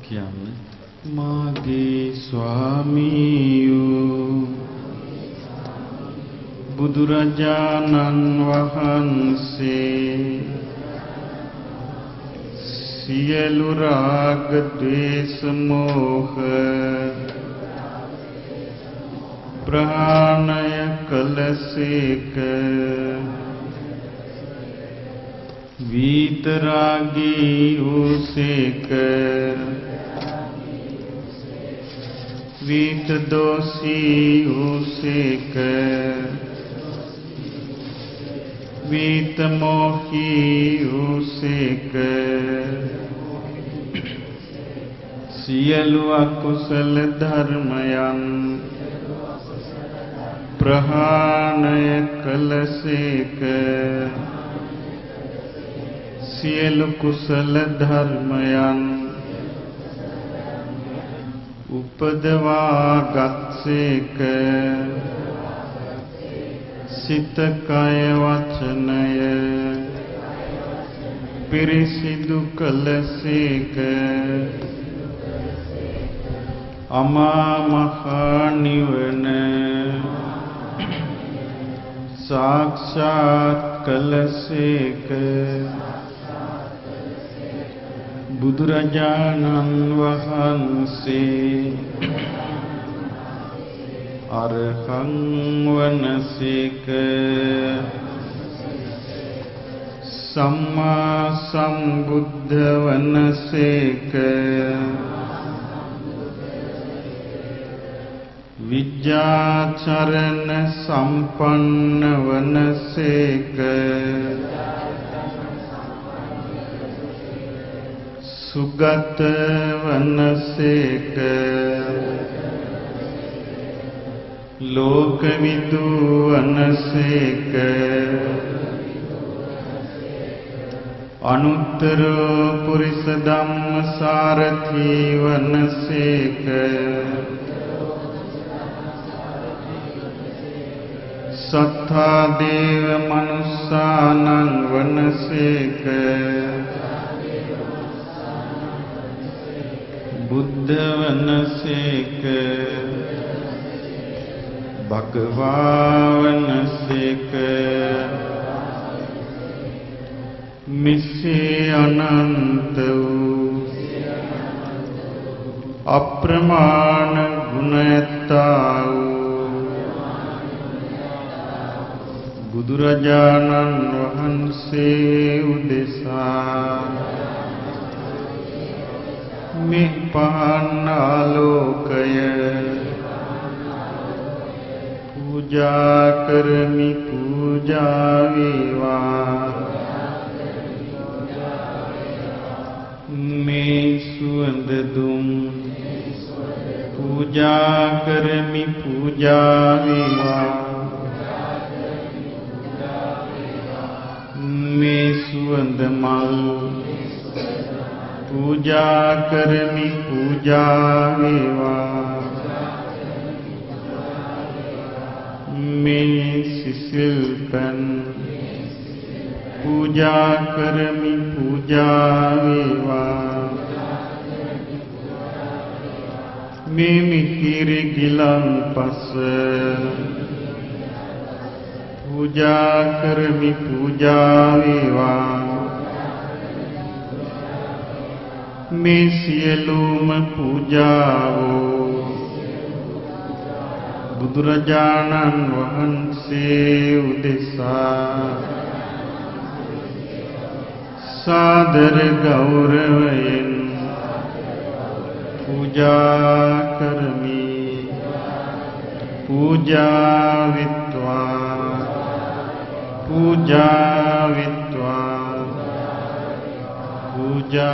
කියන්නේ මාගේ ස්වාමීයෝ බුදුරජාණන් වහන්සේ සියලු රාග ද්වේෂ මෝහ ප්‍රහාණය කළසේක විතරාගී වූසේක විතදෝෂී වූසේක විතමෝහී වූසේක සියලු අකුසල ධර්මයන් ප්‍රහාණය කළසේක සියලු කුසල ධර්මයන් උපදවා ගත්සේක සිත කය වචනය පිරිසිදු කළසේක අමා මහ නිවන සාක්ෂාත් කළසේක බුදුරජාණන් වහන්සේ අරහං වනසේක සම්මා සම්බුද්ධ වනසේක විද්‍යාචරණ සම්පන්න වනසේක සුගත වනසේක ලෝකවිදු වනසේක අනුත්තර පුරිස ධම්මසාරථි වනසේක සත්තා දේව මනුස්සානං වනසේක බුද්ධ වනසේක භගවා වනසේක මිසේ අනන්ත වූ අප්‍රමාණ ගුණයතා වූ බුදුරජාණන් වහන්සේ උදෙසා මේ පහන් ආලෝකය පූජා කරමි පූජා වේවා මේ සුවඳ දුම් පූජා කරමි පූජා වේවා මේ සුවඳ මල් पूजा करमि पूजा वेवा मैं सिसिलपन पूजा करमि पूजा वेवा मैं मिहिर गिलम पस पूजा करमि पूजा वेवा मैं सियलूम पूजाओ बुදුරජාණන් වහන්සේ උදෙසා සාදර ගෞරවයෙන් पूजा करमि पूजा वित्वा पूजा वित्वा पूजा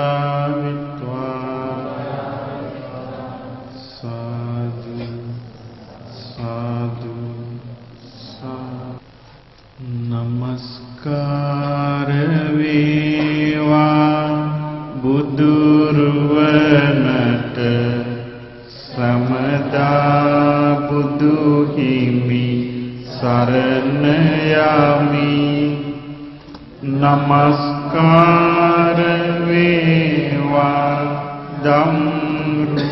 साधु साधु नमस्कार वेवा බුදුරුවනට සමදා බුදු හිමි සරණ යමි නමස්කාර වේවා දම්රුවනට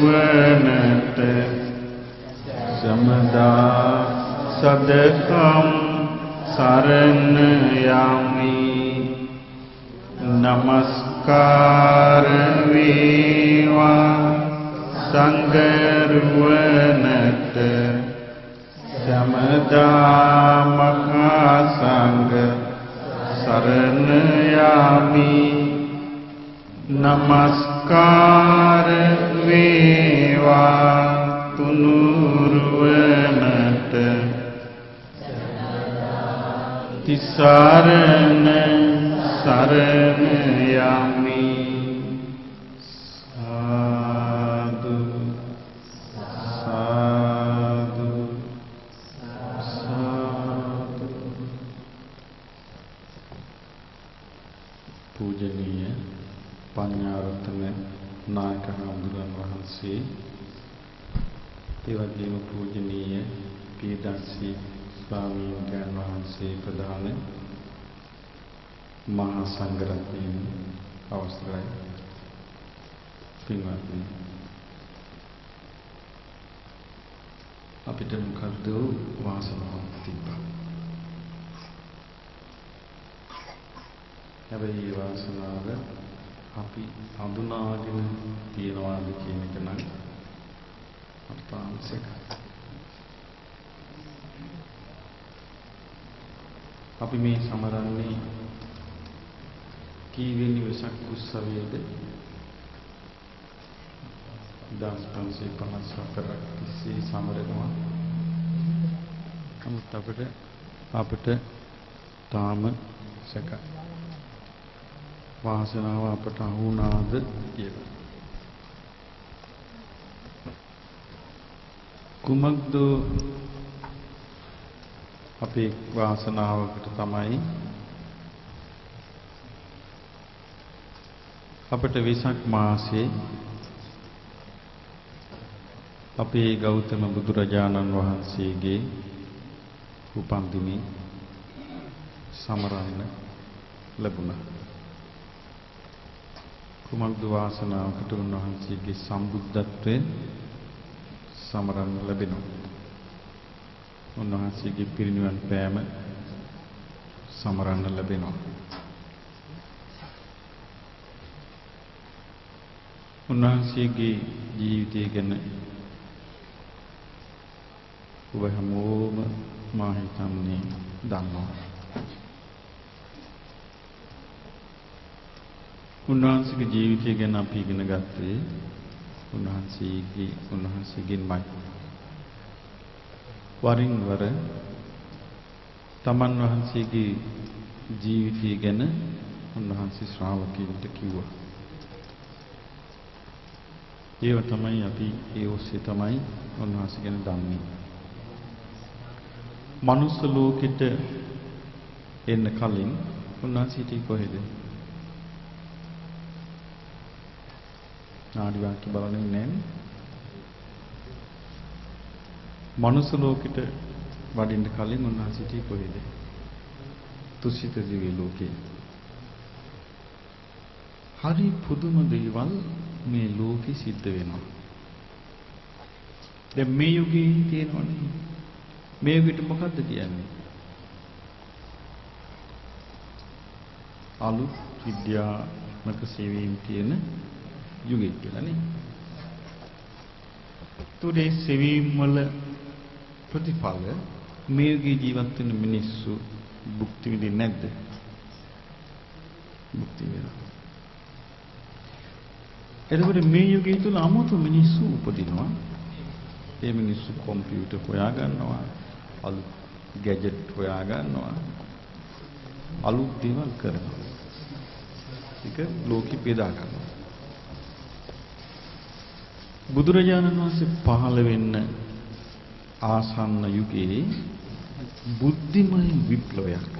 සමදා සදකම් සරණ යමි නමස්කාර වේවා සංඝරුවනට සමදා මහා සංඝ සරණ යමි නමස්කාර වේවා තුනුරුවනට තිසරණ සරණ යමි සාදු සාදු සාදු. පූජනීය පඤ්ඤාරතන නායක හඳුනන වහන්සේ, ඒ වගේම පූජනීය පීඩාසී ස්වාමීන් වහන්සේ ප්‍රදාන මහා සංඝරත්නයන් අවසරයි. පින්වත්නි, අපිට මොකද්ද වාසනාවක් තිබ්බා. හැබැයි මේ වාසනාව අපි හඳුනාගෙන තියනවාද කියන එක නම් අර්ථාංශයක්. අපි මේ සමරන්නේ කීවෙනි වෙසක් උත්සවයේද? 1554 තිස්සේ සමරනවා. නමුත් අපිට තාම සැක වාසනාව අපට අහුණාද කියලා. කුමක්ද අපේ වාසනාවකට තමයි අපට වෙසක් මාසයේ අපේ ගෞතම බුදුරජාණන් වහන්සේගේ උපන්දිනේ සමරන්න ලැබුණා. කුමක්ද වාසනාවකට උන්වහන්සේගේ සම්බුද්ධත්වයෙන් සමරන්න ලැබෙනවා. උන්වහන්සේගේ පිරිනිවන් පෑම සමරන්න ලැබෙනවා. උන්වහන්සේගේ ජීවිතය ගැන ඔබ හැමෝම මා හිතන්නේ දන්නවා. උන්වහන්සේගේ ජීවිතය ගැන අපි ඉගෙන ගත්තේ උන්වහන්සේගෙන්මයි. වරින් වර තමන් වහන්සේගේ ජීවිතය ගැන උන්වහන්සේ ශ්‍රාවකයන්ට කිව්වා. ඒව තමයි අපි ඒ ඔස්සේ තමයි උන්වහන්සේ ගැන දන්නේ. මනුස්ස ලෝකෙට එන්න කලින් උන්වහන්සේ හිටියේ කොහෙද? නාඩි වාක්‍ය බලන්නේ නැහැ. මනුස්ස ලෝකෙට වඩින්න කලින් උන්වහන්සේ හිටියේ කොහෙද? තුසිත දිව්‍ය ලෝකේ. හරි පුදුම දේවල් මේ ලෝකෙ සිද්ධ වෙනවා. දැන් මේ යුගයේ තියෙනවනේ. මේ යුගෙට මොකද්ද කියන්නේ? අලුත් විද්‍යාත්මක සේවීම් තියෙන යුගයක් කියලා නේ. තුනේ සේවීම් වල ප්‍රතිඵල මේ යුගයේ ජීවත් වෙන මිනිස්සු භුක්ති විඳින්නේ නැද්ද? භුක්ති විඳිනවා. එතකොට මේ යුගය තුල 아무තු මිනිස්සු උපදිනවා. ඒ මිනිස්සු කම්පියුටර් හොයා ගන්නවා, අලුත් ගැජට් හොයා ගන්නවා, අලුත් දේවල් කරනවා. ඒක ලෝකෙ බෙදා ගන්නවා. බුදුරජාණන් වහන්සේ පහළ වෙන්න ආසන්න යුගයේ බුද්ධිමය විප්ලවයක්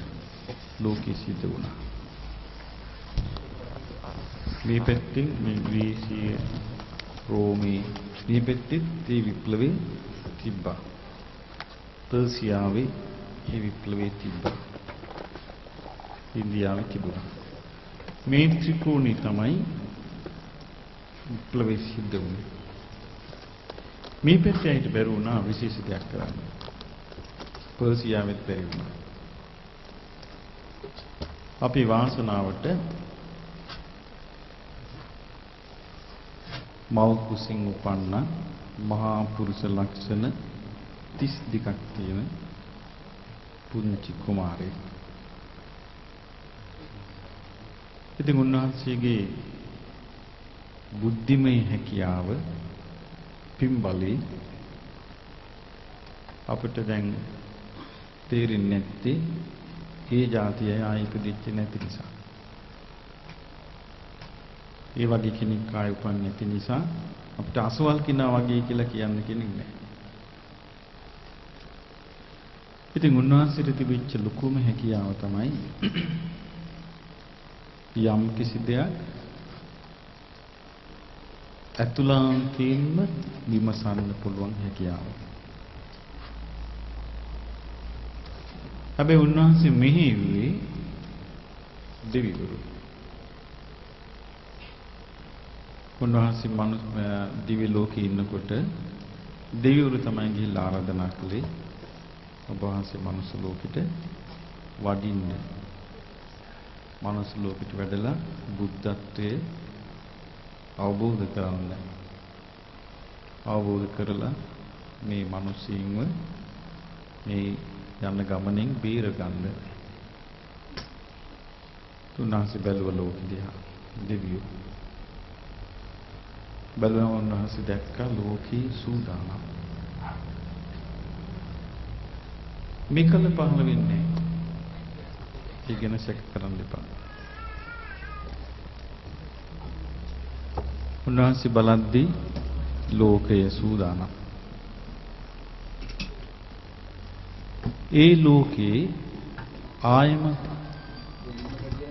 ලෝකෙ සිද්ධ වුණා. මේ පැත්තෙන් මේ ග්‍රීසිය රෝමේ මේ පැත්තේ ඒ විප්ලවයේ තිබ්බා. පර්සියාවේ ඒ විප්ලවයේ තිබ්බා. ඉන්දියාවේ තිබුණා. මේ ත්‍රිකෝණي තමයි විප්ලවය සිද්ධ වුණේ. මේ පැත්තේ හිට බැරි වුණා විශේෂ දෙයක් කරන්න. පර්සියාවෙත් බැරි වුණා. අපි වාසනාවට මව් කුසින් උපන්න මහා පුරුෂ ලක්ෂණ 32ක් තියෙන පුංචි කුමාරයෙක්. ඉතින් උන්වහන්සේගේ බුද්ධිමය හැකියාව පින්බලේ අපිට දැන් තේරෙන්නේ නැත්තේ ඒ જાතිය ආයි ඉපදිච්ච නැති නිසා. ඒ වගේ කෙනෙක් ආයි උපන්නේ නැති නිසා අපිට අසවල් කිනා වගේ කියලා කියන්න කෙනෙක් නැහැ. ඉතින් උන්වහන්සේට තිබිච්ච ලොකුම හැකියාව තමයි යම් කිසි දෙයක් අතුලාන්තයෙන්ම විමසන්න පුළුවන් හැකියාව. හැබැයි උන්වහන්සේ මෙහෙව්වේ දෙවිවරු. උන්වහන්සේ දිව්‍ය ලෝකේ ඉන්නකොට දෙවිවරු තමයි ගිහිල්ලා ආරාධනා කළේ ඔබ වහන්සේ මනුස්ස ලෝකෙට වඩින්න. මනුස්ස ලෝකෙට වැඩලා බුද්ධත්වයේ අවබෝධ කරගන්න. අවබෝධ කරලා මේ මිනිස්සුන්ව මේ යන ගමනෙන් බේර ගන්න. තුන්වහන්සේ බැලුව ලෝකෙ දිහා දෙවියෝ. බලන උන්වහන්සේ දැක්ක ලෝකේ සූදානම්. මේකල පහළ වෙන්නේ. ඒ ගැන සැක කරන්න එපා. උන්වහන්සේ බලද්දී ලෝකය සූදානම්. ඒ ලෝකේ ආයමත්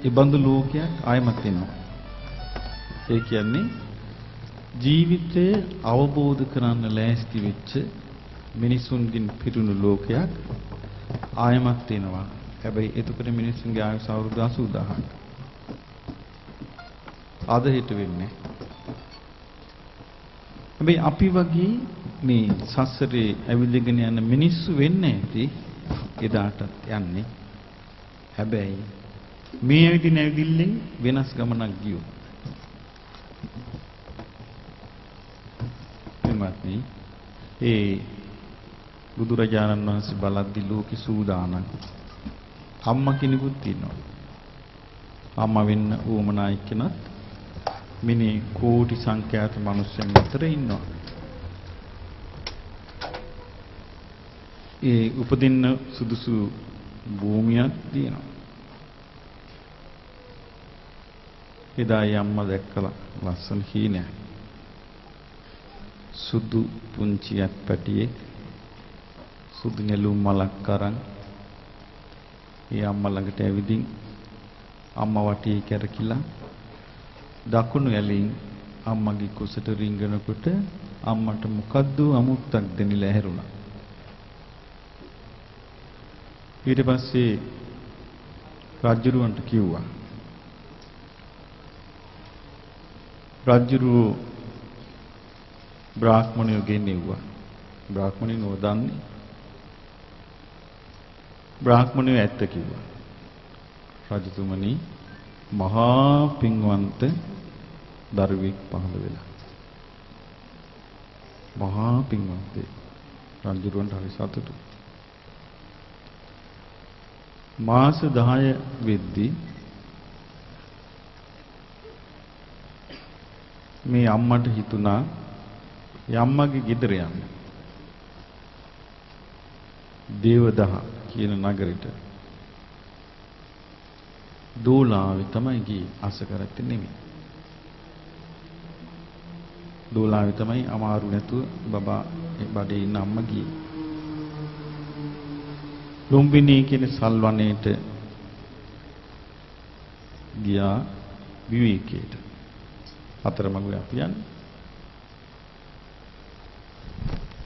ඉබඳු ලෝකයක් ආයමත් වෙනවා. ඒ කියන්නේ ජීවිතය අවබෝධ කරන්න ලෑස්ති වෙච්ච මිනිසුන්ගෙන් පිරුණු ලෝකයක් ආයමත් වෙනවා. හැබැයි එතකොට මිනිසුන්ගේ ආයුෂ අවුරුදු 80000ක්. අද හිට වෙන්නේ. හැබැයි අපි වගේ මේ සසරේ ඇවිදගෙන යන මිනිස්සු වෙන්නේ නැති එදාටත් යන්නේ. හැබැයි මේ ඇවිදිල්ලෙන් වෙනස් ගමනක් ගියෝ. එමත්නි ඒ බුදුරජාණන් වහන්සේ බලද්දි ලෝකෙ සූදානම්. අම්මා කෙනෙකුත් ඉන්නවා. අම්මා වෙන්න උවමනා එක්කෙනත් මිනි කෝටි සංඛ්‍යාත මිනිස්සුන් අතර ඉන්නවා. ඒ උපදින්න සුදුසු භූමියක් තියෙනවා. එදා අම්මා දැක්කලා ලස්සන හීනයක්. සුදු පුංචියක් පැටියෙක් සුදු නෙළුම් මලක් අරන් ඒ අම්මා ළඟට ඇවිදින් අම්මා වටේ කැරකිලා දකුණු ඇලින් අම්මගේ කුසට රිංගනකොට අම්මට මොකද්ද අමුත්තක් දෙනිලා ඇහැරුණා. ඊට පස්සේ රජුරවන්ට කිව්වා. රජුරු බ්‍රාහ්මණයෝ ගෙන්නෙව්වා. බ්‍රාහ්මණයෝ නොදන්නේ. බ්‍රාහ්මණයෝ ඇත්ත කිව්වා. රජතුමනි මහා පින්වන්ත දරුවෙක් පහළ වෙලා. මහා පින්වන්තේ රජුරවන්ට හරි සතුටුයි. මාස 10 වෙද්දී මේ අම්මට හිතුණා අම්මගේ ගෙදර යන්න. දේවදහ කියන නගරෙට. දෝලාවේ තමයි ගියේ අස කරත්තේ නෙමෙයි. දෝලාවේ තමයි අමාරු නැතුව බබා බඩේ ඉන්න අම්මා ගියේ. ලුම්බිනි කියන සල්වනයේට ගියා විවේකයට. අතරමඟ අපි යන්නේ.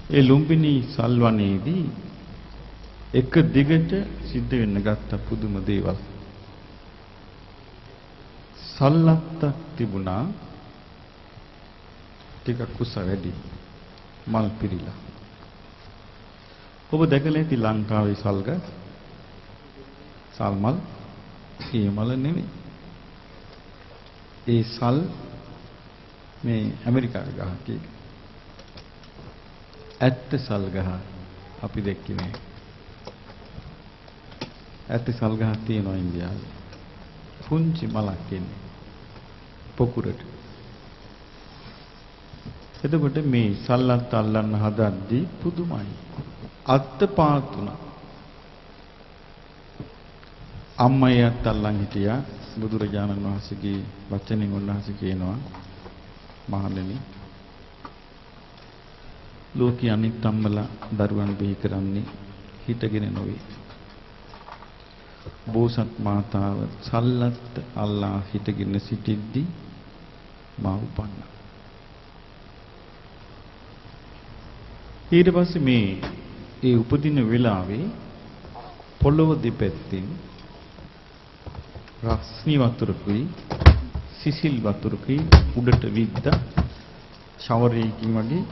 ඒ ලුම්බිනි සල්වනයේදී එක දිගට සිද්ධ වෙන්න ගත්ත පුදුම දේවල්. සල්ලත්තක් තිබුණා ටිකක් කුස වැඩි. මල් පිරීලා. ඔබ දැකලා ඇති ලංකාවේ සල්ග සල්මල් ඒ මල නෙවෙයි. ඒ සල් මේ ඇමරිකාවේ ගහක් ඒක. ඇත්ත සල් ගහ අපි දැක්කේ නෑ. ඇත්ත සල් ගහක් තියෙනවා ඉන්දියාවේ. පුංචි මලක් එන්නේ. පොකුරට. එතකොට මේ සල්ලත් අල්ලන්න හදද්දී පුදුමයි. අත්පාතුණා. අම්මයත් අල්ලන් හිටියා. බුදුරජාණන් වහන්සේගේ වචනෙන් උන්වහන්සේ කියනවා මහණෙනි ලෝකයේ අනිත් අම්මලා දරුවන් බිහි කරන්නේ හිටගෙන නොවේ. බෝසත් මාතාව සල්ලත් අල්ලා හිටගෙන සිටිද්දී මා උපන්නා. ඊට පස්සේ මේ ඒ උපදින වෙලාවේ පොළොව දෙපැත්තෙන් රස්නි වතුරකුයි සිසිල් වතුරකුයි උඩට විද්දා ෂවරයකින් වගේ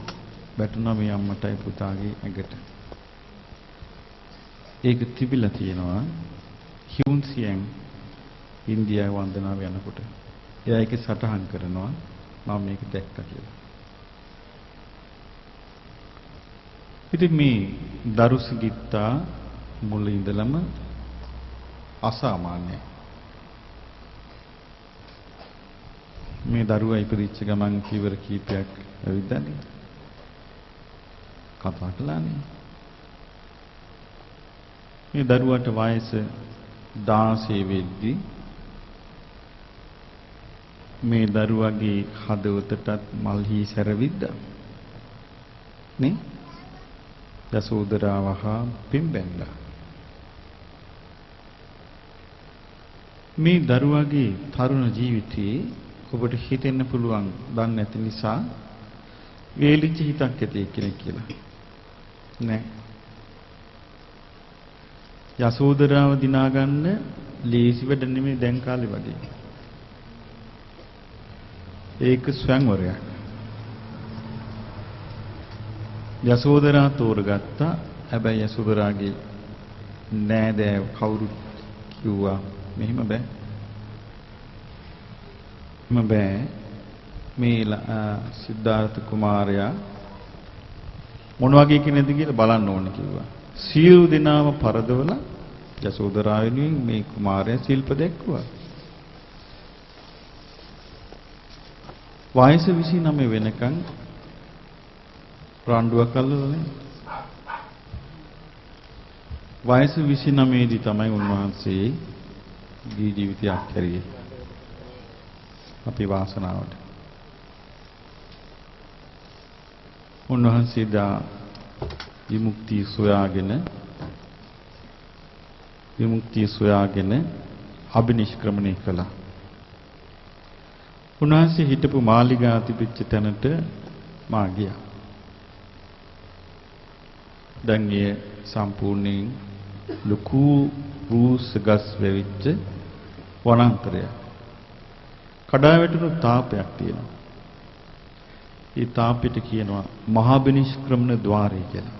වැටුණා මේ අම්මටයි පුතාගේ ඇඟට. ඒක තිබිලා තියෙනවා හියුන්සියන් ඉන්දියාවේ වන්දනාව යනකොට. එයා ඒක සටහන් කරනවා මම මේක දැක්කා කියලා. ඉතින් මේ දරුසිඟිත්තා මුල ඉඳලම අසාමාන්‍යයි. මේ දරුවා ඉපදිච්ච ගමන් කීවර කීපයක් ඇවිද්දානේ. කතා කළානේ. මේ දරුවාට වයස 16 වෙද්දී මේ දරුවාගේ හදවතටත් මල්හි සැරවිද්දා. නේ? යසෝදරාව හා පිම්බැන්දා. මේ දරුවාගේ තරුණ ජීවිතයේ ඔබට හිතෙන්න පුළුවන් දන්නේ නැති නිසා වේලිච්ච හිතක් ඇති කෙනෙක් කියලා. නෑ. යසෝදරාව දිනා ගන්න ලේසි වැඩ නෙමෙයි දැන් කාලේ වගේ. ඒක ස්වයංවරයක්. යසෝදරා තෝරගත්තා. හැබැයි යසෝදරාගේ නෑදෑ කවුරුත් කිව්වා මෙහෙම බෑ. බෑ මේ සිද්ධාර්ථ කුමාරයා මොන වගේ කෙනෙක්ද කියලා බලන්න ඕනේ කිව්වා. සියලු දෙනාම පරදවලා යසෝදරා වෙනුවෙන් මේ කුමාරයා ශිල්ප දැක්වුවා. වයස 29 වෙනකන් රණ්ඩුවක් අල්ලලා වයස 29 දී තමයි උන්වහන්සේ ජීවිතයක් කැරියේ. අපේ වාසනාවට. උන්වහන්සේ දා විමුක්තිය සොයාගෙන අබිනිෂ්ක්‍රමණය කළා. උන්වහන්සේ හිටපු මාලිගා තිබිච්ච තැනට මා ගියා. දැන් ඒ සම්පූර්ණයෙන් ලොකු රූස් ගස් වෙවිච්ච වනාන්තරයක්. කඩා වැටුණු තාපයක් තියෙනවා. ඒ තාපෙට කියනවා මහාබිනිෂ්ක්‍රමණ ద్వාරය කියලා.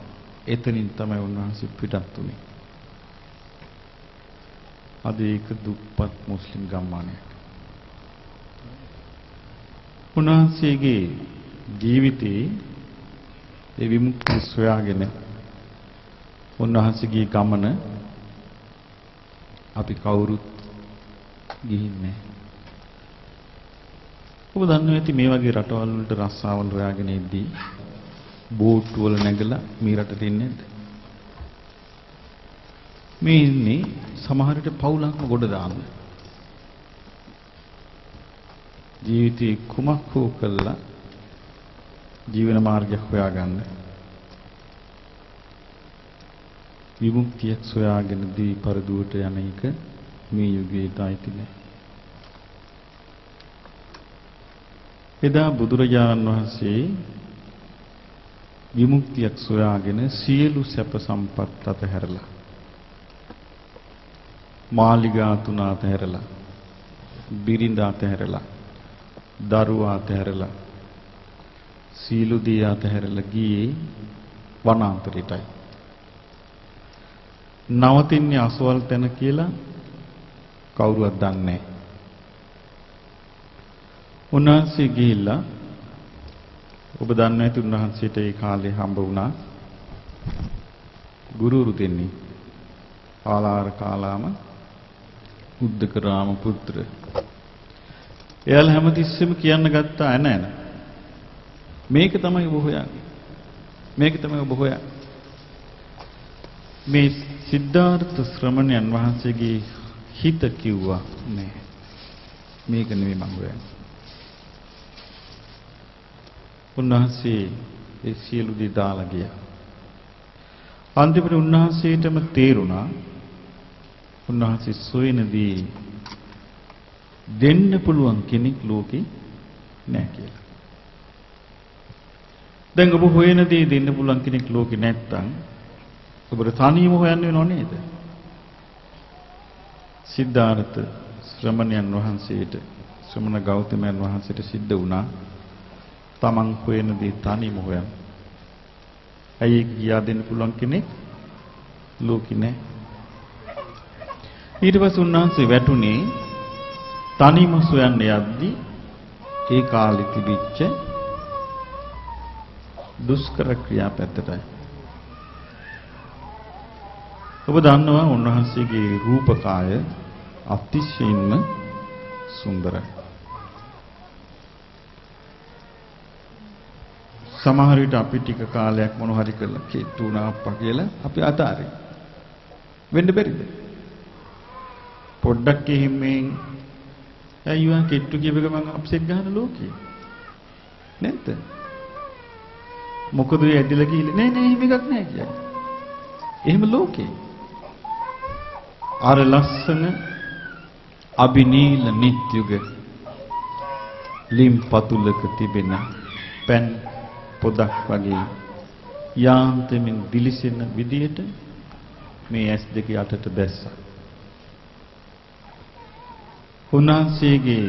එතනින් තමයි උන්වහන්සේ පිටත් වුනේ. අද ඒක දුප්පත් මුස්ලිම් ගම්මානයක්. උන්වහන්සේගේ ජීවිතේ ඒ විමුක්තිය සොයාගෙන උන්වහන්සේගේ ගමන අපි කවුරුත් ගිහින්නේ. ඔබ දන්නවා ඇති මේ වගේ රටවල් වලට රස්සාවල් හොයාගෙන ඉද්දී බෝට්ටු වල නැගලා මේ රටට එන්නේ නැද්ද? මේ ඉන්නේ සමහර විට පවුලක්ම ගොඩ දාන්න. ජීවිතේ කුමක් හෝ කළා ජීවන මාර්ගයක් හොයාගන්න. විමුක්තියක් සොයාගෙන දී පරදුවට යන එක මේ යුගයේ දායිති නෑ. එදා බුදුරජාණන් වහන්සේ විමුක්තියක් සොයාගෙන සියලු සැප සම්පත් අතහැරලා මාලිගා තුන අතහැරලා බිරිඳ අතහැරලා දරුවා අතහැරලා සීලු දී අතහැරලා ගියේ වනාන්තරයටයි. නවතින්නේ අසවල් තැන කියලා කවුරුවත් දන්නේ නැහැ. උන්වහන්සේ ගිහිල්ලා ඔබ දන්නේ නැති උන්වහන්සේට ඒ කාලේ හම්බ වුණා ගුරුවරු දෙන්නේ. ආලාර කාලාම උද්දක රාම පුත්‍ර. එයාලා හැමතිස්සෙම කියන්න ගත්තා නෑ. මේක තමයි ඔබ හොයන්නේ. මේක තමයි ඔබ හොයන්නේ. මේ සිද්ධාර්ථ ශ්‍රමණයන් වහන්සේගේ හිත කිව්වා නෑ. මේක නෙමෙයි මම හොයන්නේ. උන්වහන්සේ ඒ සියලු දේ දාලා ගියා. අන්තිමට උන්වහන්සේටම තේරුණා උන්වහන්සේ සොයනදී දෙන්න පුළුවන් කෙනෙක් ලෝකේ නැහැ කියලා. දැන් ඔබ හොයන දේ දෙන්න පුළුවන් කෙනෙක් ලෝකේ නැත්තම් ඔබට තනියම හොයන්න වෙනව නේද? සිද්ධාර්ථ ශ්‍රමණයන් වහන්සේට ශ්‍රමණ ගෞතමයන් වහන්සේට සිද්ධ වුණා තමන් හොයන දේ තනියම හොයන්න. ඇයි කියා දෙන්න පුළුවන් කෙනෙක් ලෝකේ නැහැ. ඊට පස්සේ උන්වහන්සේ වැටුනේ තනියම සොයන්න යද්දී ඒ කාලෙ තිබිච්ච දුෂ්කර ක්‍රියා පැත්තටයි. ඔබ දන්නවා උන්වහන්සේගේ රූපකාය අතිශයින්ම සුන්දරයි. සමහර විට අපි ටික කාලයක් මොන හරි කරලා කෙට්ටු වුණා අප්පා කියලා අපි අතාරින්. වෙන්න බැරිද? පොඩ්ඩක් එහෙමෙන් අයියෝ කෙට්ටු කියප ගමන් අප්සෙට් ගන්න ලෝකේ. නැද්ද? මොකද ඒ ඇදලා ගිහලා නෑ එහෙම එකක් නෑ කියන්නේ. එහෙම ලෝකේ. අර ලස්සන අබිනීල නිත්‍යුග ලිම් පතුලක තිබෙන පෙන් පොදක් වගේ යාන්තමින් දිලිසෙන විදියට මේ ඇස් දෙක යටට දැස්සා. උන්වහන්සේගේ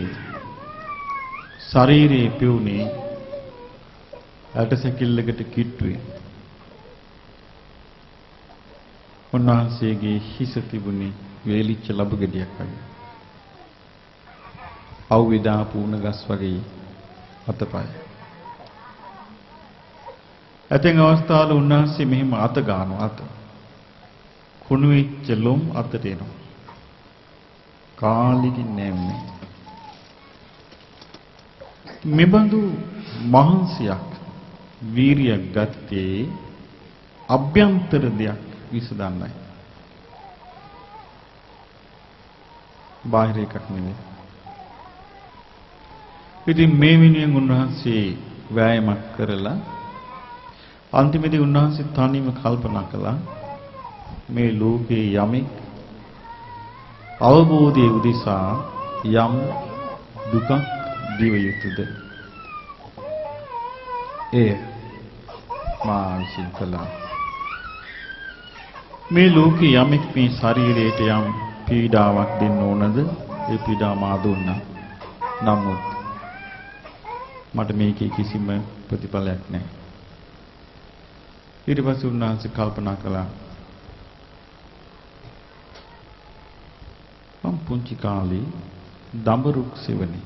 ශරීරයේ පියුනේ ඇටසැකිල්ලකට කිට්ටුයි. උන්වහන්සේගේ හිස තිබුණේ වේලිච්ච ලබු ගෙඩියක් වගේ. අවුවිදා පුණ ගස් වගේ අතපය. ඇතෙන් අවස්ථාවල උන්වහන්සේ මෙහිම අත ගන්නවා අත. කුණු වෙච්ච ලොම් අතට එනවා. කාලිකින් නැන්නේ. මෙබඳු මහන්සියක් වීරියක් ගත්තේ අභ්‍යන්තර දෙයක් විසඳන්නයි. බාහිර එකක් නෙවෙයි. ඉතින් මේ විනයෙන් උන්වහන්සේ වෑයමක් කරලා අන්තිමේදී උන්වහන්සේ තනියම කල්පනා කළා මේ ලෝකේ යමෙක් අවබෝධයේ උදෙසා යම් දුකක් දිව යුතුද ඒ මා විසින් කළා. මේ ලෝකේ යමෙක් මේ ශරීරයට යම් පීඩාවක් දෙන්න ඕනද ඒ පීඩාව මා දුන්නා. නමුත් මට මේකේ කිසිම ප්‍රතිඵලයක් නැහැ. ඊට පස්සේ උන්වහන්සේ කල්පනා කළා මම පුංචි කාලේ දඹරුක් සෙවණේ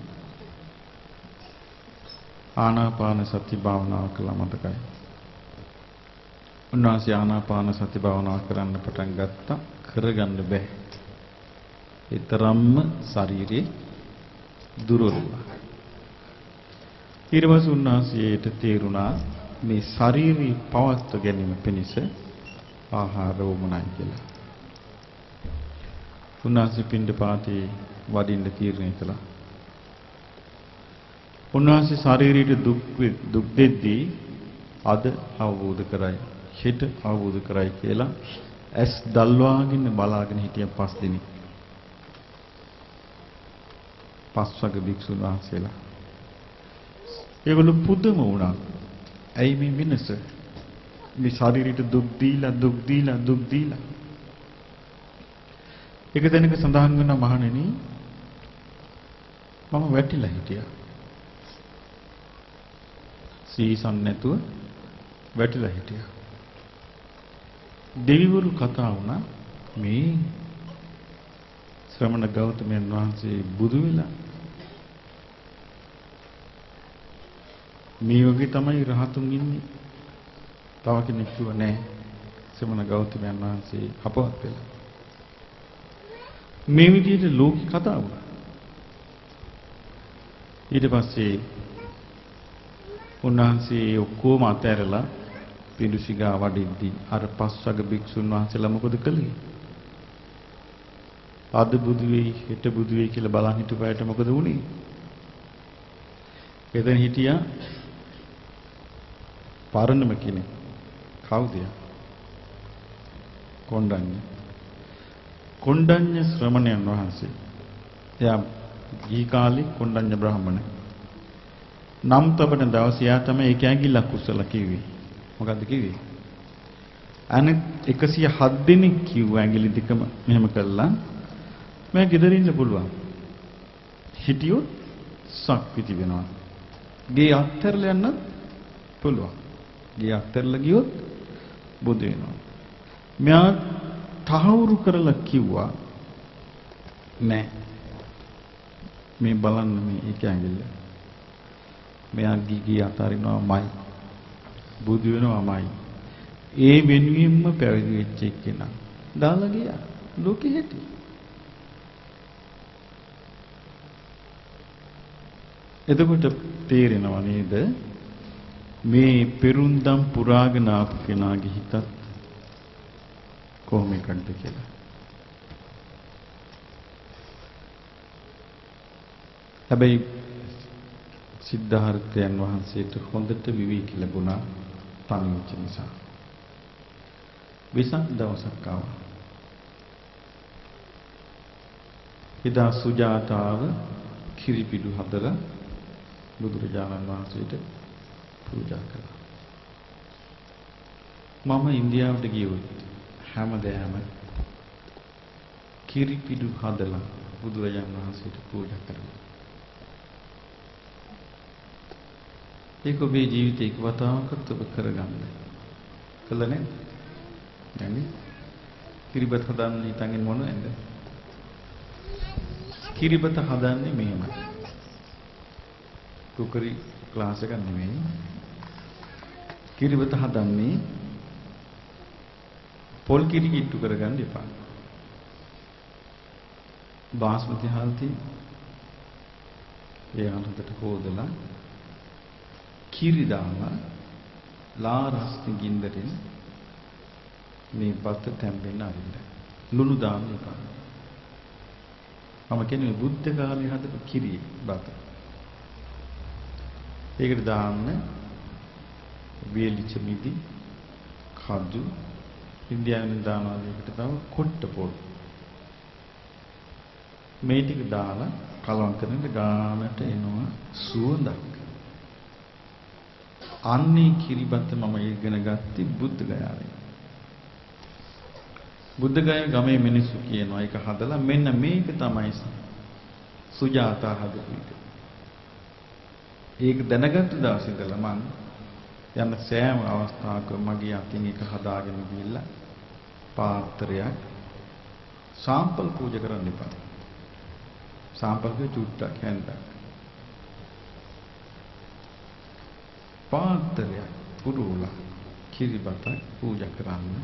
ආනාපාන සති භාවනාව කළා මතකයි. උන්වහන්සේ ආනාපාන සති භාවනාව කරන්න පටන් ගත්තා කරගන්න බෑ. ඒ තරම්ම ශරීරේ දුර්වල වුණා. ඊට පස්සේ උන්වහන්සේට තේරුණා මේ ශාරීරික පවත්ව ගැනීම පිණිස ආහාර වුණයි කියලා. උන්වහන්සේ පින්ඩපාතේ වඩින්න තීරණය කළා. උන්වහන්සේ ශාරීරික දුක් දෙද්දී අද අවබෝධ කරයි, හෙට අවබෝධ කරයි කියලා ඇස් දල්වාගෙන බලාගෙන හිටිය 5 දිනක්. 5 වගේ භික්ෂුන් වහන්සේලා. ඒගොල්ලෝ පුදුම වුණා. ඇයි මේ වෙනස? මේ ශාරීරික දුක් දීලා එක දෙනක සඳහන් වෙන මහණෙනි මම වැටිලා හිටියා. සීසන් නැතුව වැටිලා හිටියා. දෙවිවරු කතා වුණා මේ ශ්‍රමණ ගෞතමයන් වහන්සේ බුදු වෙලා මේ වගේ තමයි රහතුන් ඉන්නේ. තව කෙනෙක් කිව්වා නෑ ශ්‍රමණ ගෞතමයන් වහන්සේ අපවත් වෙලා. මේ විදිහට ලෝකේ කතා වුණා. ඊට පස්සේ උන්වහන්සේ ඔක්කොම අතහැරලා පිඬුසිඟා වඩිද්දී අර පස්වග භික්ෂුන් වහන්සේලා මොකද කළේ? අද බුදු වෙයි හෙට බුදු වෙයි කියලා බලන් හිටපෑට මොකද වුනේ? එතන හිටියා පරණම කෙනෙක්. කවුද? කොණ්ඩඤ්ඤ. කොණ්ඩඤ්ඤ ශ්‍රමණයන් වහන්සේ. එයා ගිහි කාලේ කොණ්ඩඤ්ඤ බ්‍රාහමණ. නම් තබන දවසේ යා තමයි ඒක ඇඟිල්ලක් උස්සලා කිව්වේ. මොකද්ද කිව්වේ? අනෙක් 107 දිනක් කිව්වා ඇඟිලි දෙකම මෙහෙම කළා. මම ගෙදර ඉන්න පුළුවන්. හිටියොත් සක්විති වෙනවා. ගේ අත්හැරලා යන්න පුළුවන්. ගේ අත්හැරලා ගියොත් බුදු වෙනවා. මෙයා තහවුරු කරලා කිව්වා නෑ. මේ බලන්න මේ ඒක ඇඟිල්ල. මෙයා ගිහි අතාරිනවාමයි. බුදු වෙනවාමයි. ඒ වෙනුවෙන්ම පැවිදි වෙච්ච එක්කෙනා. දාලා ගියා. ලෝකෙ හැටි. එතකොට තේරෙනව නේද මේ පෙරුම්දම් පුරාගෙන ආපු කෙනාගේ හිතත් කොහොම එකක්ද කියලා. හැබැයි සිද්ධාර්ථයන් වහන්සේට හොඳට විවේක ලැබුණා තනි වෙච්ච නිසා. වෙසක් දවසක් ආවා. එදා සුජාතාව කිරිපිඩු හදලා බුදුරජාණන් වහන්සේට පූජා කළා. මම ඉන්දියාවට ගියොත් හැමදාම කිරිපිඩු හදලා බුදුරජාණන් වහන්සේට පූජා කරනවා. ඒක ඔබේ ජීවිතේ එක් වතාවකත් ඔබ කරගන්න. කළා නේද? නැන්නේ කිරිබත් හදන්න හිතන්නේ මොනවද? කිරිබත හදන්නේ මෙහෙමයි. කුකරි ක්ලාස් එකක් නෙමෙයි. කිරිබත හදන්නේ පොල් කිරි කිට්ටු කරගන්න එපා. බාස්මති හල්ති ඒ අනුකට හොදලා කිරි දාලා ලාරස්ති ගින්දරෙන් මේ බත තැම්බෙන්න අරින්න. ලුණු දාන්න එපා. මම කියන්නේ බුද්ධ කාලේ හදපු කිරි බත. ඒකට දාන්න වේලිච්ච මිදි, කජු, ඉන්දියාවෙන් දානවා ඒකට තව කොට්ට පොල්. මේ ටික දාලා කලවම් කරන ගානට එනවා සුවඳක්. අන්නේ කිරිබත මම ඉගෙන ගත්තේ බුද්ධ ගයාවේ. බුද්ධ ගයාවේ ගමේ මිනිස්සු කියනවා ඒක හදලා මෙන්න මේක තමයි සුජාතා හදපු එක. ඒක දැනගත්ත දවසේ ඉඳලා මම යන සෑම අවස්ථාවක මගේ අතින් එක හදාගෙන ගිහිල්ලා පාත්‍රයක් සාම්පල් පූජා කරන්න එපා. සාම්පල්ක චුට්ටක් හැන්දක්. පාත්‍රයක් පුරුලා කිරිබතක් පූජා කරන්න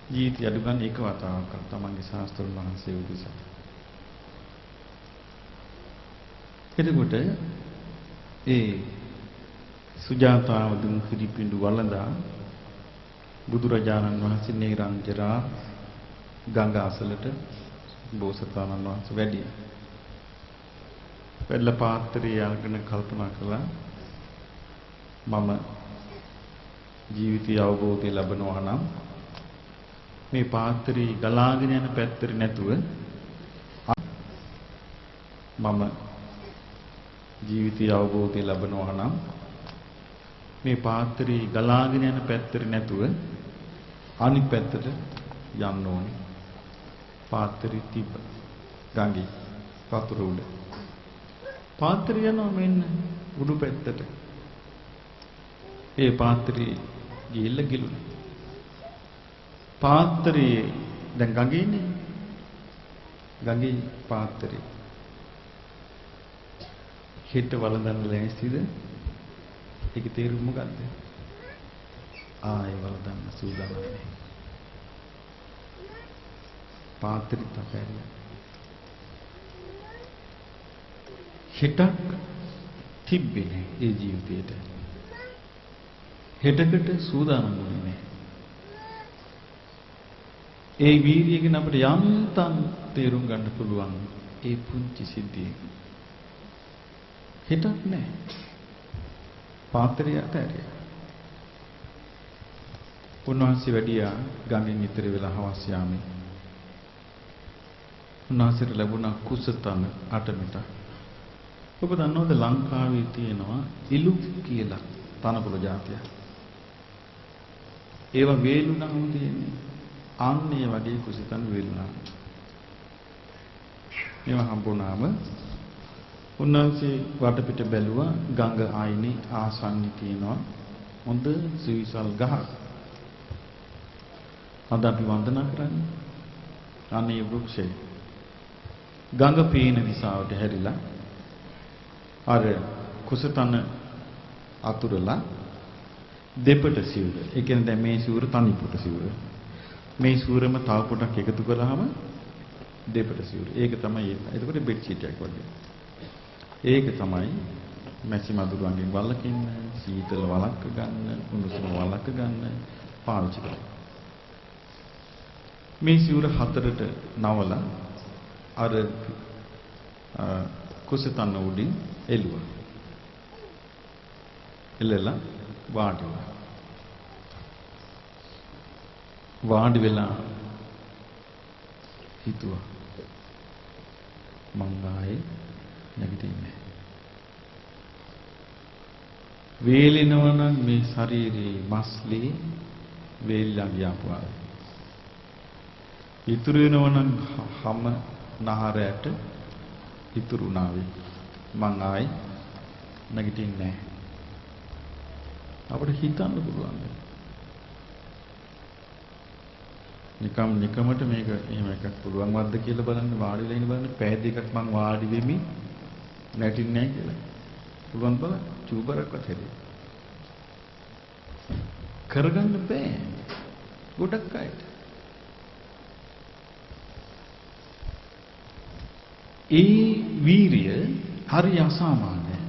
ජීවිතය අඩු ගන්න එක වතාවක් තමන්ගේ ශාස්ත්‍රඥ වහන්සේ උදෙසා. එතකොට ඒ සුජාතාව දුන් කිරිපිඬු වළඳා බුදුරජාණන් වහන්සේ නිරංජරා ගංගා අසලට බෝසතාණන් වහන්සේ වැඩියා. වෙල්ල පාත්‍රය අරගෙන කල්පනා කළා මම ජීවිතය අවබෝධය ලැබනවා නම් මේ පාත්‍රය ගලාගෙන යන පැත්තට නැතුව මම ජීවිතය අවබෝධය ලැබනවා නම් මේ පාත්‍රය ගලාගෙන යන පැත්තට නැතුව අනිත් පැත්තට යන්න ඕනේ. පාත්‍රය තිබ්බ ගඟේ වතුර උඩ. පාත්‍රය යනවා මෙන්න උඩු පැත්තට. ඒ පාත්‍රේ ගිහිල්ලා ගිලුණා. පාත්‍රේ දැන් ගඟේනේ. ගඟේ පාත්‍රේ. හෙට වළඳන්න ලෑස්තිද? ඒකේ තේරුම මොකද්ද? ආයෙ වළඳන්න සූදානම් නැහැ. පාත්‍රෙත් අපැරියා. හෙටක් තිබ්බේ නැහැ ඒ ජීවිතේට. හෙටකට සූදානම් වුණේ නැහැ. ඒ වීර්යය ගැන අපිට යන්තම් තේරුම් ගන්න පුළුවන් ඒ පුංචි සිද්ධිය. හෙටක් නැහැ. පාත්‍රය අතහැරියා. උන්වහන්සේ වැඩියා ගඟෙන් ඉතර වෙලා හවස් යාමේ. උන්වහන්සේට ලැබුණා කුසතන 8 මිටක්. ඔබ දන්නවද ලංකාවේ තියෙනවා ඉලු කියලා තනකොළ జాතියක්. ඒවා වේලුණාම තියෙන්නේ අන්නේ වගේ කුසතන වේලුණා. මේවා හම්බුණාම උන්වහන්සේ වටපිට බැලුවා ගඟ ආයිනේ ආසන්නි තියෙනවා හොඳ සුවිසල් ගහක්. අද අපි වන්දනා කරන්නේ අනේ වෘක්ෂය. ගඟ පේන දිශාවට හැරිලා අර කුසතන අතුරලා දෙපට සිවුර. ඒ කියන්නේ දැන් මේ සිවුර තනි පොට සිවුර. මේ සිවුරම තව පොටක් එකතු කරාම දෙපට සිවුර. ඒක තමයි ඒක. එතකොට බෙඩ් ෂීට් එකක් වගේ. ඒක තමයි මැසි මදුරුවන්ගෙන් වළකින්න, සීතල වළක්ක ගන්න, උණුසුම වළක්ක ගන්න පාවිච්චි කරනවා. මේ සිවුර හතරට නවලා අර කුසතන උඩින් එළුවා. එළලා වාඩි වුණා. වාඩි වෙලා හිතුවා මං ආයේ නැගිටින්නේ. වේලිනවනම් මේ ශරීරේ මස්ලේ වේලිලා ගියාපුවා. ඉතුරු වෙනවනම් හැම නහරයට ඉතුරු නාවේ. මං ආයේ නැගිටින්නේ නැහැ. අපිට හිතන්න පුළුවන්. නිකමට මේක එහෙම එකක් පුළුවන් වද්ද කියලා බලන්න වාඩිලා ඉන්න බලන්න පැය දෙකක් මං වාඩි වෙමි නැටින්නේ නැහැ කියලා. පුළුවන් බලන්න චූබරක්වත් හැදෙන්නේ. කරගන්න බෑ. ගොඩක් අයට. ඒ වීරිය හරි අසාමාන්‍යයි.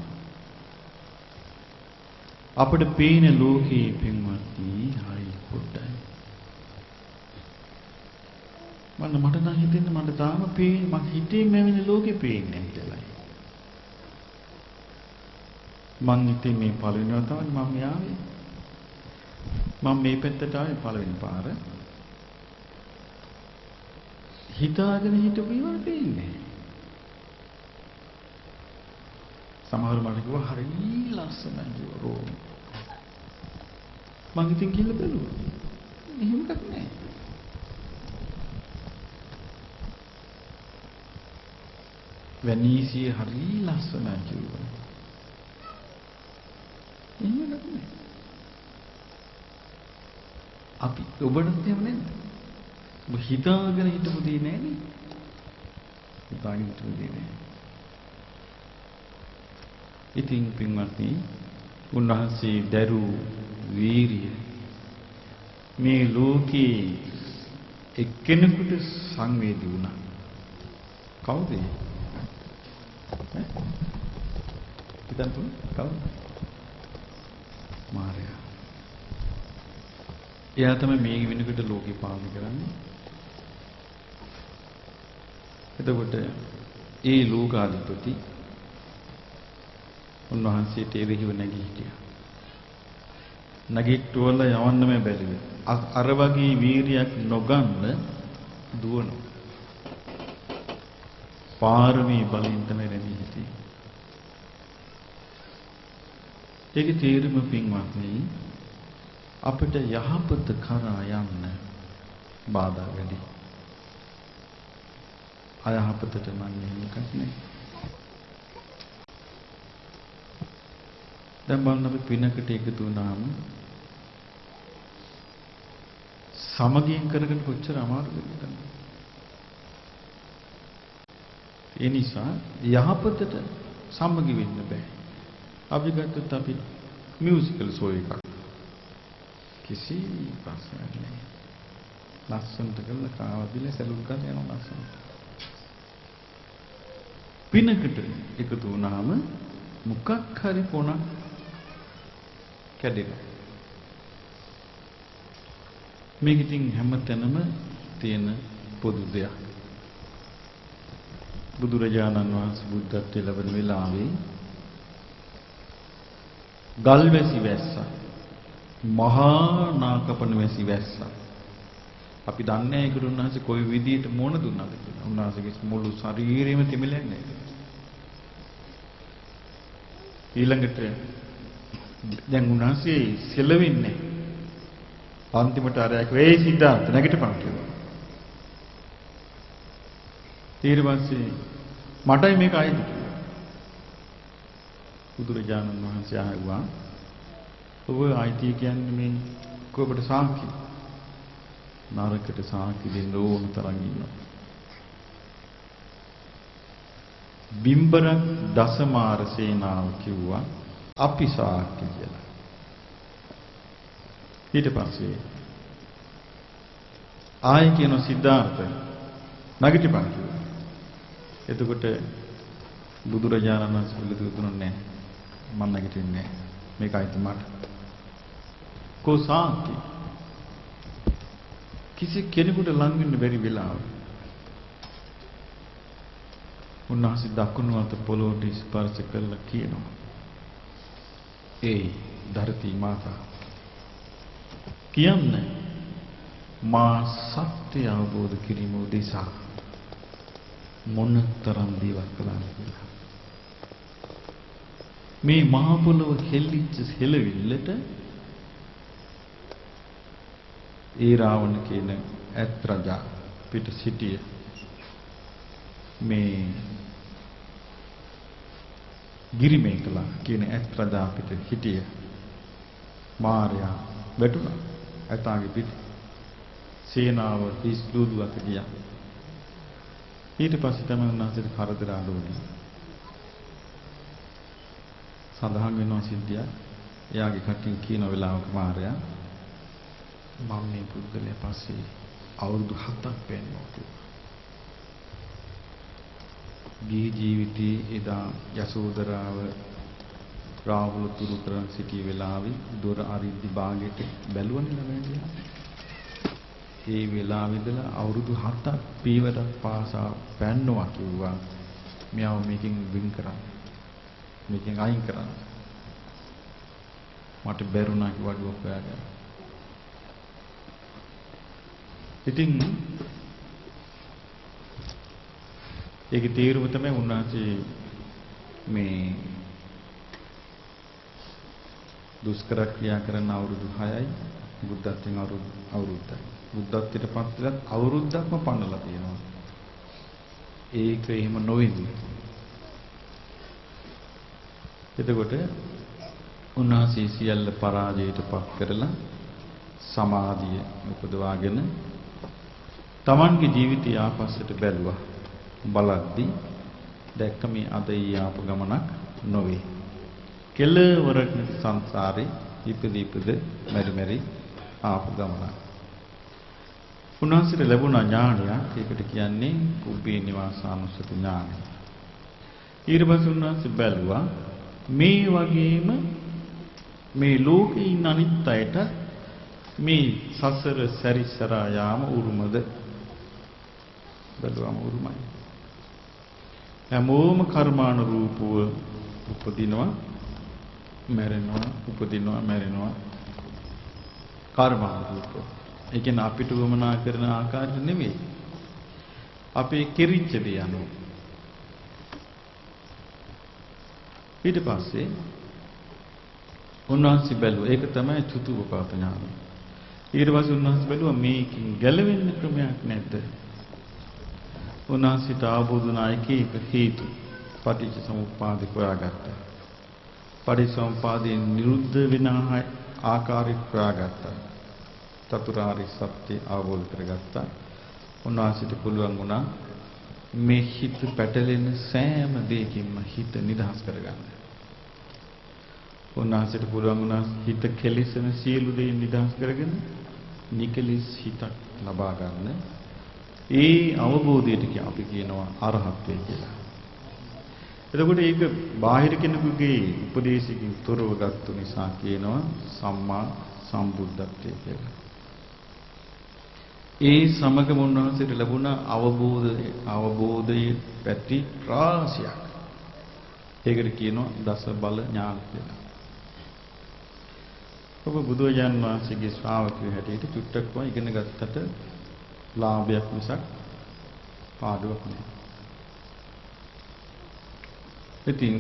අපිට පේන ලෝකේ පින්වත්නි හරි පොඩ්ඩයි. මට නම් හිතෙන්නේ මට තාම පේන්නේ මං හිතේ මෙවැනි ලෝකේ පේන්නේ නැහැ කියලා. මං හිතේ මේ පළවෙනිව තමයි මම යාවේ. මම මේ පැත්තට ආවේ පළවෙනි පාර. හිතාගෙන හිටපු ඒවා පේන්නේ. සමහර මට කිව්වා හරි ලස්සනයි කිව්වා. මං ඉතින් කියලා බැලුවා. එහෙම එකක් නැහැ. වෙනීසිය හරි ලස්සනයි කිව්වා. එහෙම එකක් නැහැ. අපි ඔබට එහෙම නේද? ඔබ හිතාගෙන හිටපු දේ නෑ නේ. හිතාගෙන හිටපු දේ නෑ. ඉතින් පින්වත්නි උන්වහන්සේ දරු වීරිය මේ ලෝකේ එක්කෙනෙකුට සංවේදී වුණා. කවුද? හිතන්න කවුද? මාර්යා. එයා තමයි මේ වෙනකොට ලෝකේ පාලනය කරන්නේ. එතකොට ඒ ලෝකාධිපති උන්වහන්සේට එරෙහිව නැගී හිටියා. නැගිට්ටුවල යවන්නම බැරිද? අර වගේ වීරියක් නොගන්න දුවනවා. පාරමී බලෙන් තමයි රැඳී හිටියේ. ඒකේ තීරම පින්වත්නි අපිට යහපත කරා යන්න බාධා වැඩි. අයහපතට නම් එකක් නෑ. දැන් බලන්න අපි පිනකට එකතු වුණාම සමගියෙන් කරගෙන කොච්චර අමාරුද කියලා. ඒ නිසා යහපතට සමගි වෙන්න බෑ. අපි ගත්තොත් අපි මියුසිකල් ෂෝ එකක් කිසි ප්‍රශ්නයක් නෑ. ලස්සනට කරලා කාවදිල සැලුම් කරලා යනවා ලස්සනට. පිනකට එකතු වුණාම මොකක් හරි පොණක් කැඩෙනවා. මේක ඉතින් හැමතැනම තියෙන පොදු දෙයක්. බුදුරජාණන් වහන්සේ බුද්ධත්වයට ලැබෙන වෙලාවේ ගල්වැසි වැස්සා මහා නාකපන වැසි වැස්සා අපි දන්නේ ඒකට උන්වහන්සේ කොයි විදියට මොන දුන්නාද කියලා. උන්වහන්සේගේ මුළු ශරීරෙම තෙමිලා නැහැ. ඊළඟට දැන් උන්වහන්සේ සෙලවෙන්නේ අන්තිමට ආරයක් වෙයි සිද්ධාර්ථ නැගිටපන් කියලා. ඊට පස්සේ මටයි මේක ආයිද කියලා. බුදුරජාණන් වහන්සේ ආවා ඔබ ආයිති කියන්නේ මේ කොබට සාක්ෂි නරකට සාක්ෂි දෙන්න ඕන තරම් ඉන්නවා. බිම්බරක් දසමාර සේනාව කිව්වා අපි සාක්ෂි කියලා. ඊට පස්සේ ආයි කියන සිද්ධාර්ථ නැගිටපන් කිව්වා. එතකොට බුදුරජාණන් වහන්සේ පිළිතුරු දුන්නේ නැහැ. මම නැගිටින්නේ නැහැ. මේකයි මට. කොසාකි කිසි කෙනෙකුට ලං වෙන්න බැරි වෙලාව. උන්වහන්සේ දකුණු අත පොළොවට ස්පර්ශ කළා කියනවා. ඒ ධරති මාතා කියන්නේ මා සත්‍ය අවබෝධ කිරීම උදෙසා මොනතරම් දේවල් කළාද කියලා. මේ මහ පොළොව හෙල්ලිච්ච හෙලවිල්ලට ඒ රාවණ කියන ඇත් රජා පිට සිටිය මේ ගිරිමේකලා කියන ඇත් රජා පිට හිටිය මාර්යා වැටුණා. ඇතාගේ පිට සේනාව හිස් දුදුවක ගියා. ඊට පස්සේ තමයි උන්වහන්සේට කරදර අඬුනේ. සඳහන් වෙනවා සිද්ධිය. එයාගේ කටින් කියන වෙලාවක මාර්යා මම මේ පුද්ගලයා පස්සේ අවුරුදු 7ක් පෙන්නවා කිව්වා. ගිහි ජීවිතයේ එදා යසෝදරාව රාහුල තුරු කරන් සිටි වෙලාවේ දොර අරිද්දි භාගයට බැලුවනේ ළමයා. ඒ වෙලාවෙ ඉඳලා අවුරුදු 7ක් පීවරක් පාසා පැන්නවා කිව්වා. මෙයාව මේකෙන් වින් කරා. මේකෙන් අයින් කරා. මට බැරුණා කිව්වා වඩුවක් හොයාගන්න. ඉතින් ඒකේ තීරුම තමයි උන්වහන්සේ මේ දුෂ්කර ක්‍රියා කරන අවුරුදු 6යි බුද්ධත්වයෙන් අවුරුද්දයි. බුද්ධත්වයට පත් වෙලත් අවුරුද්දක්ම පන්නලා තියෙනවා. ඒක එහෙම නොවෙන්නේ. එතකොට උන්වහන්සේ සියල්ල පරාජයට පත් කරලා සමාධිය උපදවාගෙන තමන්ගේ ජීවිතය ආපස්සට බැලුවා. බලද්දී දැක්ක මේ අද ඊයාපු ගමනක් නොවේ. කෙලවරක් නැති සංසාරේ ඉපද මෙරි ආපු ගමනක්. උන්වහන්සේට ලැබුණා ඥානයක්. ඒකට කියන්නේ කුබ්බේ නිවාසානුස්සති ඥානය. ඊට පස්සේ උන්වහන්සේ බැලුවා මේ වගේම මේ ලෝකේ ඉන්න අනිත් අයට මේ සසර සැරිසරා යාම උරුමද? බැලුවම උරුමයි. හැමෝම කර්මානුරූපව උපදිනවා මැරෙනවා උපදිනවා මැරෙනවා කර්මානුරූපව. ඒ කියන්නේ අපිට වමනා කරන ආකාරයට නෙමෙයි. අපේ කිරිච්ච දේ අනුව. ඊට පස්සේ උන්වහන්සේ බැලුවා ඒක තමයි චතුපපාත ඥානය. ඊට පස්සේ උන්වහන්සේ බැලුවා මේකෙන් ගැලවෙන්න ක්‍රමයක් නැද්ද? උන්වහන්සේට ආબોධනා එක හේතු පටිච්ච සමුප්පාද හොයාගත්තා. පරිසම්පාදේ නිරුද්ධ වෙන ආකාරය හොයාගත්තා. චතුරාර්ය සත්‍ය අවබෝධ කරගත්තා. උන්වහන්සේට පුළුවන් වුණා මේ හිත පැටලෙන සෑම දෙයකින්ම හිත නිදහස් කරගන්න. උන්වහන්සේට පුළුවන් වුණා හිත කෙලිසෙන සියලු දේ නිදහස් කරගෙන නිකලිස් හිතක් ලබා ගන්න. ඒ අවබෝධයට අපි කියනවා අරහත්ත්වය කියලා. එතකොට ඒක බාහිර කෙනෙකුගේ උපදේශකින් තොරව ගත්තු නිසා කියනවා සම්මා සම්බුද්ධත්වය කියලා. ඒ සමගම උන්වහන්සේට ලැබුණ අවබෝධයේ පැති රාශියක්. ඒකට කියනවා දස බල ඥාන කියලා. ඔබ බුදුරජාන් වහන්සේගේ ශ්‍රාවකයෝ හැටියට චුට්ටක්ම ඉගෙන ගත්තට ලාභයක් මිසක් පාඩුවක් නෑ. ඉතින්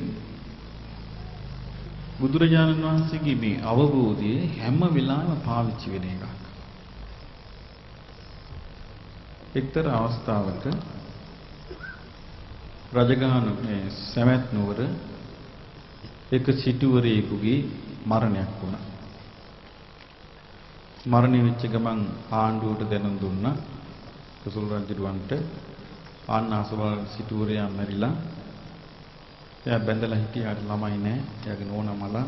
බුදුරජාණන් වහන්සේගේ මේ අවබෝධය හැම වෙලාවෙම පාවිච්චි වෙන එකක්. එක්තරා අවස්ථාවක රජගහනුවේ සැවැත් නුවර එක සිටුවරයෙකුගේ මරණයක් වුණා. මරණය වෙච්ච ගමන් ආණ්ඩුවට දැනුම් දුන්නා. කුසල රජුවන්ට ආන්නාසවල් සිටුවරයා මැරිලා. එයා බැඳලා හිටියාට ළමයි නැහැ. එයාගේ නෝනා මලා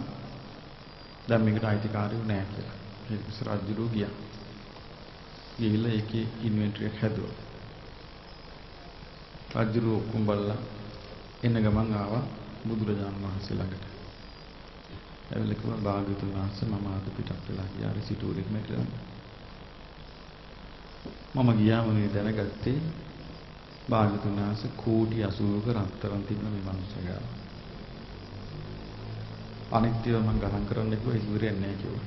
දැන් මේකට අයිතිකාරයෝ නැහැ කියලා. ඒක කුසල රජු ගියා. ගිහිල්ලා ඒකේ ඉන්වෙන්ටරි එක හැදුවා. රජු ඔක්කොම බලලා එන්න ගමන් ආවා බුදුරජාණන් වහන්සේ ළඟට. ඇවිල්ලා කිව්වා භාග්‍යවතුන් වහන්සේ මම අද පිටත් වෙලා ගියා සිටුවරෙක් මැරිලා. මම ගියාම මේ දැනගත්තේ භාග්‍යවතුන් වහන්සේ කෝටි 80ක රත්තරන් තිබුණ මේ මිනිස්සයා. අනිත්‍යව මම ගණන් කරන්න කිව්වා ඉවරයක් නැහැ කිව්වා.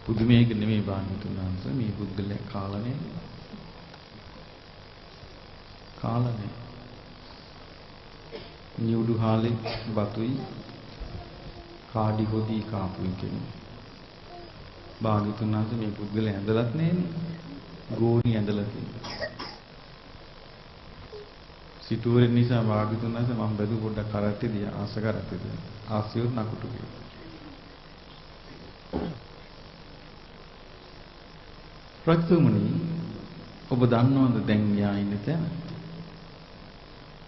පුදුමේක නෙමෙයි භාග්‍යවතුන් වහන්සේ මේ බුද්ධලේ කාලනේ නියුඩු හාලේ බතුයි කාඩි හොදි කාපුයි කියන්නේ. භාග්‍යවතුන් වහන්සේ මේ පුද්ගලයා ඇඳලත් නැන්නේ. ගෝණි ඇඳලා තියෙනවා. සිටුවරෙන් නිසා භාග්‍යවතුන් වහන්සේ මම බැලු පොඩ්ඩක් කරත්තේදී ආස කරත්තේදී ආසියුත් නකුටු කියලා. ප්‍රත්‍යමුනි ඔබ දන්නවද දැන් යා ඉන්නේ තැන?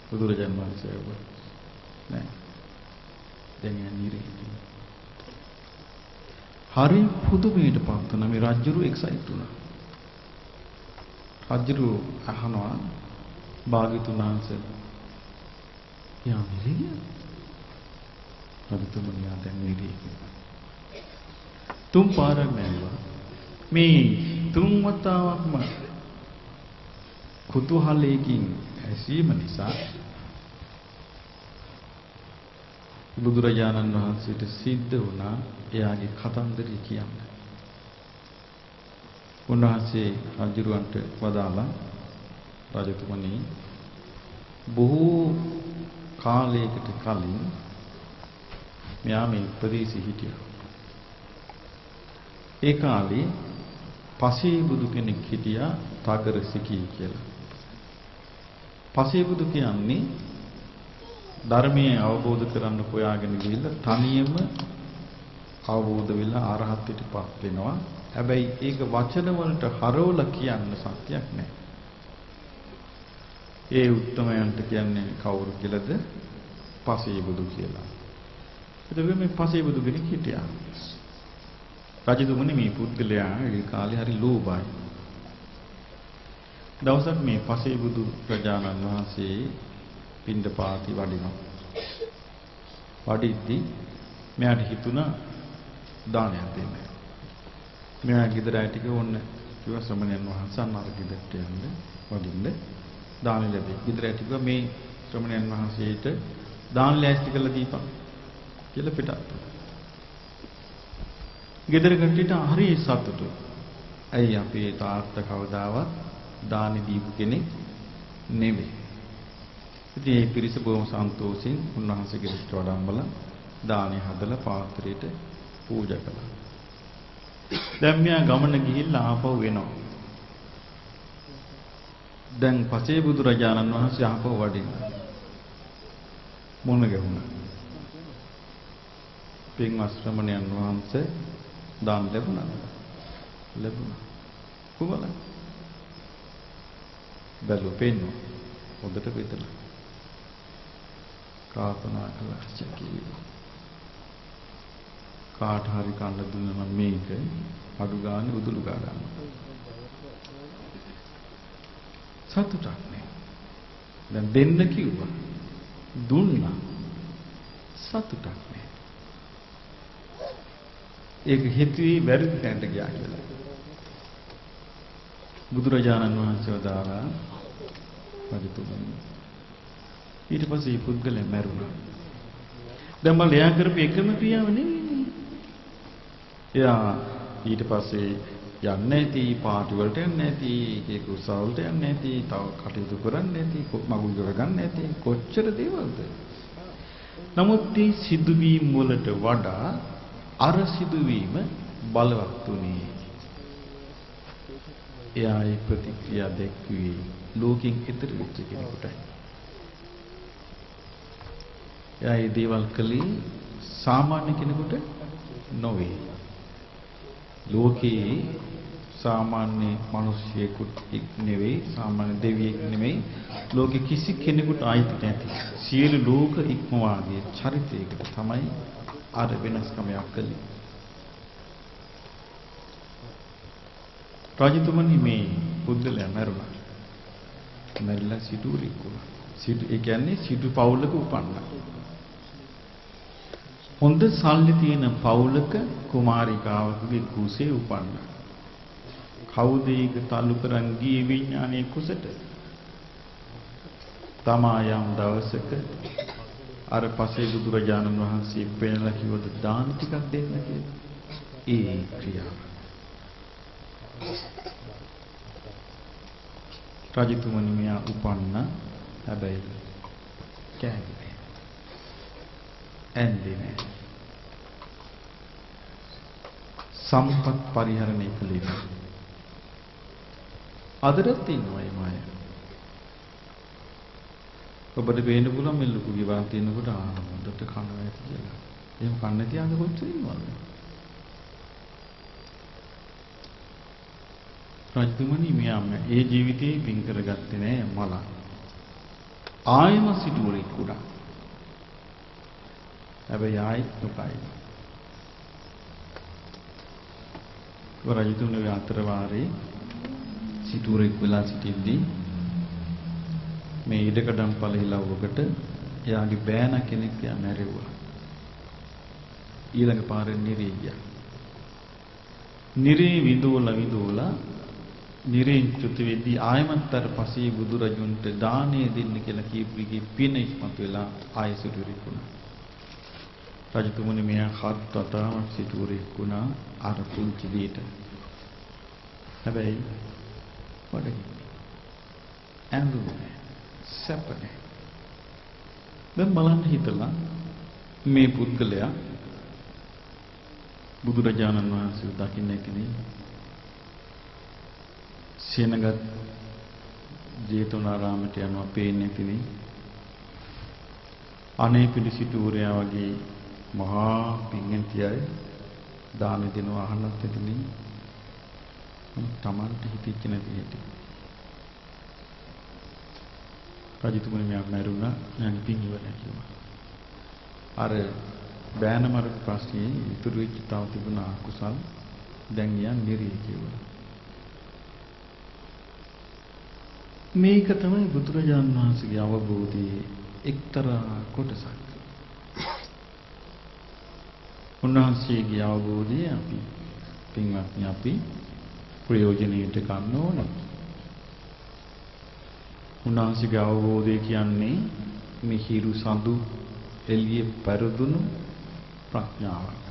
බුදුරජාණන් වහන්සේ ඔබ නෑ. දැන් යා නිරේ. හරි පුදුමයට පත් වුණා මේ රජුරු එක්සයිට් වුණා. රජුරු අහනවා භාග්‍යවතුන් වහන්සේ යා නිරේ? රජතුමනි යා දැන් නිරේ. තුන් පාරක් මැරුවා. මේ තුන් වතාවක්ම කුතුහලයෙන් ඇසීම නිසා බුදුරජාණන් වහන්සේට සිද්ධ වුණා එයාගේ කතන්දරය කියන්න. උන්වහන්සේ රජුරවන්ට වදාලා රජතුමනි බොහෝ කාලයකට කලින් මෙයා මේ ප්‍රදේශෙ හිටියා. ඒ කාලේ පසේ බුදු කෙනෙක් හිටියා තගර සිකී කියලා. පසේ බුදු කියන්නේ ධර්මයේ අවබෝධ කරන්න හොයාගෙන ගිහිල්ලා තනියම අවබෝධ වෙලා අරහත්ත්වයටපත් වෙනවා. හැබැයි ඒක වචන වලට හරවලා කියන්න සත්‍යයක් නැහැ. ඒ උත්තමයන්ට කියන්නේ කවුරු කියලාද? පසේ බුදු කියලා. එතකොට මේ පසේ බුදු කෙනෙක් හිටියා. රජතුමනි මේ පුද්ගලයා ඒ කාලේ හරි ලෝභයි. දවසක් මේ පසේ බුදු ප්‍රජානන් වහන්සේ පින්ඩපාති වඩිනවා. වඩිද්දි මෙයාට හිතුණා දානයක් දෙන්න. මෙයා ගෙදර ඇය ටික ඕන්න කිව්ව ශ්‍රමණයන් වහන්සේ අන්න අර ගෙදරට යන්න වඩින්න දාන ලැබේ. ගෙදර ඇය ටික මේ ශ්‍රමණයන් වහන්සේට දාන ලෑස්ති කරලා දීපන් කියලා පිටත්. ගෙදර කට්ටියට හරි සතුටුයි. ඇයි අපේ තාත්තා කවදාවත් දානි දීපු කෙනෙක් නෙවෙයි. ඉතින් මේ පිරිස බොහොම සන්තෝෂෙන් උන්වහන්සේගේ ගෙදරට වඩම්බලා දානි හදලා පාත්‍රයට පූජා කළා. දැන් මෙයා ගමන ගිහිල්ලා ආපහු එනවා. දැන් පසේ බුදු රජාණන් වහන්සේ ආපහු වඩින්න මොන ගැහුණා. පින්වත් ශ්‍රමණයන් වහන්සේ දාන ලැබුණාද? ලැබුණා. කොහොමද? බැලුව පෙන්නු. හොඳට බෙදලා. කාපනා කළා චකී. කාට හරි කන්න දුන්නා නම් මේක අඩු ගානේ උදුළු ගා ගන්න. සතුටක් නේ. දැන් දෙන්න කිව්වා. දුන්නා. සතුටක් නේ. ඒක හිතුවේ වැරදි තැනට ගියා කියලා. බුදුරජාණන් වහන්සේ වදාළා රජතුමනි. ඊට පස්සේ මේ පුද්ගලයා මැරුණා. දැන් මම එයා කරපු එකම ක්‍රියාව නෙවෙයි. එයා ඊට පස්සේ යන්නේ නැති, පාටි වලට යන්නේ නැති, ඒක උසාවලට යන්නේ නැති, තව කටයුතු කරන්නේ නැති, මගුල් කරගන්නේ නැති, කොච්චර දේවල්ද? නමුත් මේ සිදුවීම් වලට වඩා අර සිදුවීම බලවත් උනේ. එයා ඒ ප්‍රතික්‍රියා දැක්ුවේ ලෝකෙන් ඈතර වෙච්ච කෙනෙකුටයි. එයා මේ දේවල් කළේ සාමාන්‍ය කෙනෙකුට නොවේ. ලෝකේ සාමාන්‍ය මිනිසියෙකුට නෙවෙයි, සාමාන්‍ය දෙවියෙක් නෙවෙයි, ලෝකෙ කිසි කෙනෙකුට ආйти නැති සියලු ලෝක ඉක්මවාගේ චරිතයකට තමයි අර වෙනස්කමක් කළේ. රජතුමනි මේ පුද්ගලයා මැරුණා. මැරිලා සිටුවරෙක් වුණා. ඒ කියන්නේ සිටු පවුලක උපන්නා. හොඳ සල්ලි තියෙන පවුලක කුමාරිකාවකගේ කුසේ උපන්නා. කවුද ඒක තල්ලු කරන් ගියේ විඥානයේ කුසට? තමා යම් දවසක අර පසේ බුදුරජාණන් වහන්සේ පෙන්ලා කිව්වද දාන ටිකක් දෙන්න කියලා. ඒ ක්‍රියාව. රජතුමනි මෙයා උපන්න හැබැයි කෑවේ ඇන්දේ නෑ. සම්පත් පරිහරණය කළේ නෑ. අදටත් ඉන්නවා මේ මාය. ඔබට පේන්න පුළුවන් මේ ලොකු විවාහ තියෙනකොට හොඳට කනවා ඇති කියලා. එහෙම කන්නේ තියන්න කොච්චර ඉන්නවද? රජතුමනි මෙයාම ඒ ජීවිතේ පින් කරගත්තේ නෑ මල. ආයම සිටුවරෙක් උඩා. හැබැයි ආයිත් දුකයි. රජතුමනි අතර වාරේ සිටුවරෙක් වෙලා සිටින්දී මේ ඉඩකඩම් පළහිලවකට එයාගේ බෑන කෙනෙක් යා මැරෙව්වා. ඊළඟ පාරේ නිරේ ගියා. නිරේ විඳෝලා නිරෙන් චුත වෙද්දී ආයමන්තර පසේ බුදුරජුන්ට දානේ දෙන්න කියලා කීපුගේ පින ඉස්මතු වෙලා ආයෙ සිටුවරෙක් වුණා. රජතුමනි මෙයා හත් වතාවක් සිටුවරෙක් වුණා අර පුංචි දෙයට. හැබැයි වඩේ ඇඳුනේ සැපනේ. දැන් බලන්න හිතලා මේ පුද්ගලයා බුදුරජාණන් වහන්සේ දකින්න කෙනෙක් සේනගත් ජේතවනාරාමයට යනවා පේන්නේ කෙනෙක් අනේ පිළිසිටුවරයා වගේ මහා පිංගන්තියයි දාන දෙනවා අහන්නත් ඇතිනේ තමන්ට හිතෙච්ච නැති හැටි. රජතුමනි මෙයා මැරුණා මෑණි පින් ඉවරයි කිව්වා. අර බෑන මරක ප්‍රශ්නේ ඉතුරු වෙච්ච තව තිබුණා අකුසල් දැන් යන් නිරී කිව්වා. මේක තමයි බුදුරජාණන් වහන්සේගේ අවබෝධයේ එක්තරා කොටසක්. උන්වහන්සේගේ අවබෝධය අපි පින්වත්නි අපි ප්‍රයෝජනෙට ගන්න ඕනේ. උන්වහන්සේගේ අවබෝධය කියන්නේ මේ හිරු සඳු එළියේ පෙරදුණු ප්‍රඥාවක්.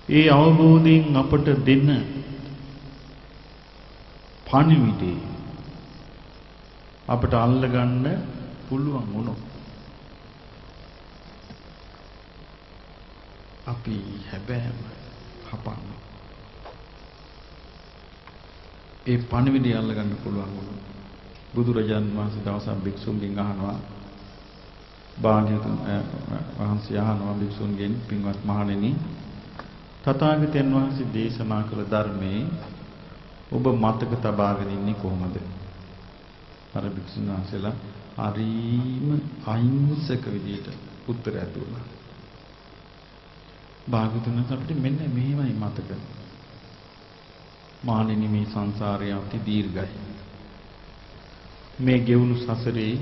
ඒ අවබෝධයෙන් අපට දෙන්න පණිවිඩේ අපට අල්ලගන්න පුළුවන් වුණොත් අපි හැබෑම හපන්න. ඒ පණිවිඩය අල්ලගන්න පුළුවන් වුණොත් බුදුරජාන් වහන්සේ දවසක් භික්ෂුන්ගෙන් අහනවා භාග්‍යවතුන් වහන්සේ අහනවා භික්ෂුන්ගෙන් පින්වත් මහණෙනි තථාගතයන් වහන්සේ දේශනා කළ ධර්මයේ ඔබ මතක තබාගෙන ඉන්නේ කොහොමද? අර භික්ෂුන් වහන්සේලා හරිම අහිංසක විදියට උත්තරයක් දුන්නා. භාග්‍යවතුන් අපිට මෙන්න මෙහෙමයි මතක. මහණෙනි මේ සංසාරය අති දීර්ඝයි. මේ ගෙවුණු සසරේ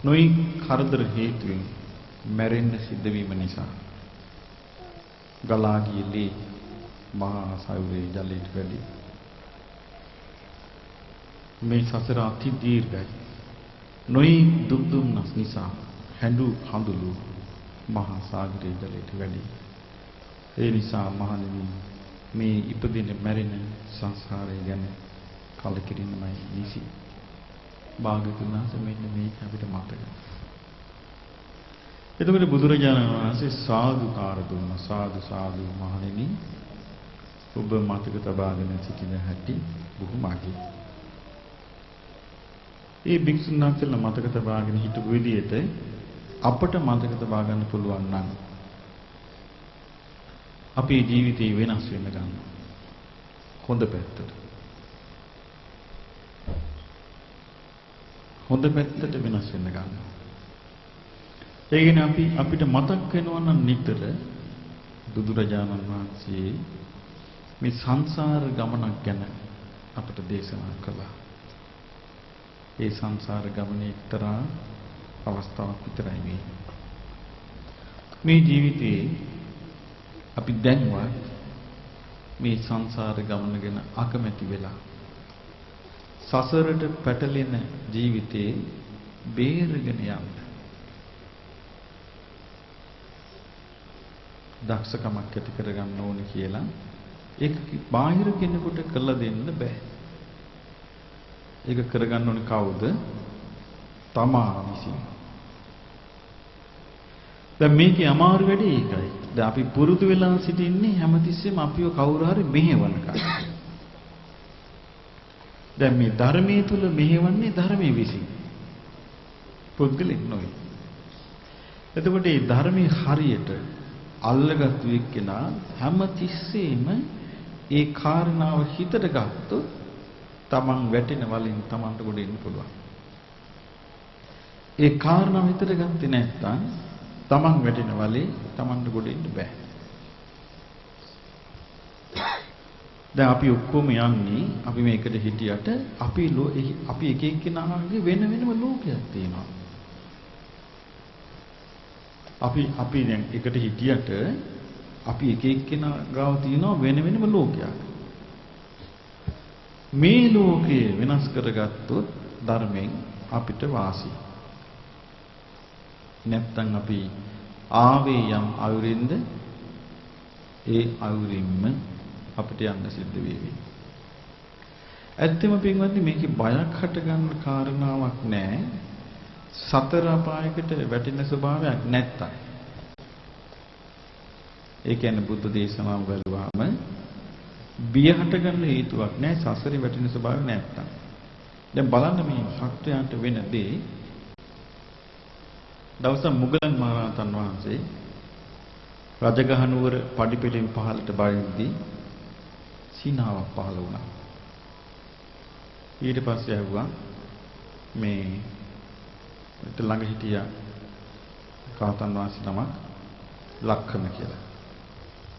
නොයි කරදර හේතුවෙන් මැරෙන්න සිද්ධ වීම නිසා ගලා ගියලේ මහා සයුරේ ජලයට වැඩි මේ සසර අති දීර්ඝයි. නොයි දුක් දුම්නස් නිසා හැඬු හඳුළු මහා සාගරයේ ජලයට වැඩි. ඒ නිසා මහණෙනි මේ ඉපදින මැරෙන සංසාරය ගැන කලකිරීමයි නිසි. භාග්‍යවතුන් වහන්සේ මෙන්න මේක අපිට මතකයි. එතකොට බුදුරජාණන් වහන්සේ සාදුකාර දුන්නා. සාදු සාදු මහණෙනි ඔබ මතක තබාගෙන සිටින හැටි බොහොම අගයි. ඒ භික්ෂුන් වහන්සේලා මතක තබාගෙන හිටපු විදිහට අපට මතක තබා ගන්න පුළුවන් නම් අපේ ජීවිතේ වෙනස් වෙන්න ගන්නවා. හොඳ පැත්තට. හොඳ පැත්තට වෙනස් වෙන්න ගන්නවා. ඒ කියන්නේ අපිට මතක් වෙනවා නම් නිතර බුදුරජාණන් වහන්සේ මේ සංසාර ගමනක් ගැන අපට දේශනා කළා. ඒ සංසාර ගමනේ එක්තරා අවස්ථාවක් විතරයි මේ. මේ ජීවිතේ අපි දැන්වත් මේ සංසාර ගමන ගැන අකමැති වෙලා සසරට පැටලෙන ජීවිතේ බේරගෙන යන්න දක්ෂකමක් ඇති කරගන්න ඕනේ කියලා ඒක බාහිර කෙනෙකුට කළා දෙන්න බෑ. ඒක කරගන්න ඕනේ කවුද? තමා විසින්. දැන් මේකේ අමාරු වැඩේ ඒකයි. දැන් අපි පුරුදු වෙලා සිටින්නේ හැමතිස්සෙම අපිව කවුරු හරි මෙහෙවනකම්. දැන් මේ ධර්මයේ තුල මෙහෙවන්නේ ධර්මයේ විසින්. පුද්ගලෙක් නෙවෙයි. එතකොට මේ ධර්මයේ හරියට අල්ලගත්තු එක්කෙනා හැමතිස්සෙම ඒ කාරණාව හිතට ගත්තොත් තමන් වැටෙන වලින් තමන්ට ගොඩ එන්න පුළුවන්. ඒ කාරණාව හිතට ගත්තේ නැත්නම් තමන් වැටෙන වලේ තමන්ට ගොඩ එන්න බෑ. දැන් අපි ඔක්කොම යන්නේ අපි මේකට හිටියට අපි එක එක්කෙනාගේ වෙන වෙනම ලෝකයක් තියෙනවා. අපි දැන් එකට හිටියට අපි එක එක්කෙනා ගාව තියෙනවා වෙන වෙනම ලෝකයක්. මේ ලෝකය වෙනස් කරගත්තොත් ධර්මයෙන් අපිට වාසි. නැත්තම් අපි ආවේ යම් අයුරින්ද ඒ අයුරින්ම අපිට යන්න සිද්ධ වෙවි. ඇත්තම පින්වත්නි මේකේ බයක් හට ගන්න කාරණාවක් නැහැ. සතර අපායකට වැටෙන ස්වභාවයක් නැත්තම්. ඒ කියන්නේ බුද්ධ දේශනාව බලුවාම බිය හට ගන්න හේතුවක් නැහැ සසරේ වැටෙන ස්වභාවය නැත්තම්. දැන් බලන්න මේ සත්‍යයන්ට වෙන දේ දවසක් මුගලන් මහරහතන් වහන්සේ රජගහ නුවර පඩිපෙළෙන් පහළට බහිද්දී සීනාවක් පහළ වුණා. ඊට පස්සේ ඇහුවා මේ ළඟ හිටිය කාතන් වහන්සේ නමක් ලක්ෂණ කියලා.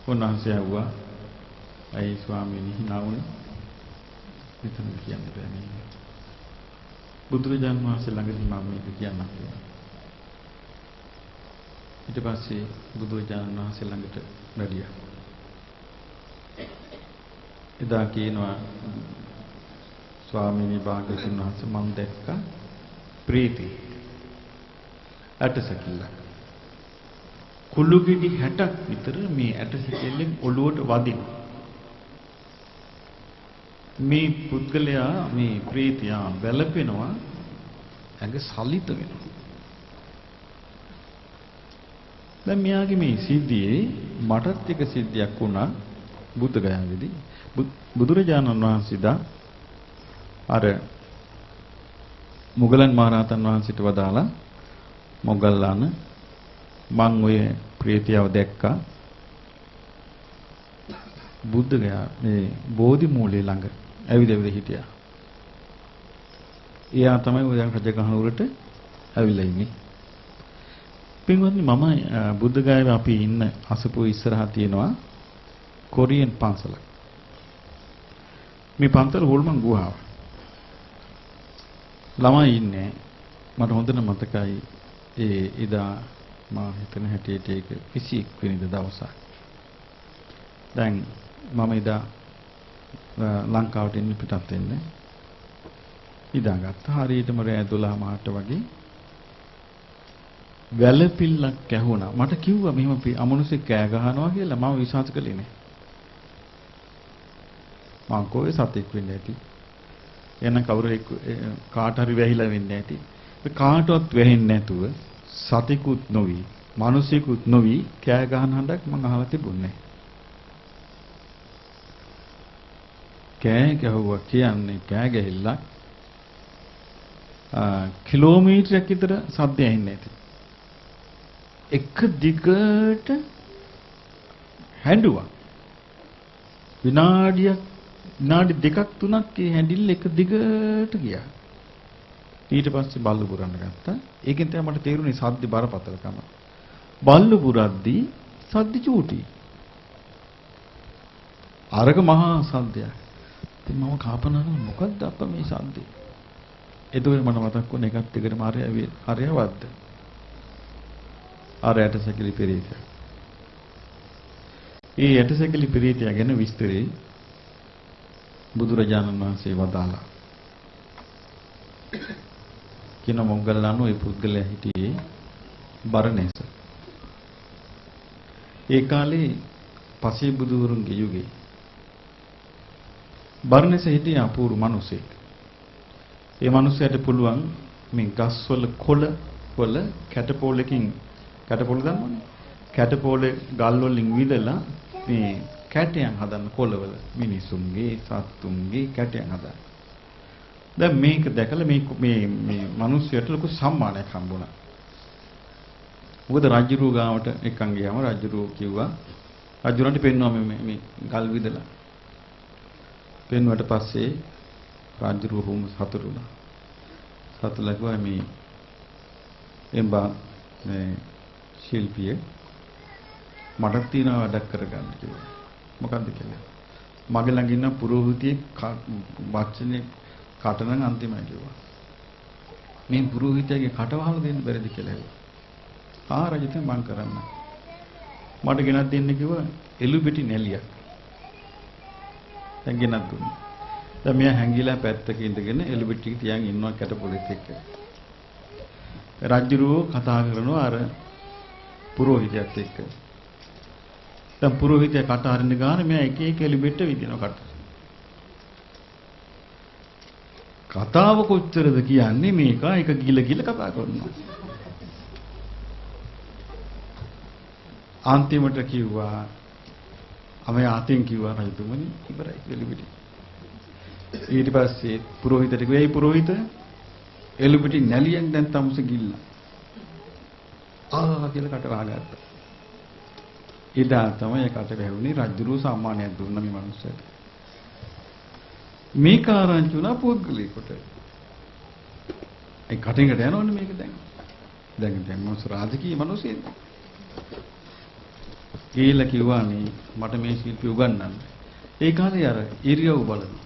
උන්වහන්සේ ඇහුවා අයි ස්වාමීනි hina වුණේ විතර කියන්න බෑ මේ. බුදුරජාණන් වහන්සේ ළඟදී මම මේක කියන්නම් කියලා. ඊට පස්සේ බුදුරජාණන් වහන්සේ ළඟට වැඩියා. එදා කියනවා ස්වාමීනි භාග්‍යවතුන් වහන්සේ මම දැක්ක ප්‍රීති ඇටසැකිල්ලක්. කුළු ගෙඩි 60ක් විතර මේ ඇටසැකිල්ලෙන් ඔළුවට වදිනවා. මේ පුද්ගලයා මේ ප්‍රීතියා වැළපෙනවා ඇඟ සලිත වෙනවා. දැන් මෙයාගේ මේ සිද්ධියේ මටත් එක සිද්ධියක් වුණා බුද්ධගයාවේදී. බුදුරජාණන් වහන්සේදා අර මුගලන් මහරහතන් වහන්සේට වදාලා මොග්ගල්ලාන මං ඔය ප්‍රේතියව දැක්කා බුද්ධ ගයා මේ බෝධි මූලයේ ළඟ ඇවිද හිටියා. එයා තමයි ඔය රජගහනුවරට ඇවිල්ලා ඉන්නේ. පින්වත්නි මම බුද්ධ ගයාවේ අපි ඉන්න අසපුව ඉස්සරහා තියෙනවා කොරියන් පන්සලක්. මේ පන්සල හොල්මන් ගුහාව. ළමයි ඉන්නේ මට හොඳට මතකයි එදා මම හිතන හැටියට ඒක 21 වෙනිදා දවසක්. දැන් මම එදා ලංකාවට එන්න පිටත් වෙන්නේ. ඉඳාගත්තා හරියටම රෑ 12 මාට වගේ වැලපිල්ලක් ඇහුණා. මට කිව්වා මෙහෙම අමනුෂ්‍ය කෑ ගහනවා කියලා මම විශ්වාස කළේ නෑ. මං කෝවේ සතෙක් වෙන්න ඇති. එන කවුරු කාට හරි වැහිලා වෙන්න ඇති. ඒ කාටවත් වැහෙන්නේ නැතුව සතෙකුත් නොවි, මිනිසෙකුත් නොවි කෑ ගහන හඬක් මං අහලා තිබුණේ. කෑ ගැහුවා කියන්නේ කෑ ගැහිලා කිලෝමීටරයක් විතර සද්ද ඇහෙන්නේ නැති. එක දිගට හැඬුවා. විනාඩි දෙකක් තුනක් ඒ හැඬිල්ල එක දිගට ගියා. ඊට පස්සේ බල්ලු පුරන්න ගත්තා. ඒකෙන් තමයි මට තේරුනේ සද්ද බරපතලකම. බල්ලු පුරද්දී සද්ද චූටි. අරක මහා සද්දයක්. ඉතින් මම කල්පනා කරා මොකද්ද අප්පා මේ සද්දේ? එතකොට මට මතක් වුණා එකත් එක්කම හරියවද්ද. අර ඇටසැකිලි පෙරේතයා. ඒ ඇටසැකිලි පෙරේතයා ගැන විස්තරේ බුදුරජාණන් වහන්සේ වදාළා. කින මොග්ගල්ලාන ওই පුද්ගලයා හිටියේ බරණැස. ඒ කාලේ පසේ බුදුවරුන්ගේ යුගයේ බරණැස හිටියේ අපූර්ව මිනිසෙක්. ඒ මිනිසයාට පුළුවන් මේ ගස්වල කොළ වල කැටපෝලකින් කැටපෝල දාන්නනේ. කැටපෝලේ ගල් වලින් විදලා මේ කැටයන් හදන්න කොළවල මිනිසුන්ගේ සත්තුන්ගේ කැටයන් හදන්න. දැන් මේක දැකලා මේ මිනිස්සුන්ට ලොකු සම්මානයක් හම්බුණා. මොකද රජුරු ගාවට එකන් ගියාම රජුරු කිව්වා රජුරන්ට පෙන්වුවා මේ ගල් විදලා. පෙන්වුවට පස්සේ රජුරු හුම සතුටුුණා. සතුටුලා කිව්වා මේ එම්බා මේ ශිල්පිය මට තියෙන වැඩක් කරගන්න කිව්වා. මොකද්ද කියලා? මගේ ළඟ ඉන්න පුරෝහිතයෙක් වචනේ කටනම් අන්තිමයි කිව්වා. මේ පුරෝහිතයාගේ කට වහලා දෙන්න බැරිද කියලා ඇහුවා. ආ රජිත මං කරන්න. මට ගෙනත් දෙන්න කිව්වා එළු පිටි නැලියක්. දැන් ගෙනත් දුන්නා. දැන් මෙයා හැංගිලා පැත්තක ඉඳගෙන එළු පිටි තියන් ඉන්නවා කැට පොලිස් එක්ක. රජුරෝ කතා කරනවා අර පුරෝහිතයත් එක්ක. දැන් පුරෝහිතයා කට අරින්න ගාන මෙයා එක එක එළු පිට විදිනවා කට. කතාව කොච්චරද කියන්නේ මේක එක ගිල කතා කරනවා. අන්තිමට කිව්වා අපේ ආතෙන් කිව්වා රජතුමනි ඉවරයි එළුපිටි. ඊට පස්සේ පුරෝහිතට කිව්වා "ඒ පුරෝහිත එළුපිටි නැලියෙන් දැන් තමුස ගිල්ල." කියලා කට වහගත්තා. එදා තමයි කට වැහුනේ රජුරු සම්මානයක් දුන්න මේ මිනිස්සුන්ට. මේ කාරණා වුණා පුද්ගලයෙකුට. ඒ කටින්කට යනවනේ මේක දැන්. දැන් මොනස රාජකීය මිනිස්සෙක්. කියලා කිව්වා මට මේ ශිල්පී උගන්වන්න. ඒ කාලේ අර ඉරියව් බලනවා.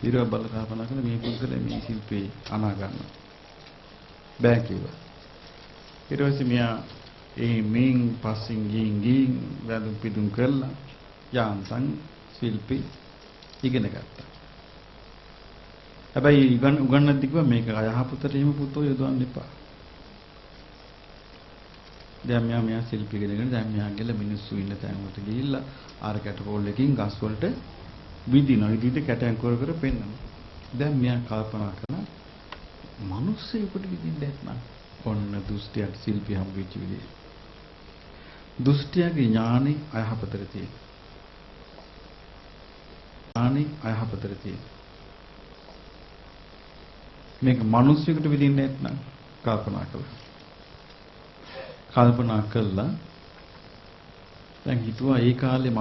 ඉරියව් බල කල්පනා කරලා මේ පුද්ගලයා මේ ශිල්පී අනා ගන්නවා. බෑ කිව්වා. ඊට පස්සේ මෙයා මේන් පස්සෙන් ගින් වැඳුම් පිදුම් කරලා යාන්තම් ශිල්පී ඉගෙන ගත්තා. හැබැයි උගන්වද්දි කිව්වා මේක අයහපතට එහෙම පුතෝ යොදවන්න එපා. දැන් මෙයා ශිල්පී කෙනෙක්ගෙන දැන් මෙයා ගිහලා මිනිස්සු ඉන්න තැන් වලට ගිහිල්ලා ආර කැටපෝල් එකකින් ගස් වලට විදිනවා. විදිහට කැටයන් කර කර පෙන්නනවා. දැන් මෙයා කල්පනා කරනවා මිනිස්සුෙකුට විදින්න නැත්නම් ඔන්න දුෂ්ටයට ශිල්පී හම්බෙච්ච විදිහ. දුෂ්ටයාගේ ඥානෙ අයහපතට තියෙනවා. ඥානෙ අයහපතට තියෙනවා. මේක මිනිස්සුෙකුට විදින්න නැත්නම් කල්පනා කළා. කල්පනා කළා දැන් හිතුවා ඒ කාලේ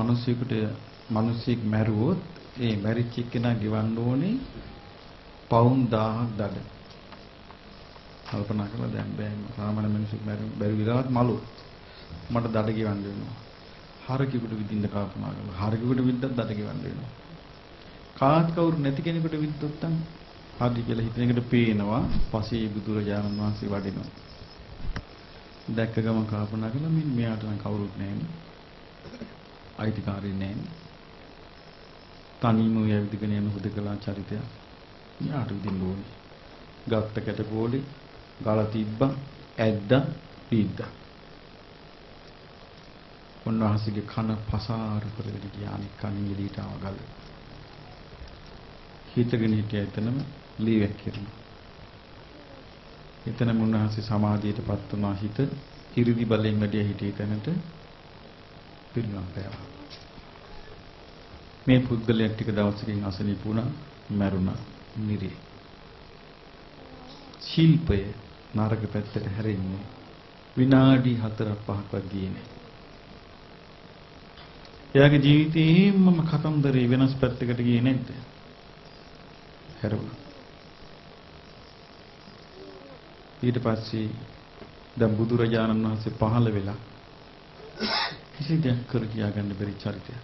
මිනිසෙක් මැරුවොත් ඒ මැරිච්ච කෙනා ගෙවන්න ඕනේ පවුන් 1000ක් දඩ. කල්පනා කළා දැන් බෑ සාමාන්‍ය මිනිසෙක් බැරි විලාවත් මලු මට දඩ ගෙවන්න වෙනවා. හරකෙකුට විදින්න කල්පනා කළා. හරකෙකුට විද්දත් දඩ ගෙවන්න වෙනවා. කාත් කවුරු නැති කෙනෙකුට විද්දොත් නම් හරි කියලා හිතන එකට පේනවා පසේ බුදුරජාණන් වහන්සේ වඩිනවා. දැක්ක ගමන් කල්පනා කළා මෙයාට නම් කවුරුත් නැහැනේ. අයිතිකාරී නැහැනේ. තනියම යවිදගෙන යන හුදකලා චරිතය. මෙයාට විදින්න ඕනේ. ගත්ත කැටපෝලි ගාලා තිබ්බා ඇද්දා පීද්දා. උන්වහන්සේගේ කන පසාර කරගෙන ගියා අනික් කනින් එළියට ආව ගල. හිතගෙන හිටිය එතනම ලී වැක්කිරුණා. එතනම උන්වහන්සේ සමාධියටපත් වුණා. හිත ඉරිදි බලෙන් වැඩි හිටිය තැනට පිරිනමන පෑවා. මේ පුද්ගලයා ටික දවසකින් අසනීප වුණා, මැරුණා, නිරේ. ශිල්පය නරක පැත්තට හැරෙන්නේ විනාඩි 4-5ක්වත් ගියේ නැහැ. එයාගේ ජීවිතේම කතන්දරේ වෙනස් පැත්තකට ගියේ නැද්ද? හැරුණා. ඊට පස්සේ දැන් බුදුරජාණන් වහන්සේ පහළ වෙලා කිසි දෙයක් කර කියාගන්න බැරි චරිතයක්.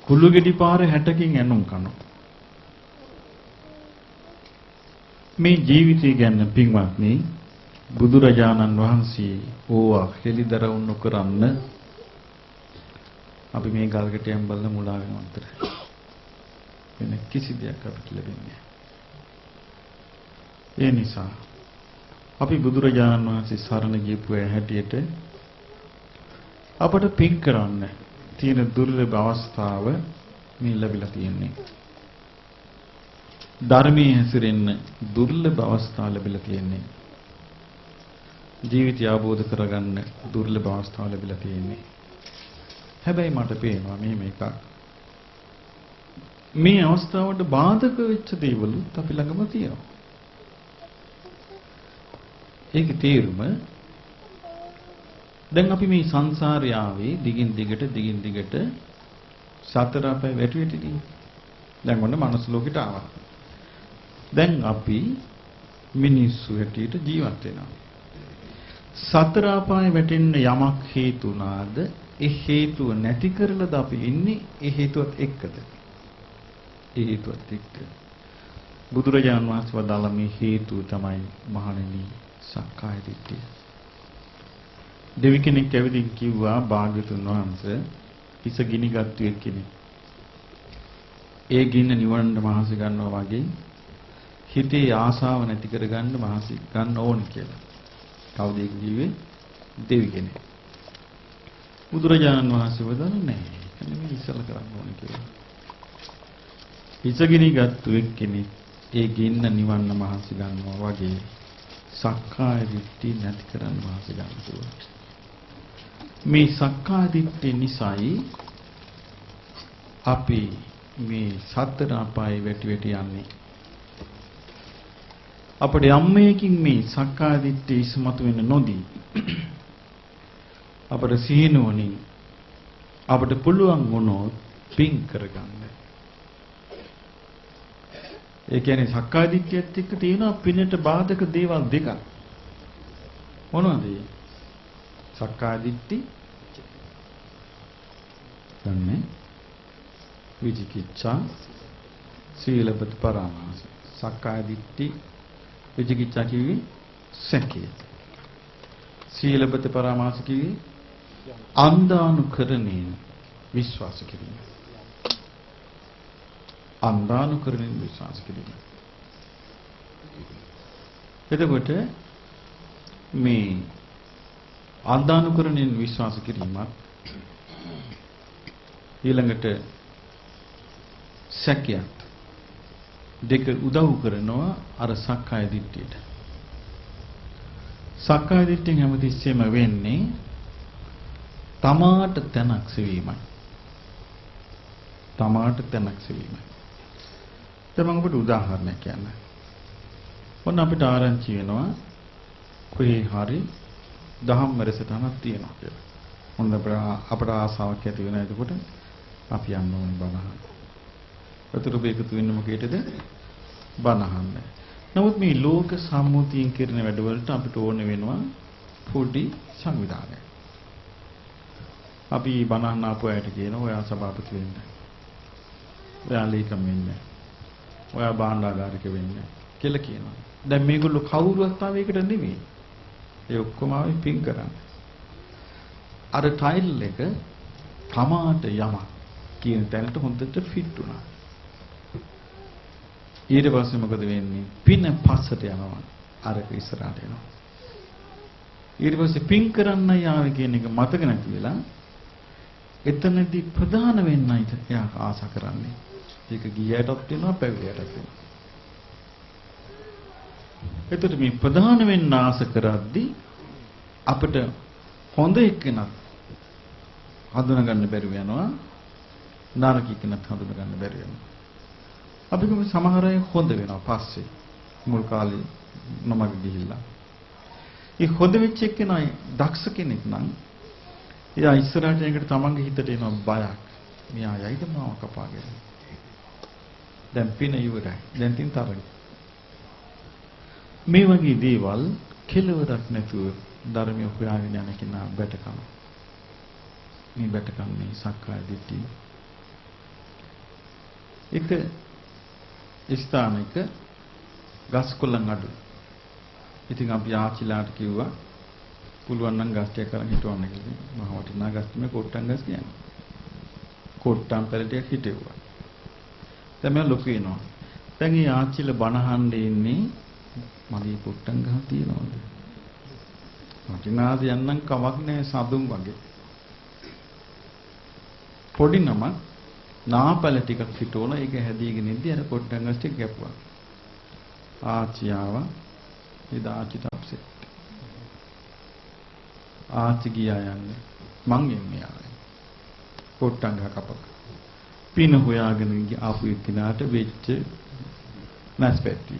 කුළු ගෙඩි පාර 60කින් ඇනුම් කනවා. මේ ජීවිතය ගැන පින්වත්නි බුදුරජාණන් වහන්සේ ඕවා හෙළිදරව් නොකරන්න අපි මේ ගල්කැටයන් බලලා මුලා වෙන අතර වෙන කිසි දෙයක් අපිට ලැබෙන්නේ නැහැ. ඒ නිසා අපි බුදුරජාණන් වහන්සේ සරණ ගියපු හැටියට අපට පින් කරන්න තියෙන දුර්ලභ අවස්ථාව මේ ලැබිලා තියෙන්නේ. ධර්මයේ හැසිරෙන්න දුර්ලභ අවස්ථා ලැබිලා තියෙන්නේ. ජීවිතය අවබෝධ කරගන්න දුර්ලභ අවස්ථා ලැබිලා තියෙන්නේ. හැබැයි මට පේනවා මෙහෙම එකක්. මේ අවස්ථාවට බාධක වෙච්ච දේවලුත් අපි ළඟම තියෙනවා. ඒකේ තේරුම දැන් අපි මේ සංසාරේ ආවේ දිගින් දිගට සතර අපේ වැටුවේටදී. දැන් ඔන්න මනුස්ස ලෝකෙට ආවා. දැන් අපි මිනිස්සු හැටියට ජීවත් වෙනවා. සතර අපාය වැටෙන්න යමක් හේතු උනාද? ඒ හේතුව නැති කරලාද අපි ඉන්නේ? ඒ හේතුවත් එක්කද? ඒ හේතුවත් එක්ක. බුදුරජාණන් වහන්සේ වදාළ මේ හේතුව තමයි මහණෙනි සක්කාය දිට්ඨිය. දෙවි කෙනෙක් ඇවිදින් කිව්වා භාග්‍යතුන් වහන්සේ හිස ගිනිගත්තු එක්කෙනෙක්. ඒ ගින්න නිවන්න මහන්සි ගන්නවා වගේ හිතේ ආසාව නැති කරගන්න මහන්සි ගන්න ඕන කියලා. කවුද ඒක කිව්වේ? දෙවි කෙනෙක්. බුදුරජාණන් වහන්සේ වදාළේ නැහැ. එන්නේ මේ ඉස්සල කරන්න ඕන කියලා. හිස ගිනිගත්තු එක්කෙනෙක් ඒ ගින්න නිවන්න මහන්සි ගන්නවා වගේ සක්කාය දිට්ඨිය නැති කරන්න මහන්සි ගන්න ඕන. මේ සක්කාය දිට්ඨිය නිසායි අපි මේ සතර අපායේ වැටි යන්නේ. අපේ අම්මයකින් මේ සක්කාය දිට්ඨිය ඉස්මතු වෙන්න නොදී අපට සීනුවණින් අපට පුළුවන් වුණොත් පින් කරගන්න. ඒ කියන්නේ සක්කාය දිට්ඨියත් එක්ක තියෙනවා පිනට බාධක දේවල් දෙකක්. මොනවද? සක්කාය දිට්ඨි දන්නේ විචිකිච්ඡා සීලබ්බත පරාමාස. සක්කාය දිට්ඨි විචිකිච්ඡා කිව්වේ සැකය. සීලබ්බත පරාමාස කිව්වේ අන්ධානුකරණය විශ්වාස කිරීම. අන්ධානුකරණය විශ්වාස කිරීම. එතකොට මේ අන්ධානුකරණයෙන් විශ්වාස කිරීමත් ඊළඟට සැකයත් දෙක උදව් කරනවා අර සක්කාය දිට්ඨියට. සක්කාය දිට්ඨියෙන් හැමතිස්සෙම වෙන්නේ තමාට තැනක් සෙවීමයි. තමාට තැනක් සෙවීමයි. දැන් මම ඔබට උදාහරණයක් කියන්නම්. ඔන්න අපිට ආරංචි වෙනවා කොහේ හරි දහම් වැඩසටහනක් තියෙනවා කියලා. හොඳ අපට ආසාවක් ඇති වෙන එතකොට අපි යන්න ඕනේ බණ අහන්න. ඒතර ඔබ එකතු වෙන්නේ මොකේද? බණ අහන්න. නමුත් මේ ලෝක සම්මුතියෙන් කරන වැඩවලට අපිට ඕන වෙනවා පොඩි සංවිධානයක්. අපි බණ අහන්න ආපු අයට කියනවා ඔයා සභාපති වෙන්න. ඔයා ලේකම් වෙන්න. ඔයා භාණ්ඩාගාරික වෙන්න කියලා කියනවා. දැන් මේගොල්ලෝ කවුරුවත් ආව ඒකට නෙමෙයි. ඒ ඔක්කොම ආවේ පින් කරන්නේ. අර ටයිල් එක තමාට යමක් කියන තැනට හොඳට ෆිට වුණා. ඊට පස්සේ මොකද වෙන්නේ? පින පස්සට යනවා. අරක ඉස්සරහට යනවා. ඊට පස්සේ පින් කරන්න යාවේ කියන එක මතක නැති වෙලා එතනදී ප්‍රධාන වෙන්නයි එයා ආශා කරන්නේ. ඒක ගියයටත් වෙනවා පැවිදියටත් වෙනවා. එතකොට මේ ප්‍රධාන වෙන්න ආස කරද්දී අපිට හොඳ එක්කෙනක් හඳුනා ගන්න බැරුව යනවා. නරක එක්කෙනක් හඳුනා ගන්න බැරුව යනවා. අපි කොහොමද සමහර අය හොඳ වෙනවා පස්සේ මුල් කාලේ නමක ගිහිල්ලා. ඒ හොඳ වෙච්ච එක්කෙනා දක්ෂ කෙනෙක් නම් එයා ඉස්සරහට යනකොට තමන්ගේ හිතට එනවා බයක්. මෙයා යයිද මාව කපාගෙන. දැන් පින ඉවරයි. දැන් තින් තරයි. මේ වගේ දේවල් කෙලවරක් නැතුව ධර්මය හොයාගෙන යන කෙනා බැටකම. මේ බැටකම් මේ සක්කාය දිට්ඨිය. එක ස්ථානයක ගස් කොළන් අඩු. ඉතින් අපි ආච්චිලාට කිව්වා පුළුවන් නම් ගස් ටික කරන් හිටවන්න කියලා. මහ වටිනා ගස් මේ කොට්ටන් ගස් කියන්නේ. කොට්ටන් පෙරටියක් හිටෙව්වා. දැන් මම ලොකු වෙනවා. දැන් මේ ආච්චිල බණහන්න ඉන්නේ මගේ කොට්ටන් ගහ තියනවාද? වටිනාද යන්නම් කමක් නැහැ සඳුන් වගේ. පොඩි නම නාපල ටිකක් හිටවන ඒක හැදීගෙන ඉඳි අර කොට්ටන් ගස් ටික ගැපුවා. ආච්චි ආවා. එදා ආච්චිට අප්සෙට්. ආච්චි ගියා යන්නේ. මං එන්නේ ආවේ. කොට්ටන් ගහ කපක. පින හොයාගෙන ආපු එක්කිනාට වෙච්ච නැස්පැටි.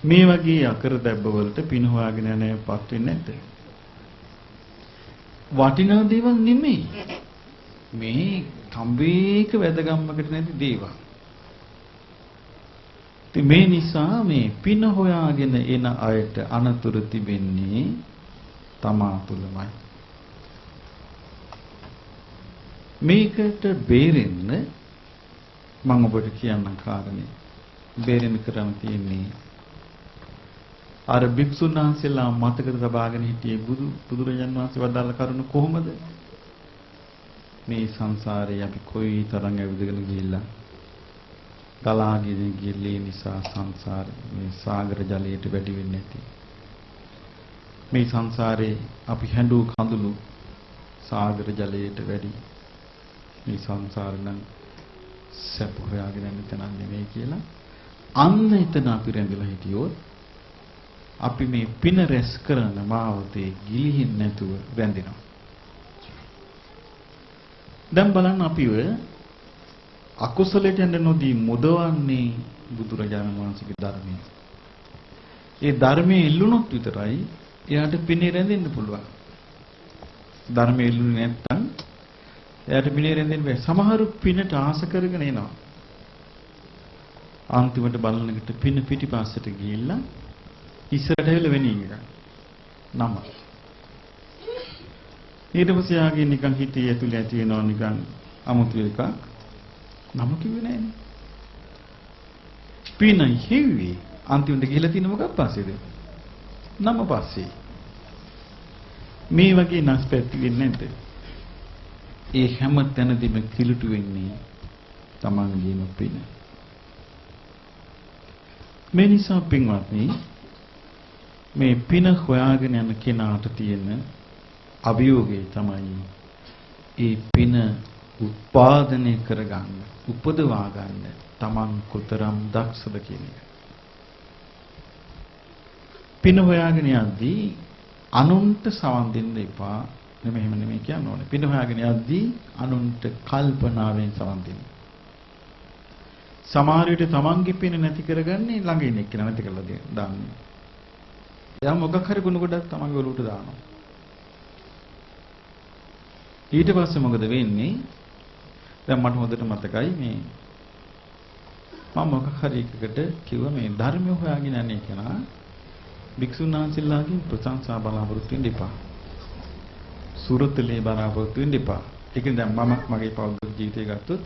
මේ වගේ අකර දැබ්බ වලට පින හොයාගෙන යන්නේපත් වෙන්නේ නැද්ද? වටිනා දේවල් නෙමෙයි. මේ තඹේක වැදගම්මකට නැති දේවල්. මේ නිසා මේ පින හොයාගෙන එන අයට අනතුරු තිබෙන්නේ තමා තුළමයි. මේකට බේරෙන්න මම ඔබට කියන්න කාරණේ බේරෙන්න කරන්න තියෙන්නේ අර භික්ෂුන් වහන්සේලා මතකද තබාගෙන හිටියේ බුදුරජාණන් වහන්සේ වදාළ කරුණ කොහොමද? මේ සංසාරේ අපි කොයි තරම් ඇවිදගෙන ගිහිල්ලා ගලාගෙන ගිල්ලේ නිසා සංසාරේ මේ සාගර ජලයට වැඩි වෙන්නේ නැති. මේ සංසාරේ අපි හැඬු කඳුළු සාගර ජලයට වැඩි. මේ සංසාර නම් සැප හොයාගෙන යන තැනක් නෙමෙයි කියලා අන්න එතන අපි රැඳිලා හිටියොත් අපි මේ පින රැස් කරන මාවතේ ගිලිහින් නැතුව රැඳෙනවා. දැන් බලන්න අපිව අකුසලයට යන්න නොදී මුදවන්නේ බුදුරජාණන් වහන්සේගේ ධර්මය. ඒ ධර්මයේ ඉල්ලුනොත් විතරයි එයාට පිනේ රැඳෙන්න පුළුවන්. ධර්මයේ ඉල්ලුනේ නැත්නම් එයාට පිනේ රැඳෙන්න බැහැ. සමහරු පිනට ආස කරගෙන එනවා. අන්තිමට බලනකොට පින පිටිපස්සට ගිහිල්ලා ඉස්සරට වෙල වෙණී එක. නම. ඊට පස්සේ ආගේ නිකන් හිතේ ඇතුලේ ඇති වෙනවා නිකන් අමුතු එකක්. නම කිව්වේ නෑනේ. පින හිව්වේ අන්තිමට ගිහිල්ලා තියෙන මොකක් පස්සේද? නම පස්සේ. මේ වගේ නැස්පැත්ති වෙන්නේ නැද්ද? ඒ හැම තැනදීම කිලුටු වෙන්නේ Tamanගේම පින. මේ නිසා පින්වත්නි මේ පින හොයාගෙන යන කෙනාට තියෙන අභියෝගය තමයි ඒ පින උත්පාදනය කරගන්න, උපදවා ගන්න Taman කොතරම් දක්ෂද කියන එක. පින හොයාගෙන යද්දී අනුන්ට සවන් දෙන්න එපා. මෙහෙම නෙමෙයි කියන්න ඕනේ. පින හොයාගෙන යද්දී අනුන්ට කල්පනාවෙන් සවන් දෙන්න. සමහර විට Tamanගේ පින නැති කරගන්නේ ළඟ ඉන්න එක්කෙනා නැති කරලා දාන්නේ. එයා මොකක් හරි ගුණ ගොඩක් තමන්ගේ ඔලුවට දානවා. ඊට පස්සේ මොකද වෙන්නේ? දැන් මට හොඳට මතකයි මේ මම මොකක් හරි එකකට කිව්වා මේ ධර්මය හොයාගෙන යන්නේ කෙනා භික්ෂුන් වහන්සේලාගෙන් ප්‍රශංසා බලාපොරොත්තු වෙන්න එපා. සූරතලේ බලාපොරොත්තු වෙන්න එපා. ඒකෙන් දැන් මම මගේ පෞද්ගලික ජීවිතය ගත්තොත්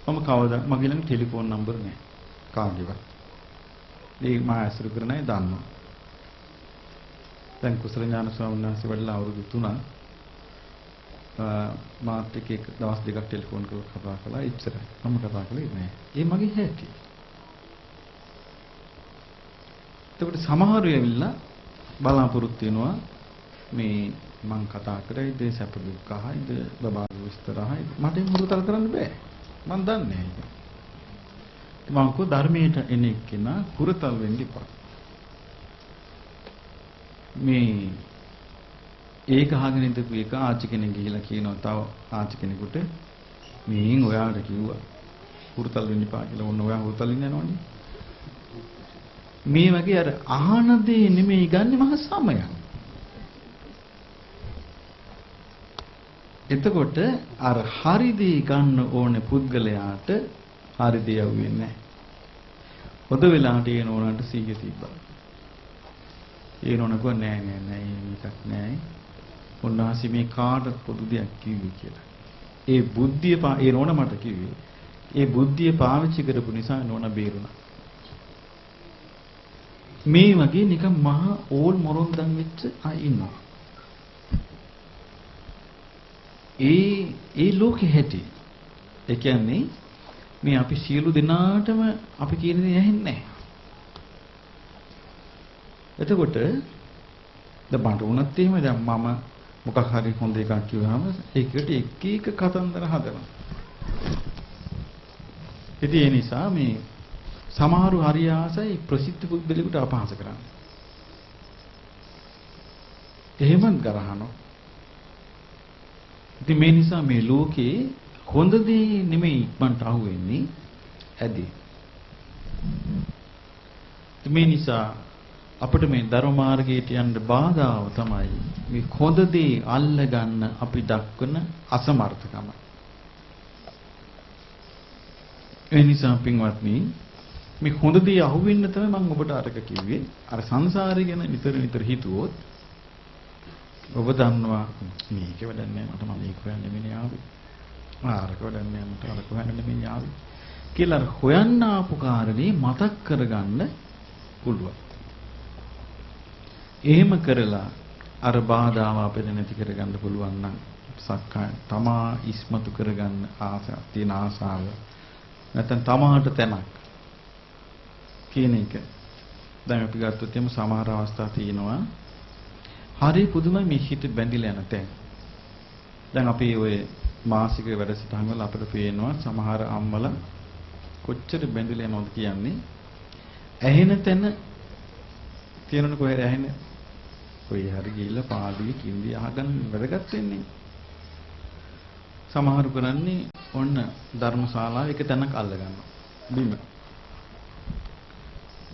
මම කවදා මගේ ළඟ ටෙලිෆෝන් නම්බර් නැහැ. කාගේවත්. ඒ මා ඇසුරු කරන අය දන්නවා. දැන් කුසල ඥාන ස්වාමීන් වහන්සේ වඩලා අවුරුදු 3ක් මාත් එක්ක දවස් දෙකක් ටෙලිෆෝන් කරලා කතා කළා ඉච්චරයි. මම කතා කළේ නෑ. ඒ මගේ හැටි. එතකොට සමහරව ඇවිල්ලා බලාපොරොත්තු වෙනවා මේ මං කතා කරයිද සැප දුක් අහයිද බබා විස්තර අහයිද මට මුරුතල් කරන්න බෑ. මං දන්නේ නෑ. මං කෝ ධර්මයට එන එක්කෙනා කුරතල් වෙන්න එපා. මේ ඒක අහගෙන ඉඳපු එක ආච්චි කෙනෙක් ගිහිලා කියනවා තව ආච්චි කෙනෙකුට මේන් ඔයාට කිව්වා හුරුතල් වෙන්න එපා කියලා. ඔන්න ඔයා හුරුතල් වෙන්න යනවනේ. මේ වගේ අර අහන දේ නෙමෙයි ගන්නෙ මහ සමයක්. එතකොට අර හරි දේ ගන්න ඕනේ පුද්ගලයාට හරි දේ යවෙන්නේ නැහැ. හොඳ වෙලාවට ඒ නෝනන්ට සීගය තිබ්බා. ඒ නෝන කිව්වා නෑ මේකක් නෑ. උන්වහන්සේ මේ කාට පොදු දෙයක් කිව්වේ කියලා. ඒ බුද්ධිය ඒ නෝන මට කිව්වේ. ඒ බුද්ධිය පාවිච්චි කරපු නිසා නෝන බේරුණා. මේ වගේ නිකන් මහා ඕල් මොරොන්දන් වෙච්ච අය ඉන්නවා. ඒ ලෝකෙ හැටි. ඒ කියන්නේ මේ අපි සියලු දෙනාටම අපි කියන දේ ඇහෙන්නේ නැහැ. එතකොට දැන් මට වුණත් එහෙම දැන් මම මොකක් හරි හොඳ එකක් කිව්වම ඒකට එක එක කතන්දර හදනවා. ඉතින් ඒ නිසා මේ සමහරු හරි ආසයි ප්‍රසිද්ධ පුද්ගලයෙකුට අපහාස කරන්න. එහෙමත් ගරහනවා. ඉතින් මේ නිසා මේ ලෝකේ හොඳ දේ නෙමෙයි ඉක්මනට අහුවෙන්නේ ඇදී. මේ නිසා අපිට මේ ධර්ම මාර්ගයට යන්න බාධාව තමයි මේ හොඳ දේ අල්ලගන්න අපි දක්වන අසමර්ථකම. ඒ නිසා පින්වත්නි මේ හොඳ දේ අහුවෙන්න තමයි මම ඔබට අරක කිව්වේ. අර සංසාරය ගැන නිතර හිතුවොත් ඔබ දන්නවා මේක වැඩක් නෑ මට මම මේක හොයන්න නෙමෙයි ආවේ. අරක වැඩක් නෑ මට අරක හොයන්න නෙමෙයි ආවේ. කියලා හොයන්න ආපු කාරණේ මතක් කරගන්න පුළුවන්. එහෙම කරලා අර බාධාව අපිට නැති කරගන්න පුළුවන් නම් සක්කාය තමා ඉස්මතු කරගන්න ආසාව තියෙන ආසාව නැත්නම් තමාට තැනක් කියන එක. දැන් අපි ගත්තොත් එimhe සමහර අවස්ථා තියෙනවා. හරි පුදුමයි මේ හිත බැඳිලා යන තැන්. දැන් අපි ওই මාසික වැඩසටහන් වල අපිට පේනවා සමහර අම්මලා කොච්චර බැඳිලා යනවද කියන්නේ. ඇහෙන තැන තියෙනවනේ කොහෙද ඇහෙන්නේ? කොයි හරි ගිහිල්ලා පාළුවේ කිඳි අහගන්න වැඩගත් වෙන්නේ. සමහරු කරන්නේ ඔන්න ධර්මශාලාව එක තැනක අල්ල ගන්නවා. බිම.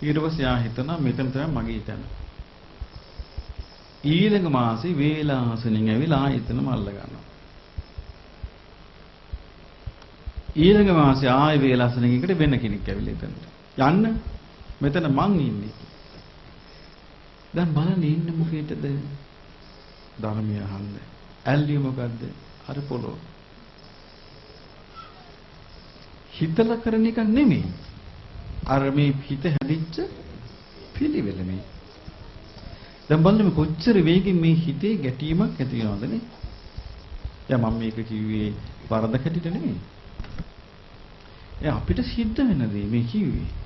ඊට පස්සේ ආ හිතනවා මෙතන තමයි මගේ තැන. ඊළඟ මාසේ වේලාසනින් ඇවිල්ලා ආයෙතනම අල්ල ගන්නවා. ඊළඟ මාසේ ආයෙ වේලාසනින් එකට වෙන කෙනෙක් ඇවිල්ලා එතනට. යන්න මෙතන මං ඉන්නේ. දැන් බලන්න ඉන්නේ මොකේද? ධර්මය අහන්න. ඇල්ලිය මොකද්ද? අර පොළොව. හිතලා කරන එක නෙමෙයි. අර මේ හිත හැදිච්ච පිළිවෙල මේ. දැන් බලන්න මේ කොච්චර වේගෙන් මේ හිතේ ගැටීමක් ඇති වෙනවද නේ? දැන් මම මේක කිව්වේ වරද කැටිට නෙමෙයි. අපිට සිද්ධ වෙන දේ මේ කිව්වේ.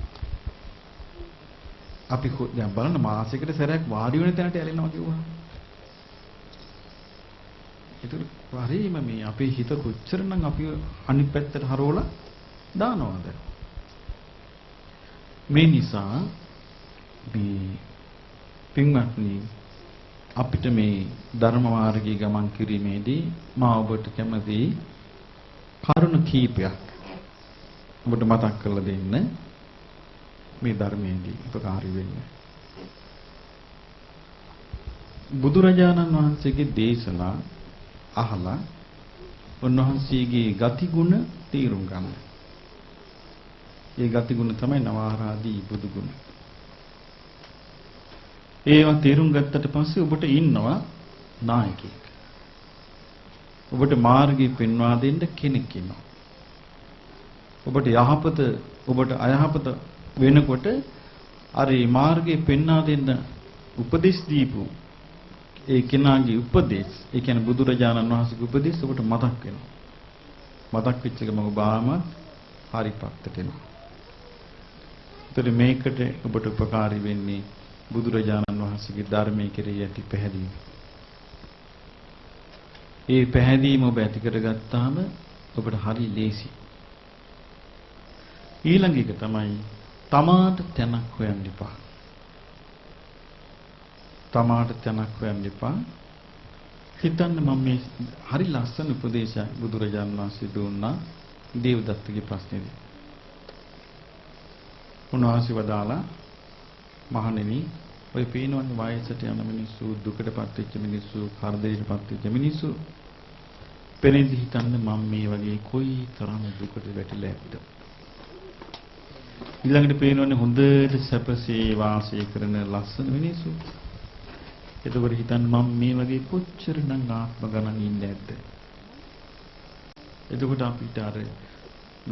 අපි දැන් බලන්න මාසයකට සැරයක් වාඩි වෙන තැනට ඇලෙනවා කිව්වා. ඒක හරියම මේ අපේ හිත කොච්චරනම් අපි අනිත් පැත්තට හරවලා දානවද? මේ නිසා මේ පින්වත්නි අපිට මේ ධර්ම මාර්ගයේ ගමන් කිරීමේදී මා ඔබට කැමති කරුණ කීපයක් ඔබට මතක් කරලා දෙන්න මේ ධර්මයේදී උපකාරී වෙන්නේ. බුදුරජාණන් වහන්සේගේ දේශනා අහලා උන්වහන්සේගේ ගතිගුණ තේරුම් ගන්න. ඒ ගතිගුණ තමයි නවාරාදී බුදුගුණ. ඒවා තේරුම් ගත්තට පස්සේ ඔබට ඉන්නවා නායකයෙක්. ඔබට මාර්ගය පෙන්වා දෙන්න කෙනෙක් ඉන්නවා. ඔබට යහපත ඔබට අයහපත වෙනකොට අර මේ මාර්ගය පෙන්වා දෙන්න උපදෙස් දීපු ඒ කෙනාගේ උපදෙස්, ඒ කියන්නේ බුදුරජාණන් වහන්සේගේ උපදෙස් ඔබට මතක් වෙනවා. මතක් වෙච්ච එක මම බාමත් හරි පැත්තට එනවා. ඒතර මේකට ඔබට උපකාරී වෙන්නේ බුදුරජාණන් වහන්සේගේ ධර්මයේ කෙරෙහි ඇති පැහැදීම. ඒ පැහැදීම ඔබ ඇති කරගත්තාම ඔබට හරි ලේසි. ඊළඟ එක තමයි තමාට තැනක් හොයන්න එපා. තමාට තැනක් හොයන්න එපා. හිතන්න මම මේ හරි ලස්සන උපදේශයක් බුදුරජාණන් වහන්සේ දුන්නා දේවදත්තගේ ප්‍රශ්නේදී. උන්වහන්සේ වදාලා මහණෙනි ඔය පේනවන්නේ වයසට යන මිනිස්සු, දුකටපත් වෙච්ච මිනිස්සු, කරදරයටපත් වෙච්ච මිනිස්සු පෙරෙදි හිතන්න මම මේ වගේ කොයි තරම් දුකට වැටිලා ඇද්ද. ඊළඟට පේනවන්නේ හොඳට සැපසේ වාසය කරන ලස්සන මිනිස්සු. එතකොට හිතන්න මම මේ වගේ කොච්චරනම් ආත්ම ගණන් ඉන්නේ නැද්ද. එතකොට අපිට අර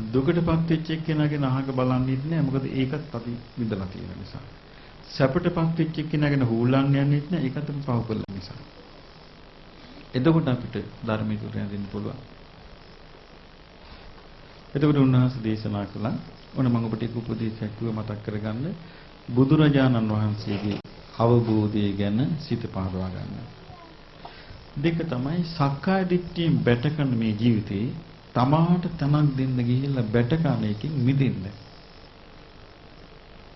දුකටපත් වෙච්ච එක්කෙනාගෙන අහක බලන්න ඉන්නේ නැහැ. මොකද ඒකත් අපි විඳලා තියෙන නිසා. සැපටපත් වෙච්ච එක්කෙනාගෙන හූලන්න යන්නේ නැහැ. ඒකත් අපි පහු කළ නිසා. එතකොට අපිට ධර්මයේ තුර යන්න පුළුවන්. එතකොට උන්වහන්සේ දේශනා කළා ඔන්න මම ඔබට එක උපදේශයක් කිව්ව මතක් කරගන්න. බුදුරජාණන් වහන්සේගේ අවබෝධය ගැන සිත පහදවා ගන්න. දෙක තමයි සක්කාය දිට්ඨියෙන් බැටකන මේ ජීවිතේ තමාට තනක් දෙන්න ගිහිල්ලා බැටකන එකකින් මිදෙන්න.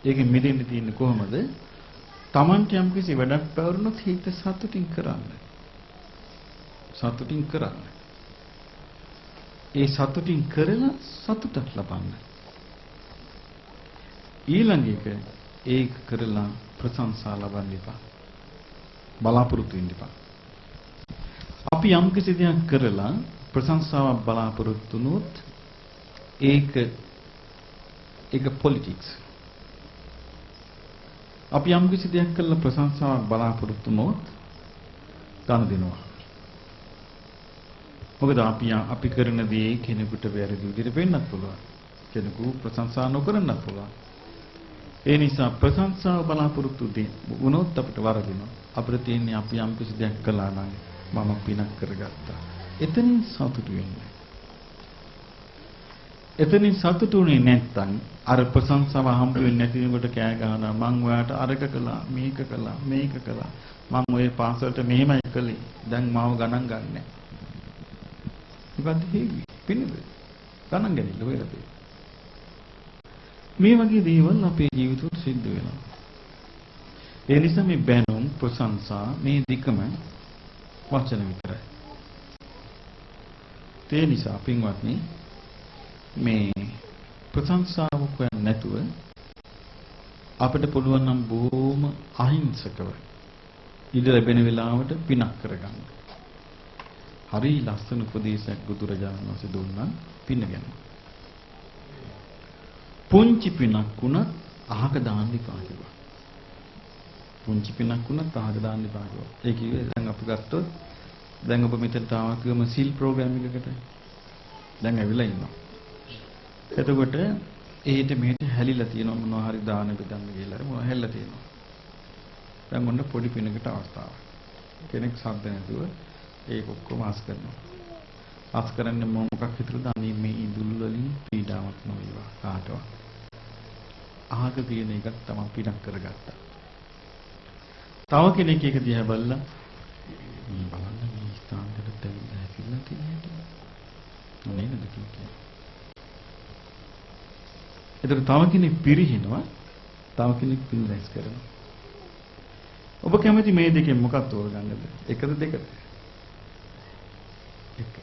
ඒකෙන් මිදෙන්න තියෙන්නේ කොහොමද? Tamanට යම් කිසි වැඩක් පැවරුනොත් හිත සතුටින් කරන්න. සතුටින් කරන්න. ඒ සතුටින් කරලා සතුටක් ලබන්න. ඊළඟ එක ඒක කරලා ප්‍රශංසා ලබන්න එපා. බලාපොරොත්තු වෙන්න එපා. අපි යම් කිසි දෙයක් කරලා ප්‍රශංසාවක් බලාපොරොත්තු වුණොත් ඒක පොලිටික්ස්. අපි යම් කිසි දෙයක් කරලා ප්‍රශංසාවක් බලාපොරොත්තු වුණොත් ගන්න දෙනවා. මොකද අපි කරන දේ කෙනෙකුට වැරදි විදිහට වෙන්නත් පුළුවන්. කෙනෙකු ප්‍රශංසා නොකරන්නත් පුළුවන්. ඒ නිසා ප්‍රශංසාව බලාපොරොත්තු වුණොත් අපිට වරදිනවා. අපිට තියෙන්නේ අපි යම් කිසි දෙයක් කළා නම් මම පිනක් කරගත්තා. එතනින් සතුටු වෙන්න. එතනින් සතුටුුනේ නැත්නම් අර ප්‍රශංසාව හම්බ වෙන්නේ නැති වෙනකොට කෑ ගහනවා මං ඔයාට අරක කළා මේක කළා මේක කළා මං ඔය පාසලට මෙහෙමයි කළේ දැන් මාව ගණන් ගන්නෑ. මොකද්ද හේවි? පින්නද? ගණන් ගන්නේ ඔයලා තියෙන්නේ. මේ වගේ දේවල් අපේ ජීවිතවල සිද්ධ වෙනවා. ඒ නිසා මේ බැනුම් ප්‍රශංසා මේ දෙකම වචන විතරයි. ඒ නිසා පින්වත්නි මේ ප්‍රශංසාව හොයන්න නැතුව අපිට පුළුවන් නම් බොහොම අහිංසකව ඉඳ ලැබෙන වෙලාවට පිනක් කරගන්න. හරි ලස්සන උපදේශයක් බුදුරජාණන් වහන්සේ දුන්නා පින ගැන. පුංචි පිනක් වුණත් අහක දාන්න එපා කිව්වා. පුංචි පිනක් වුණත් අහක දාන්න එපා කිව්වා. ඒ කිව්වේ දැන් අපි ගත්තොත් දැන් ඔබ මෙතනට ආවා කියවම සීල් ප්‍රෝග්‍රෑම් එකකට. දැන් ඇවිල්ලා ඉන්නවා. එතකොට ඒිට මෙහෙට හැලිලා තියෙනවා මොනවා හරි දාන බෙදන්න කියලා. මොනවා හැල්ලා තියෙනවා. දැන් මොන්න පොඩි පිනකට අවස්ථාවක්. කෙනෙක් සද්ද නැතුව ඒක ඔක්කොම ආස් කරනවා. ආස් කරන්නේ මොකක් විතරද? අනේ මේ ඉඳුල් වලින් පීඩාවක් නොවේවා කාටවත්. අහක තියෙන එකක් තමයි පිනක් කරගත්තා. තව කෙනෙක් එක දිහා බලලා බලන්න මේ ස්ථානකට දෙවිලා හැකිලා තියෙනවා. නේද කියන්නේ. ඒතර තව කෙනෙක් පිරිහිනවා, තව කෙනෙක් පින් රැස් කරනවා. ඔබ කැමති මේ දෙකෙන් මොකක්ද තෝරගන්නද? එකද දෙකද? එක.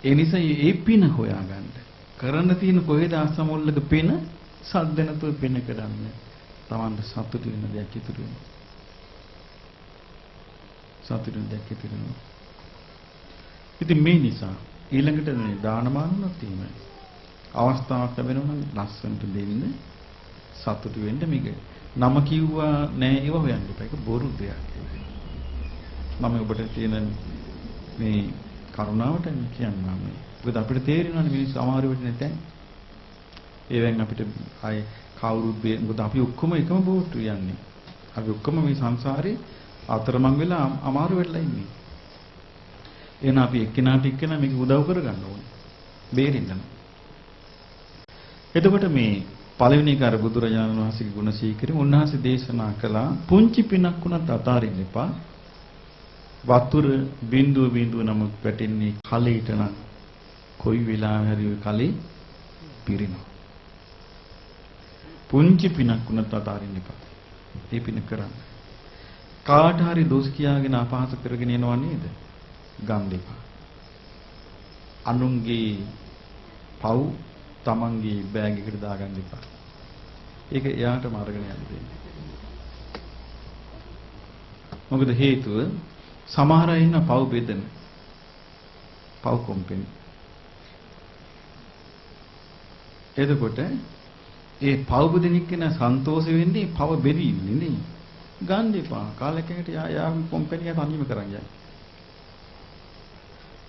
ඒ නිසා මේ පින හොයාගන්න. කරන්න තියෙන කොහෙද අසමුල්ලක පින සද්ද නැතුව පින කරන්න. Tamanට සතුටු වෙන දෙයක් ඉතුරු වෙනවා. සතුටින් දැක්කේ පිරෙනවා. ඉතින් මේ නිසා ඊළඟට මේ දානමානුනොත් එහෙමයි. අවස්ථාවක් ලැබෙනවා නම් ලස්සනට දෙන්න සතුටු වෙන්න මේක. නම කිව්වා නෑ ඒව හොයන්න එපා. ඒක බොරු දෙයක්. මම ඔබට තියෙන මේ කරුණාවට කියන්නම් මේ. මොකද අපිට තේරෙනවානේ මිනිස්සු අමාරු වෙන්නේ නැතේ. ඒවෙන් අපිට ආයේ කවුරුත් මොකද අපි ඔක්කොම එකම බෝට්ටු යන්නේ. අපි ඔක්කොම මේ සංසාරේ අතරමං වෙලා අමාරු වෙලා ඉන්නේ. එහෙනම් අපි එක්කෙනාට එක්කෙනා මේක උදව් කරගන්න ඕනේ. බේරෙන්න. එතකොට මේ පළවෙනි කාර්ය බුදුරජාණන් වහන්සේගේ ගුණ සීකරෙම උන්වහන්සේ දේශනා කළා පුංචි පිනක් වුණත් අතාරින්න එපා. වතුර බිඳුව බිඳුව නමුත් වැටෙන්නේ කලයට නම් කොයි වෙලාවෙ හරි ඔය කලේ පිරිනවා. පුංචි පිනක් වුණත් අතාරින්න එපා. ඒ පින කරන්න. කාට හරි දොස් කියාගෙන අපහාස කරගෙන යනවා නේද? ගන්න එපා. අනුන්ගේ පව් තමන්ගේ බෑග් එකට දාගන්න එපා. ඒක එයාටම අරගෙන යන්න දෙන්න. මොකද හේතුව සමහර අය ඉන්න පව් බෙදෙන. පව් කොම්පෙන්. එතකොට ඒ පව් බෙදෙනික් කෙනා සන්තෝෂ වෙන්නේ පව බෙදීන්නේ නේ. ගන්න එපා. කාලයකට යාගේ කොම්පැනි එක තනියම කරන් යයි.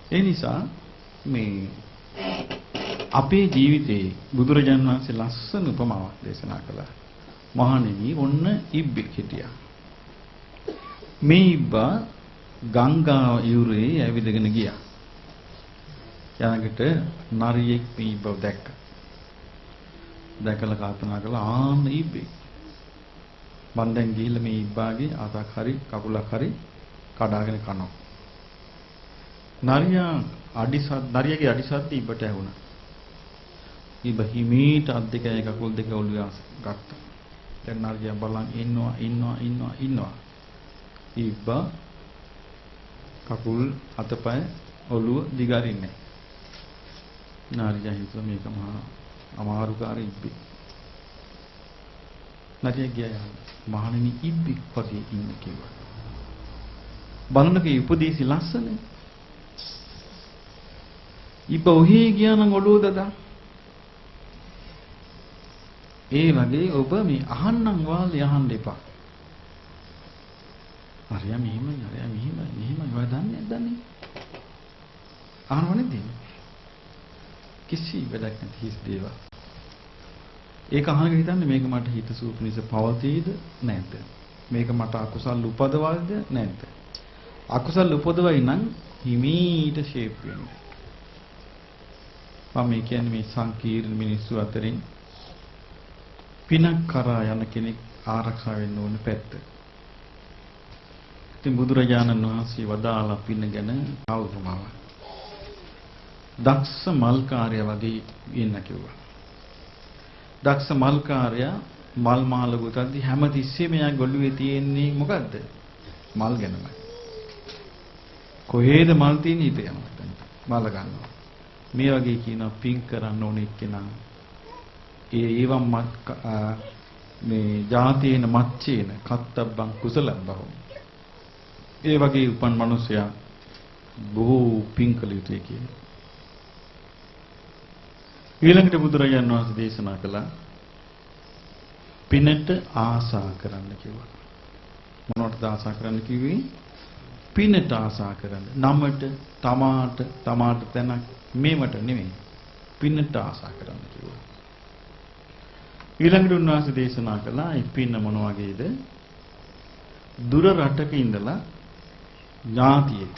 ඒ නිසා මේ අපේ ජීවිතේ බුදුරජාණන් වහන්සේ ලස්සන උපමාවක් දේශනා කළා. මහණෙනි ඔන්න ඉබ්බෙක් හිටියා. මේ ඉබ්බා ගංගා යුරේ ඇවිදගෙන ගියා. යනකට නරියෙක් මේ ඉබ්බව දැක්කා. දැකලා කල්පනා කළා ආන්න ඉබ්බෙක්. මං දැන් ගිහිල්ලා මේ ඉබ්බාගේ අතක් හරි කකුලක් හරි කඩාගෙන කනවා. නරියගේ අඩිසද්ද ඉබ්බට ඇහුණා. ඉබ්බ හිමීට අත් දෙකයි කකුල් දෙක ඔළුවේ ගත්තා. දැන් නරියා බලන් ඉන්නවා. ඉබ්බා කකුල් අතපය ඔළුව දිගාරින්නේ. නරියා හිතුවා මේක මහා අමාරුකාරී ඉබ්බෙක්. නරියා ගියා මහණෙනි ඉබ්බෙක් වගේ ඉන්න කිව්වා. බලන්නකෝ උපදේශي ලස්සනේ. ඉබ්බ ඔහේ ගියා නම් ඔළුව දදා. ඒ වගේ ඔබ මේ අහන්නම් වාලේ අහන්න එපා. හරියා මෙහිමයි ඔය දන්නේ නැද්ද? අහනවනේ දෙන්නේ. කිසි වැඩක් නැති හිස් දේවල්. ඒක අහගෙන හිතන්නේ මේක මට හිතසුව පිණිස පවතීද නැද්ද? මේක මට අකුසල් උපදවයිද නැද්ද? අකුසල් උපදවයි නම් හිමීට ෂේප් වෙන්නේ. මම කියන්නේ මේ සංකීර්ණ මිනිස්සු අතරින් පිනක් කරා යන කෙනෙක් ආරක්ෂා වෙන්න ඕන පැත්ත. ඉතින් බුදුරජාණන් වහන්සේ වදාලා පින ගැන අවුරුමාව. දක්ෂ මල්කාරය වගේ ඉන්න කිව්වා. දක්ෂ මල්කාරයා මල් මාල ගොතද්දි හැමතිස්සෙම එයා ගොළුවේ තියෙන්නේ මොකද්ද? මල් ගැනමයි. කොහේද මල් තියෙන්නේ හිත යනවා. මල ගන්නවා. මේ වගේ කියනවා පින් කරන්න ඕනේ කෙනා. ඒවම් මේ ජාතේන මච්චේන කත්තබ්බං කුසලබ්බහෝ. ඒ වගේ උපන් මිනිසයා බොහෝ පින් කළ යුතුයි කියන්නේ. ඊළඟට බුදුරජාණන් වහන්සේ දේශනා කළා පිනට ආසා කරන්න කිව්වා. මොනවටද ආසා කරන්න කිව්වේ? පිනට ආසා කරන්න. නමට, තමාට තැනක් මේවට නෙමෙයි. පිනට ආසා කරන්න කිව්වා. ඊළඟට උන්වහන්සේ දේශනා කළා මේ පින මොන වගේද? දුර රටක ඉඳලා ඥාතියෙක්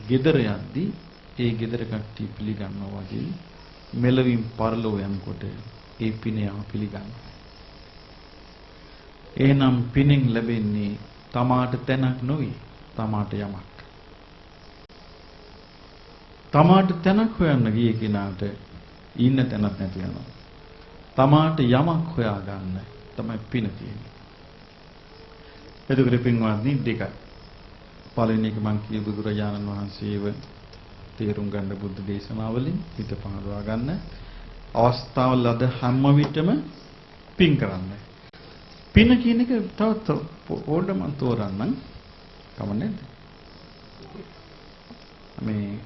ගෙදර යද්දී ඒ ගෙදර කට්ටිය පිළිගන්නවා වගේ මෙලවින් පරලෝ යනකොට ඒ පින යා පිළිගන්නවා. එහෙනම් පිනෙන් ලැබෙන්නේ තමාට තැනක් නොවේ, තමාට යමක්. තමාට තැනක් හොයන්න ගිය කෙනාට ඉන්න තැනක් නැති වෙනවා. තමාට යමක් හොයාගන්න තමයි පින තියෙන්නේ. එතකොට පින්වත්නි දෙකයි. පළවෙනි එක මං කිය බුදුරජාණන් වහන්සේව තේරුම් ගන්න බුද්ධ දේශනාවලින් හිත පහදවා ගන්න අවස්ථාව ලද හැම විටම පින් කරන්න. පින කියන එක තවත් ඕඩම තෝරන්න කමන්නේ. මේ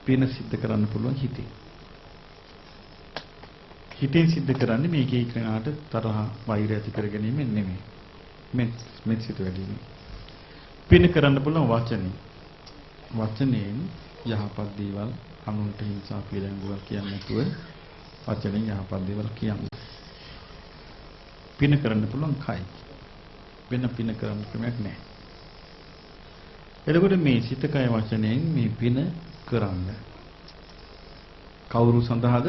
පින සිද්ධ කරන්න පුළුවන් හිතේ. හිතෙන් සිද්ධ කරන්නේ මේකේ කෙනාට තරහ වෛරය ඇති කර ගැනීම නෙමෙයි. මෙත් සිත වැඩිම. පින කරන්න පුළුවන් වචනේ. වචනයෙන් යහපත් දේවල් අනුන්ට හිංසා පීඩනයක් කියන්නේ නැතුව වචනෙන් යහපත් දේවල් කියන්නේ. පින කරන්න පුළුවන් කයි. වෙන පින කරන්න ක්‍රමයක් නැහැ. එතකොට මේ සිත කය වචනයෙන් මේ පින කරන්න. කවුරු සඳහාද?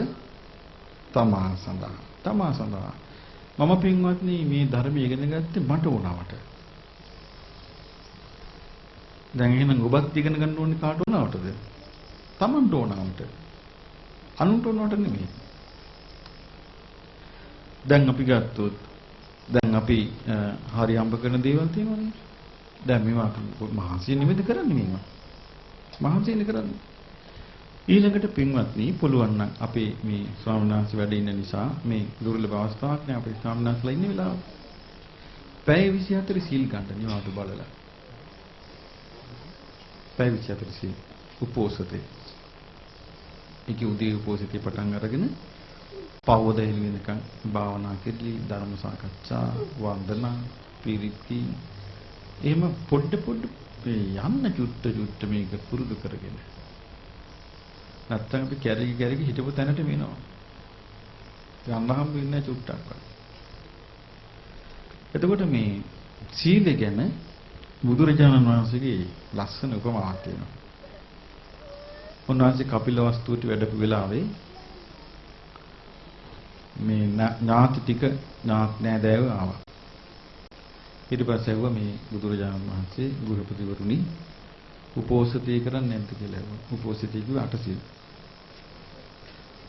තමා සඳහා. තමා සඳහා. මම පින්වත්නි මේ ධර්මය ඉගෙන ගත්තේ මට උනවට. දැන් එහෙනම් ඔබත් ඉගෙන ගන්න ඕනේ කාට උනවටද? තමන්ට උනවට. අනුන්ට උනවට නෙමෙයි. දැන් අපි ගත්තොත් දැන් අපි හරි හම්බ කරන දේවල් තියෙනවනේ. දැන් මේවා මහන්සිය නිමෙද කරන්නේ මේවා. මහන්සියෙන් කරන්නේ. ඊළඟට පින්වත්නි පුළුවන් නම් අපේ මේ ස්වාමීන් වහන්සේ වැඩ ඉන්න නිසා මේ දුර්ලභ අවස්ථාවක් නේ අපේ ස්වාමීන් වහන්සේලා ඉන්න වෙලාව. පැය 24 සීල් ගන්න නිවාඩු බලලා. පැය 24 සීල් උපෝසතේ. ඒකේ උදේ උපෝසතේ පටන් අරගෙන පවවද වෙනකන් භාවනා කෙරලි ධර්ම සාකච්ඡා වන්දනා පිරිත්ති එහෙම පොඩ යන්න චුට්ට මේක පුරුදු කරගෙන නැත්තම් අපි කැරකි හිටපු තැනට වෙනවා. යන්න හම් වෙන්නේ චුට්ටක්. එතකොට මේ සීලය ගැන බුදුරජාණන් වහන්සේගේ ලස්සන උපමාවක් තියෙනවා. උන්වහන්සේ කපිලවස්තුවට වැඩපු වෙලාවේ මේ ඥාති ටික නෑදෑයෝ ආවා. ඊට පස්සේ ඇහුවා මේ බුදුරජාණන් වහන්සේ ගෘහපතිවරුනි උපෝසතය කරන්නේ නැද්ද කියලා ඇහුවා. උපෝසතය කිව්ව 8 සීල්.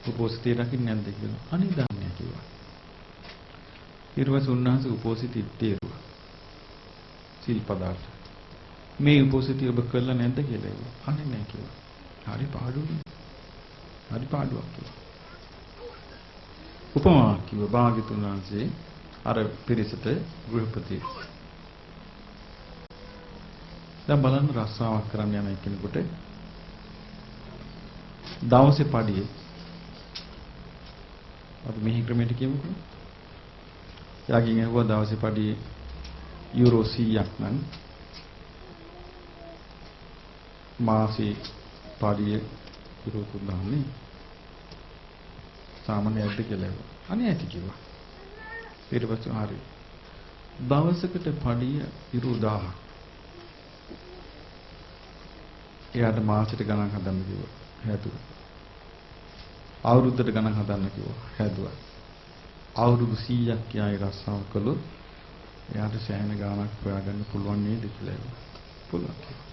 උපෝසතය රකින්නේ නැද්ද කියලා. අනේ දන්නේ කිව්වා. ඊට පස්සේ උන්වහන්සේ උපෝසතය ඉත්තේරුවා. සීල් පදාර්ථ. මේ උපෝසතය ඔබ කළා නැද්ද කියලා ඇහුවා. අනේ නැහැ කිව්වා. හරි පාඩුයි. හරි පාඩුවක් කිව්වා. උපමා කිව්ව භාග්‍යතුන් වහන්සේ අර පිරිසට ගෘහපති. දැන් බලන්න රස්සාවක් කරන්න යන කෙනෙකුට දවසේ පඩියේ අපි මෙහි ක්‍රමයට කියමුකෝ. යාගින් ඇහුවා දවසේ පඩියේ යුරෝ 100ක් නම් මාසේ පඩිය යුරෝ 3000 නේ. සාමාන්‍ය ඇද්ද කියලා ඇහුවා. අනේ ඇති කිව්වා. ඊට පස්සේ හරි. දවසකට පඩිය යුරෝ 1000ක්. එයාට මාසෙට ගණන් හදන්න කිව්වා. හැදුවා. අවුරුද්දට ගණන් හදන්න කිව්වා. හැදුවා. අවුරුදු 100ක් යායි රස්සාව කළොත් එයාට සෑහෙන ගාණක් හොයාගන්න පුළුවන් නේද කියලා ඇහුවා. පුළුවන් කිව්වා.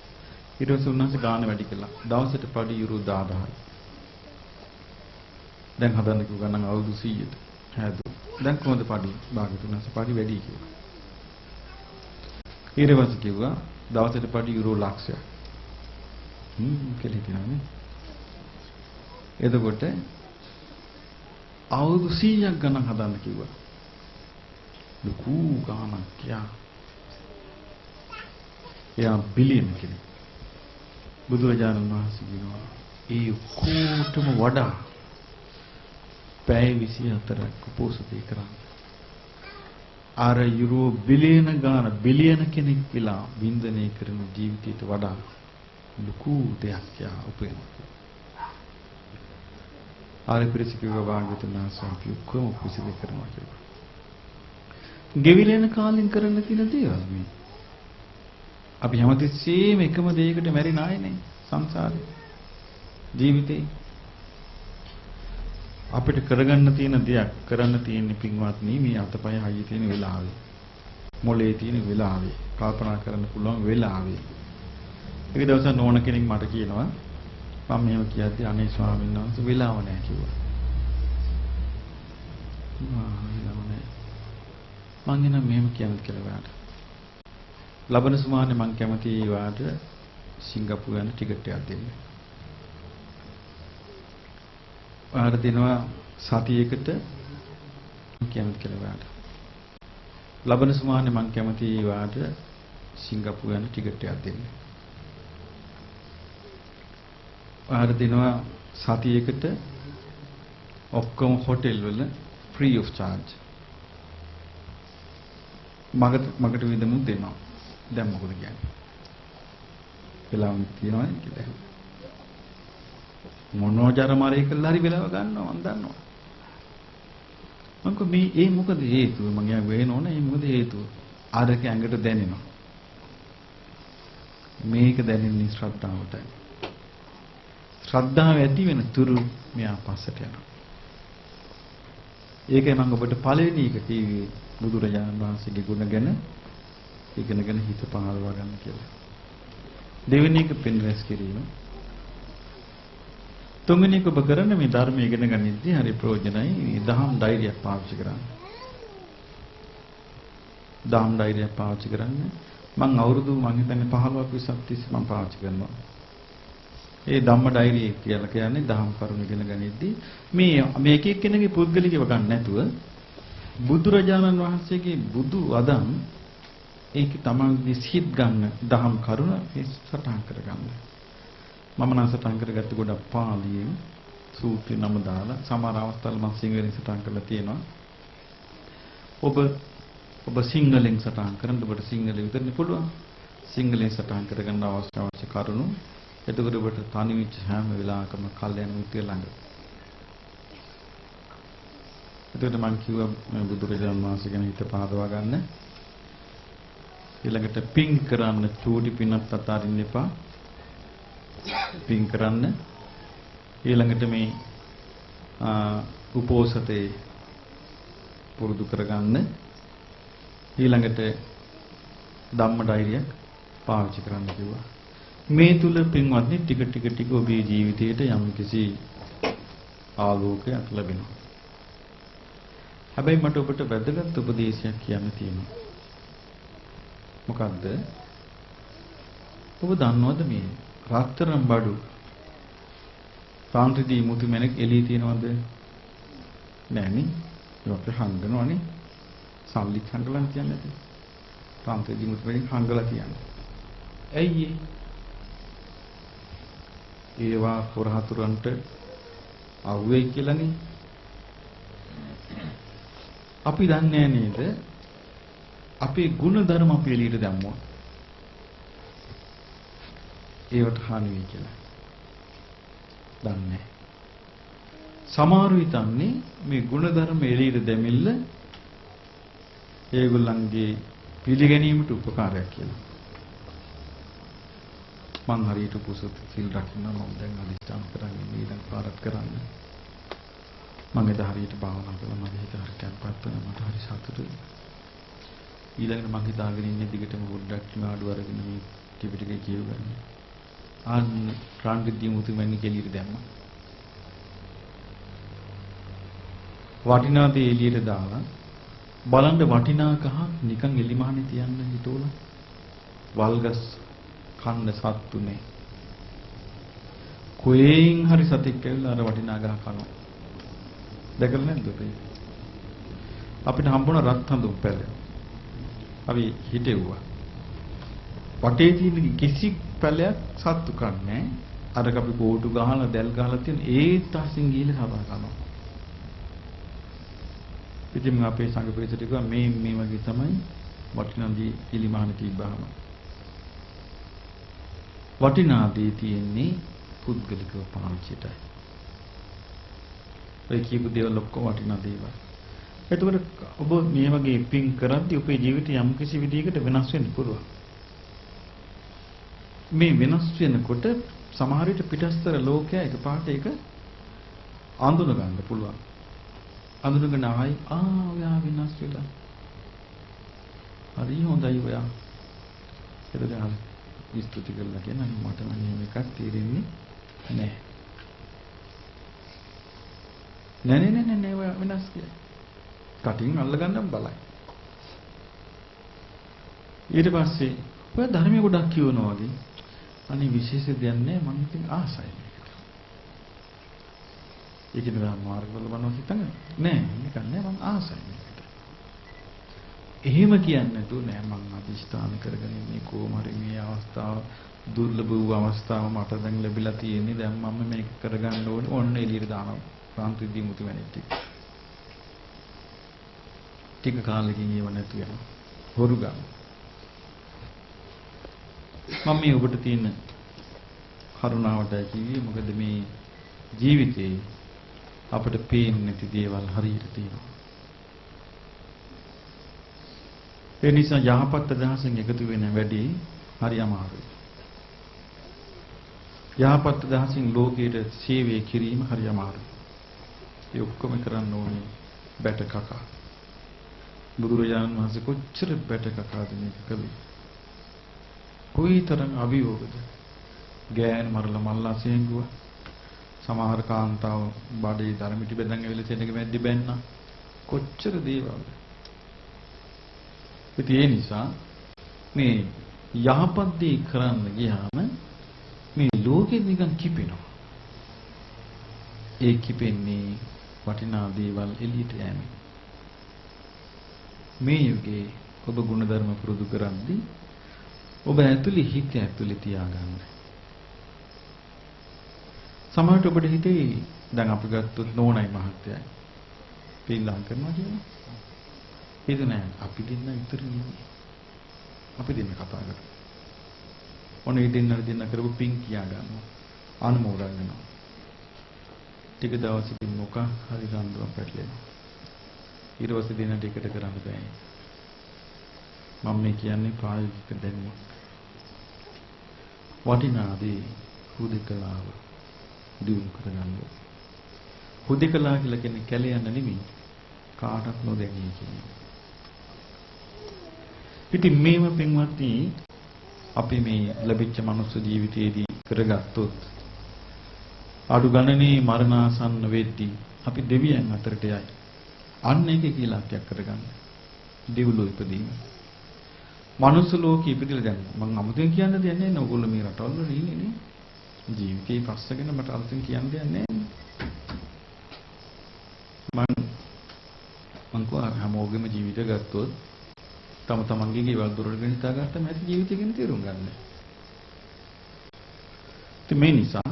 ඊට පස්සේ උන්වහන්සේ ගාණ වැඩි කළා. දවසට පඩි යුරෝ 10000යි. දැන් හදන්න කිව්ව ගණන් අවුරුදු 100ට. හැදුවා. දැන් කොහොමද පඩි? භාග්‍යතුන් වහන්සේ පඩි වැඩි කිව්වා. ඊට පස්සේ කිව්වා දවසට පඩි යුරෝ ලක්ෂයක්. කියලා හිතනවානේ. එතකොට අවුරුදු 100ක් ගණන් හදන්න කිව්වා. ලොකු ගාණක් යා. එයා බිලියන කෙනෙක්. බුදුරජාණන් වහන්සේ කියනවා ඒ කොටම වඩා පැය 24ක් උපෝසතේ කරා. අර යුරෝ බිලියන ගාන බිලියන කෙනෙක් විලා වින්දනය කරන ජීවිතයට වඩා ලොකු දෙයක් යා උපයනවා. ආරපිරිසිකව භාග්‍යතුන් වහන්සේ අපි ඔක්කොම උපසිත කරනවා කියලා. ගෙවිලෙන කාලෙන් කරන්න තියෙන දේවල් මේ. අපි හැමතිස්සෙම එකම දෙයකට මැරි නායනේ සංසාරේ. ජීවිතේ අපිට කරගන්න තියෙන දෙයක් කරන්න තියෙන පින්වත්නි මේ අතපය හයිය තියෙන වෙලාවේ. මොලේ තියෙන වෙලාවේ. කල්පනා කරන්න පුළුවන් වෙලාවේ. එක දවසක් නෝන කෙනෙක් මට කියනවා මම මෙහෙම කියද්දි අනේ ස්වාමීන් වහන්සේ වෙලාව නැහැ කිව්වා. වෙලාව නැහැ. මං එනම් මෙහෙම කියන්න කියලා ඔයාලට. ලබන සුමානේ මං කැමති ඔයාලට සිංගප්පූරු යන ටිකට් එකක් දෙන්න. ඔයාලට දෙනවා සතියකට කැමති කියලා ඔයාලට. ලබන සුමානේ මං කැමති ඔයාලට සිංගප්පූරු යන ටිකට් එකක් දෙන්න. ආර දෙනවා සතියේකට ඔක්කොම හොටෙල් වල free of charge. මගට විදමුත් දෙනවා. දැන් මොකද කියන්නේ? වෙලාවක් තියනවා කියලා. මොනෝජර මාරේ කළා හරි වෙලාව ගන්නවා මම දන්නවා. මං මේ මොකද හේතුව? මං යා වෙන ඕන ඒ මොකද හේතුව? ආරක ඇඟට දැනෙනවා. මේක දැනෙන්නේ ශ්‍රද්ධාවටයි. ශ්‍රද්ධාව ඇති වෙන තුරු මෙයා පස්සට යනවා. ඒකයි මම ඔබට පළවෙනි එක කිව්වේ බුදුරජාණන් වහන්සේගේ ගුණ ගැන ඉගෙනගෙන හිත පහළවා ගන්න කියලා. දෙවෙනි එක පින් රැස් කිරීම. තුන්වෙනි එක ඔබ කරන මේ ධර්මය ඉගෙන ගනිද්දී හරි ප්‍රයෝජනයි. දහම් ධෛර්යයක් පාවිච්චි කරන්න. දහම් ධෛර්යයක් පාවිච්චි කරන්න. මම අවුරුදු මං හිතන්නේ 15ක් 20ක් තිස්සේ මම පාවිච්චි කරනවා. ඒ ධම්ම ධෛර්යය කියලා කියන්නේ දහම් කරුණු ඉගෙන ගනිද්දී මේ එක එක්කෙනෙකුගේ පුද්ගලිකව ගන්න නැතුව බුදුරජාණන් වහන්සේගේ බුදු වදන් ඒක තමයි සිත් ගන්න දහම් කරුණ ඒ සටහන් කරගන්න. මම නම් සටහන් කරගත්ත ගොඩක් පාළියෙන් සූත්‍රය නම දාලා සමහර අවස්ථාවල මම සිංහලෙන් සටහන් කරලා තියෙනවා. ඔබ සිංහලෙන් සටහන් කරන්න ඔබට සිංහල විතරනේ පුළුවන්. සිංහලෙන් සටහන් කරගන්න අවශ්‍ය කරුණු එතකොට ඔබට තනි වෙච්ච හැම වෙලාවකම කල්යන මිත්‍ය ළඟ. එතකොට මම කිව්වා මේ බුදුරජාණන් වහන්සේ ගැන හිත පහදවා ගන්න. ඊළඟට පින් කරන්න චූටි පිනක් අතාරින්න එපා. පින් කරන්න. ඊළඟට මේ උපෝසතේ පුරුදු කරගන්න. ඊළඟට ධම්ම ධෛර්යයක් පාවිච්චි කරන්න කිව්වා. මේ තුල පින්වත්නි ටික ඔබේ ජීවිතයට යම්කිසි ආලෝකයක් ලැබෙනවා. හැබැයි මට ඔබට වැදගත් උපදේශයක් කියන්න තියෙනවා. මොකද්ද? ඔබ දන්නවද මේ රත්තරන් බඩු සාන්තිදී මුතු මැණික් එළිය තියනවද? නෑනේ. ඒක හංගනවනේ. සල්ලි හංගලා තියන්නේ නැති. සාන්තිදී මුතු මැණික් හංගලා තියන්නේ. ඇයි ඒවා පොරහතුරන්ට අවුවේ කියලානේ. අපි දන්නේ නේද? අපේ ගුණ ධර්ම අපි එළියට දැම්මොත් ඒවට හානි වෙයි කියලා. දන්නේ. සමහරු හිතන්නේ මේ ගුණ ධර්ම එළියට දැමිල්ල ඒගොල්ලන්ගේ පිළිගැනීමට උපකාරයක් කියලා. මං හරියට පුසුත් සිල් රකින්න මම දැන් අදිස්ථාන කරන්නේ ඊළඟ පාරක් කරන්න. මම එදා හරියට භාවනා කළා මගේ හිත හරියට කැම්පත් වෙනවා මට හරි සතුටුයි. ඊළඟට මං හිතාගෙන ඉන්නේ දිගටම පොඩ්ඩක් නිවාඩු අරගෙන මේ ටික කියවගන්න. ආන් රාන්දිදී මුතු මන්නේ කෙලියට දැම්මා. වටිනා දේ එළියට දාලා බලන්න වටිනා ගහ නිකන් එලිමහනේ තියන්න හිතෝලා. වල්ගස් කන්න සත්තුනේ. කොහෙන් හරි සතෙක් ඇවිල්ලා අර වටිනා ගහ කනවා. දැකලා නැද්ද ඔබ? අපිට හම්බුණ රත් හඳුන් පැල. අපි හිටෙව්වා. වටේ තියෙන කිසි පැලයක් සත්තු කන්නේ. අර අපි කෝටු ගහලා දැල් ගහලා තියෙන ඒ තසින් ගිහලා කතා කරනවා. ඉතින් මම අපේ සංඝ පරිසරයට කිව්වා මේ වගේ තමයි වටිනාදී ඉලිමහන තිබ්බහම. වටිනාදී තියෙන්නේ පුද්ගලිකව පාවිච්චියටයි. ඒ කියපු දේවල් ඔක්කොම වටිනා දේවල්. එතකොට ඔබ මේ වගේ පින් කරද්දී ඔබේ ජීවිතය යම් කිසි විදිහකට වෙනස් වෙන්න පුළුවන්. මේ වෙනස් වෙනකොට සමහර විට පිටස්තර ලෝකයා එකපාරට ඒක අඳුන ගන්න පුළුවන්. අඳුනගෙන ආයි ඔයා වෙනස් වෙලා. හරි හොඳයි ඔයා. එතකොට විස්තෘති කරලා කියන මට නම් එහෙම එකක් තේරෙන්නේ නැහැ. නෑ ඔයා වෙනස් කියලා. කටින් අල්ලගන්නම් බලයි. ඊට පස්සේ ඔය ධර්මයේ ගොඩක් කියවනවා වගේ අනේ විශේෂ දෙයක් නෑ මම ඉතින් ආසයි මේකට. ඒකේ නෑ මාර්ගවල බලනවා හිතන්නේ නෑ නිකන් නෑ මම ආසයි මේකට. එහෙම කියන්නේ නැතුව නෑ මං අධිෂ්ඨාන කරගෙන ඉන්නේ කොහොම හරි මේ අවස්ථාව දුර්ලභ වූ අවස්ථාව මට දැන් ලැබිලා තියෙන්නේ. දැන් මම මේක කරගන්න ඕනේ. ඔන්න එළියට දානවා. ප්‍රාන්තිදී මුතු වෙන්නේ ටික කාලෙකින් ඒව නැතු වෙනවා. හොරු ගන්න. මම මේ ඔබට තියෙන කරුණාවටයි කිව්වේ. මොකද මේ ජීවිතේ අපිට පේන්නේ නැති දේවල් හරියට තියෙනවා. ඒ නිසා යහපත් අදහසෙන් එකතු වෙන වැඩි හරි අමාරුයි. යහපත් අදහසින් ලෝකයට සේවය කිරීම හරි අමාරුයි. ඒ ඔක්කොම කරන්න ඕනේ බැට කකා. බුදුරජාණන් වහන්සේ කොච්චර බැට කකාද මේක කළේ. කොයිතරම් අභියෝගද. ගෑන් මරලා මල්ලා සෙන්ගුවා. සමහර කාන්තාව බඩේ ධර්මිටි බෙදන් ඇවිල්ලා සෙනග මැද්දේ බැන්නා. කොච්චර දේවල්ද. ඒ නිසා මේ යහපත් දේ කරන්න ගියාම මේ ලෝකෙ නිකන් කිපෙනවා. ඒ කිපෙන්නේ වටිනා දේවල් එළියට යෑමෙන්. මේ යුගයේ ඔබ ගුණධර්ම පුරුදු කරද්දී ඔබ ඇතුලේ හිත ඇතුලේ තියාගන්න. සමහරට ඔබට හිතේ දැන් අපි ගත්තොත් නෝනයි මහත්තයයි පින්ලම් කරනවා කියනවා. ඒක නෑ අපි දෙන්න විතර නෙමෙයි. අපි දෙන්න කතා කරමු. ඔනේ දෙන්න කරපු පින් කියා ගන්නවා. අනුමෝදන් වෙනවා. ටික දවසකින් මොකක් හරි රණ්ඩුවක් පැටලෙනවා. ඊට පස්සේ දෙන්නට එකට කරන්න බෑ. මම මේ කියන්නේ ප්‍රායෝගික දැනුමක්. වටිනාදී හුදකලාව දියුණු කරගන්න. හුදකලා කියලා කියන්නේ කැලේ යන නෙමෙයි. කාටවත් නොදැනී කියන්නේ. ඉතින් මේව පින්වත්නි අපි මේ ලැබිච්ච මනුස්ස ජීවිතයේදී කරගත්තොත් අඩු ගණනේ මරණාසන්න වෙද්දී අපි දෙවියන් අතරට යයි. අන්න ඒක කියලා අත්‍යක් කරගන්න. දෙවිලෝ ඉපදීම. මනුස්ස ලෝකෙ ඉපදිලා දැන් මම අමුතුවෙන් කියන්න දෙයක් නැහැ නේ. ඔයගොල්ලෝ මේ රටවල ඉන්නේ නේ. ජීවිතේ පස්සගෙන මට අලුතෙන් කියන්න දෙයක් නැහැ. මං කෝ හැමෝගෙම ජීවිත ගත්තොත් තම තමන්ගේ ගෙවල් දොරටගෙන හිතාගත්තම ඇති ජීවිතය ගැන තේරුම් ගන්න. මේ නිසා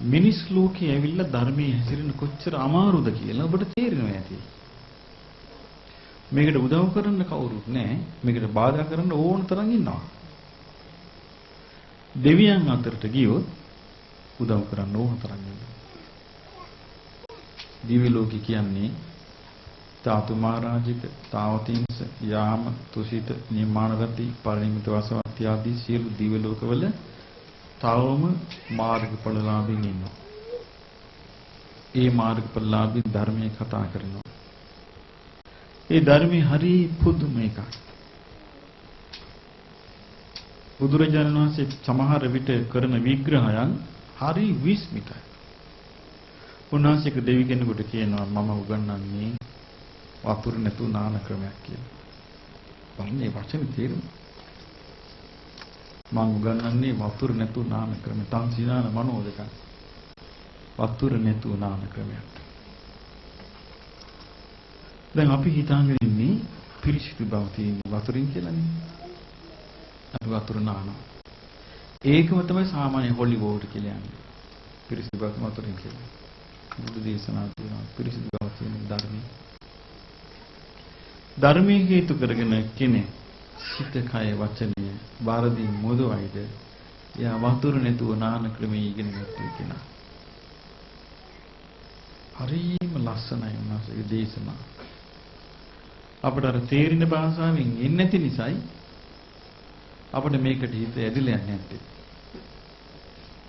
මිනිස් ලෝකයේ ඇවිල්ලා ධර්මයේ හැසිරෙන කොච්චර අමාරුද කියලා ඔබට තේරෙනවා ඇති. මේකට උදව් කරන්න කවුරුත් නැහැ. මේකට බාධා කරන්න ඕන තරම් ඉන්නවා. දෙවියන් අතරට ගියොත් උදව් කරන්න ඕන තරම් ඉන්නවා. දිව්‍ය ලෝකේ කියන්නේ ධාතු මහරජික, තාවතිංස, යාම, තුසිත, නිර්මාණගති, පරිණිමිත වසවත්ති ආදී සියලු දිව්‍ය ලෝකවල තවම මාර්ගඵලලාභීන් ඉන්නවා. ඒ මාර්ගඵලලාභී ධර්මයේ කතා කරනවා. ඒ ධර්මයේ හරි පුදුම එකක්. බුදුරජාණන් වහන්සේ සමහර විට කරන විග්‍රහයන් හරි විස්මිතයි. උන්වහන්සේක දෙවි කෙනෙකුට කියනවා මම උගන්වන්නේ වතුර නැතු නාන ක්‍රමයක් කියලා. බලන්නේ වචනේ තේරුම. මම උගන්වන්නේ වතුර නැතු නාන ක්‍රම. තංසිනාන මනෝදක. වතුර නැතු නාන ක්‍රමයක්. දැන් අපි හිතාගෙන ඉන්නේ පිරිසිදු බව තියෙන වතුරින් කියලානේ. අපි වතුර නානවා. ඒකම තමයි සාමාන්‍ය හොලි වෝටර් කියලා යන්නේ. පිරිසිදු බව වතුරින් කියලා. බුදු දේශනා තියෙනවා පිරිසිදු බව තියෙන ධර්මයේ. ධර්මයේ හේතු කරගෙන කෙනෙක් සිත කය වචනය බාරදී මොදවයිද යා වතුර නැතුව නාන ක්‍රමයේ ඉගෙන ගන්න කෙනා. හරිම ලස්සනයි උනාසගේ දේශනා. අපට අර තේරෙන භාෂාවෙන් එන්නේ නැති නිසායි අපිට මේකට හිත ඇදිලා යන්නේ නැත්තේ.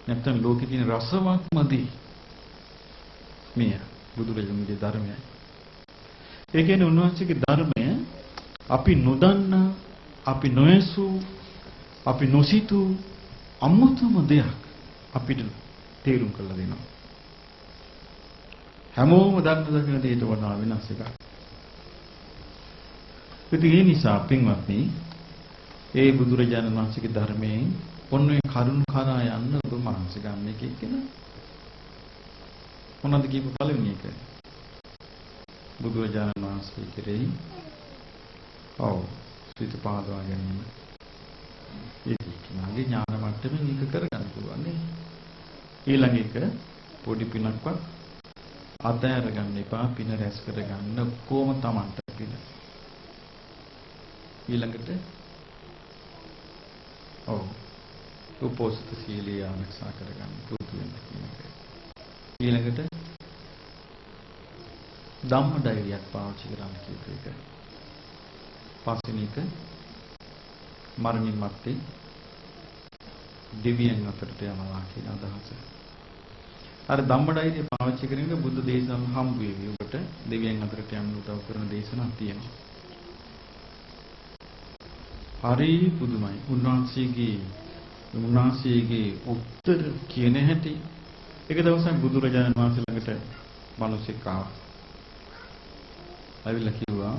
නැත්තම් ලෝකේ තියෙන රසවත්මදී මේ බුදුරජාණන්ගේ ධර්මයයි. ඒ කියන්නේ උන්වහන්සේගේ ධර්මය අපි නොදන්නා, අපි නොයසු, අපි නොසිතු අමුතුම දෙයක් අපිට තේරුම් කරලා දෙනවා. හැමෝම දන්න දෙයට වඩා වෙනස් එකක්. ඒ නිසා පින්වත්නි, ඒ බුදුරජාණන් වහන්සේගේ ධර්මයෙන් ඔන්නේ කරුණ කරා යන්න ඔබ මහන්සි ගන්න එක කියන මොනවද කියපු පළවෙනි එක? බුදුරජාණන් වහන්සේ කෙරෙහි ඔව්. සිත පහදවා ගැනීම. ඒක කිනාගේ ඥාන මට්ටමේ මේක කරගන්න පුළුවන් නේ. ඊළඟ එක පොඩි පිනක්වත් අතහැර ගන්න එපා. පින රැස් කරගන්න කොහොම Tamanට පින. ඊළඟට ඔව්. උපෝසත සීලය ආරක්ෂා කරගන්න පුරුදු වෙන්න කියන එක. ඊළඟට ධම්ම ධෛර්යයක් පාවිච්චි කරන්න කියපු එක. පස්වෙනි එක මරණින් මත්තේ දෙවියන් අතරට යනවා කියන අදහස. අර ධම්ම ධෛර්යය පාවිච්චි කරන එක බුද්ධ දේශනාව හම්බ වෙවි. ඔබට දෙවියන් අතරට යන්න උදව් කරන දේශනාවක් තියෙනවා. හරි පුදුමයි. උන්වහන්සේගේ උත්තර කියන හැටි එක දවසක් බුදුරජාණන් වහන්සේ ළඟට මිනිසෙක් ආවා. ඇවිල්ලා කිව්වා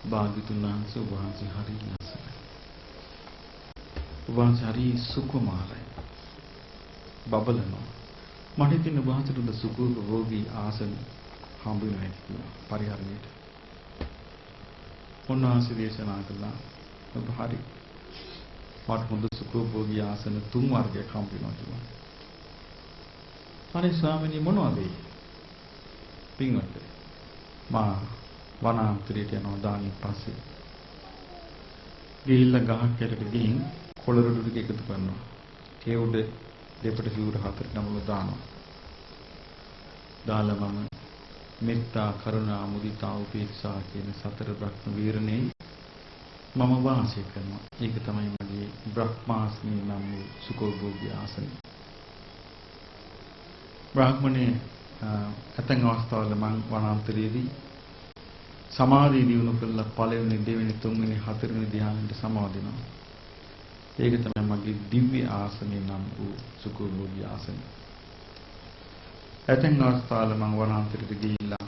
භාග්‍යතුන් වහන්සේ ඔබ වහන්සේ හරි ලස්සනයි. ඔබ වහන්සේ හරි සුකුමාරයි. බබලනවා. මට හිතෙන ඔබ වහන්සේට උද සුඛෝපභෝගී ආසන හම්බ වෙනවා කියලා පරිහරණයට. උන්වහන්සේ දේශනා කළා ඔබ හරි මට හොඳ සුඛෝපභෝගී ආසන 3 වර්ගයක් හම්බ වෙනවා කියලා. අනේ ස්වාමීනි මොනවද ඒ? පින්වත් මා වනාන්තරයට යනවා දානින් පස්සේ. ගිහිල්ලා ගහක් යටට ගිහින් කොළරොඩු ටික එකතු කරනවා. ඒ උඩ දෙපට සිවුර 4 නමල දානවා. දාලා මම මෙත්තා කරුණා මුදිතා උපේක්ෂා කියන 4 බ්‍රහ්ම වීරණේ මම වාසය කරනවා. ඒක තමයි මගේ බ්‍රහ්මාස්මී නම් වූ සුඛෝභෝගී ආසනය. බ්‍රාහ්මණේ ඇතැම් අවස්ථාවල මම වනාන්තරයේදී සමාධිය දියුණු කරලා පළවෙනි දෙවෙනි තුන්වෙනි හතරවෙනි ධ්‍යානෙට සමාදිනවා. ඒක තමයි මගේ දිව්‍ය ආසනය නම් වූ සුඛෝභෝගී ආසනය. ඇතැම් අවස්ථාවල මම වනාන්තරයට ගිහිල්ලා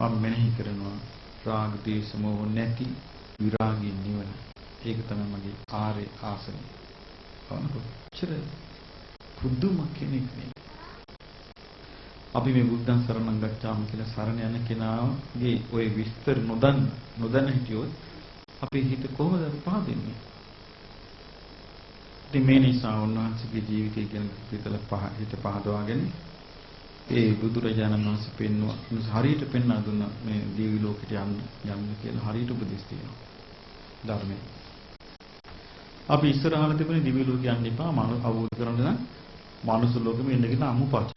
මම මෙනෙහි කරනවා රාග දේශ මොහ නැති විරාගී නිවන. ඒක තමයි මගේ ආර්ය ආසනය. කොච්චර පුදුම කෙනෙක් නේ. අපි මේ බුද්ධං සරණං ගච්ඡාම කියලා සරණ යන කෙනාගේ ওই විස්තර නොදන්න හිටියොත් අපේ හිත කොහොමද පහදින්නේ? ඉතින් මේ නිසා උන්වහන්සේගේ ජීවිතය ගැන හිත පහදවාගෙන ඒ බුදුරජාණන් වහන්සේ පෙන්වුවා හරියට පෙන්වා දුන්නා මේ දිවි ලෝකෙට යන්න කියලා හරියට උපදෙස් තියෙනවා ධර්මයේ. අපි ඉස්සරහට තිබුණේ දිවි ලෝකෙ යන්න එපා අවබෝධ කරගන්න නම් මානුෂ ලෝකෙම ඉන්නගෙන අමුපච්ච.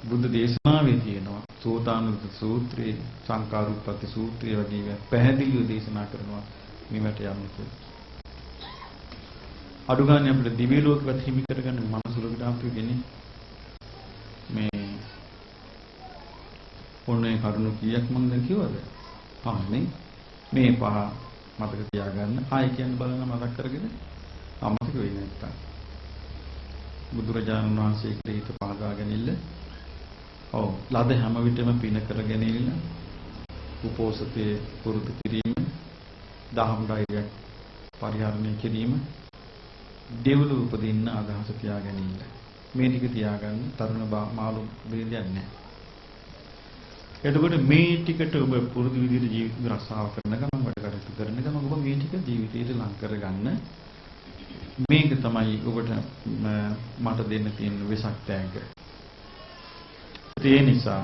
බුද්ධ දේශනාවේ තියෙනවා සෝතානුත් සූත්‍රයේ සංකාරුප්පති සූත්‍රය වගේ පැහැදිලිව දේශනා කරනවා මේවට යන්න කියලා. අඩුගානේ අපිට දිව්‍ය ලෝකෙවත් හිමි කරගන්න මනස ලෝකෙට ආපු කෙනෙක් මේ ඕනේ කරුණු කීයක් මම දැන් කිව්වද? පහනේ මේ පහ මතක තියාගන්න. ආයෙ කියන්න බලන්න මතක් කරගෙන අමතක වෙන්නේ නැත්තම්. බුදුරජාණන් වහන්සේ හිත පහදාගෙන ඉල්ල ඔව් ලද හැම විටම පින කරගෙන ඉන්න උපෝසතේ පුරුදු කිරීම දහම් ධෛර්යයක් පරිහරණය කිරීම දෙවලු උපදින්න අදහස තියාගෙන ඉන්න මේ ටික තියාගන්න තරුණ මාළු බෙදයක් නැහැ. එතකොට මේ ටිකට ඔබ පුරුදු විදිහට ජීවිත රසාව කරන ගමන් වැඩ කටයුතු කරන ගමන් ඔබ මේ ටික ජීවිතේට ලං කරගන්න මේක තමයි ඔබට මට දෙන්න තියෙන වෙසක් තෑග්ග. ඒ නිසා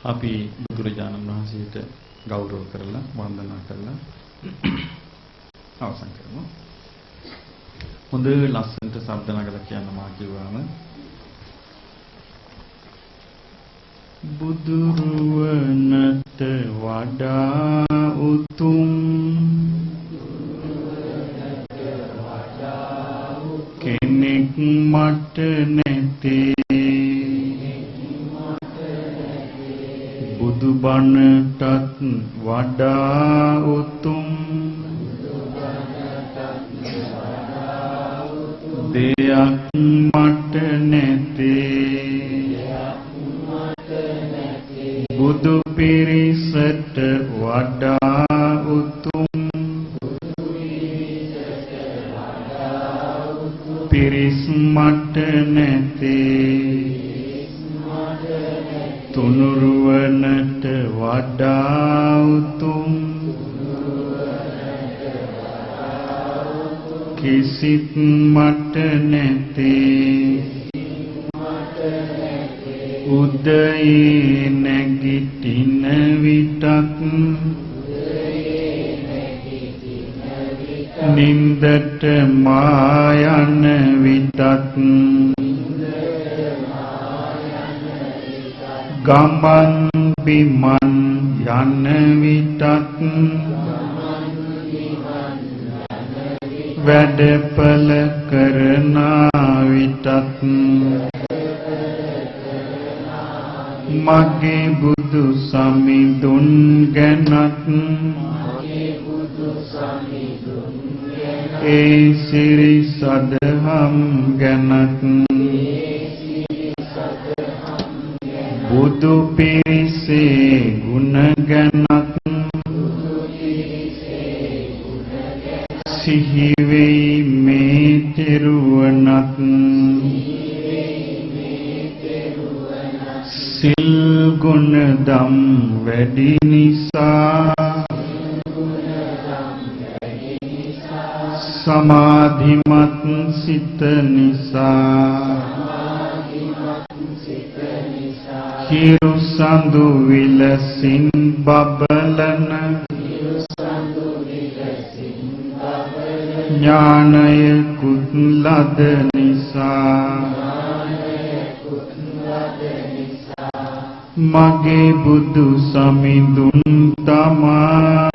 අපි බුදුරජාණන් වහන්සේට ගෞරව කරලා වන්දනා කරලා අවසන් කරමු. හොඳ ලස්සනට ශබ්ද නගලා කියන්න මා කිව්වම බුදුරුවනට වඩා උතුම් කෙනෙක් මට නැතේ බුදුබණටත් වඩා උතුම් දෙයක් මට නැතේ බුදු පිරිසට වඩා උතුම් පිරිස් මට නැතේ තුනුරුවනට වඩා උතුම් කිසිත් මට නැතේ උදයේ නැගිටින විටත් නින්දට මා යන විටත් ගමන් බිමන් යන විටත් වැඩපල කරන විටත් මගේ බුදු සමිඳුන් ගැනත් ඒ සිරි සදහම් ගැනත් බුදු පිරිසේ ගුණ ගැනත් සිහි වෙයි මේ තෙරුවනත් සිල් ගුණ දම් වැඩි නිසා සමාධිමත් සිත නිසා හිරු සඳු විලසින් බබලන ඥානය කුත් ලද නිසා මගේ බුදු සමිඳුන් තමා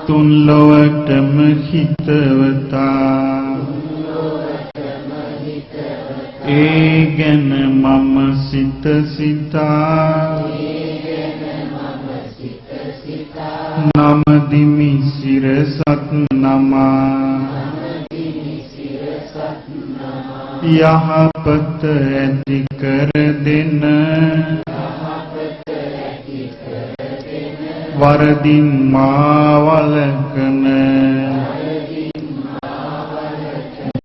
තුන් ලොවටම හිතවතා ඒ ගැන මම සිත සිතා නමදිමි සිරසත් නමා යහපත ඇති කර දෙන වරදින් මා වළකන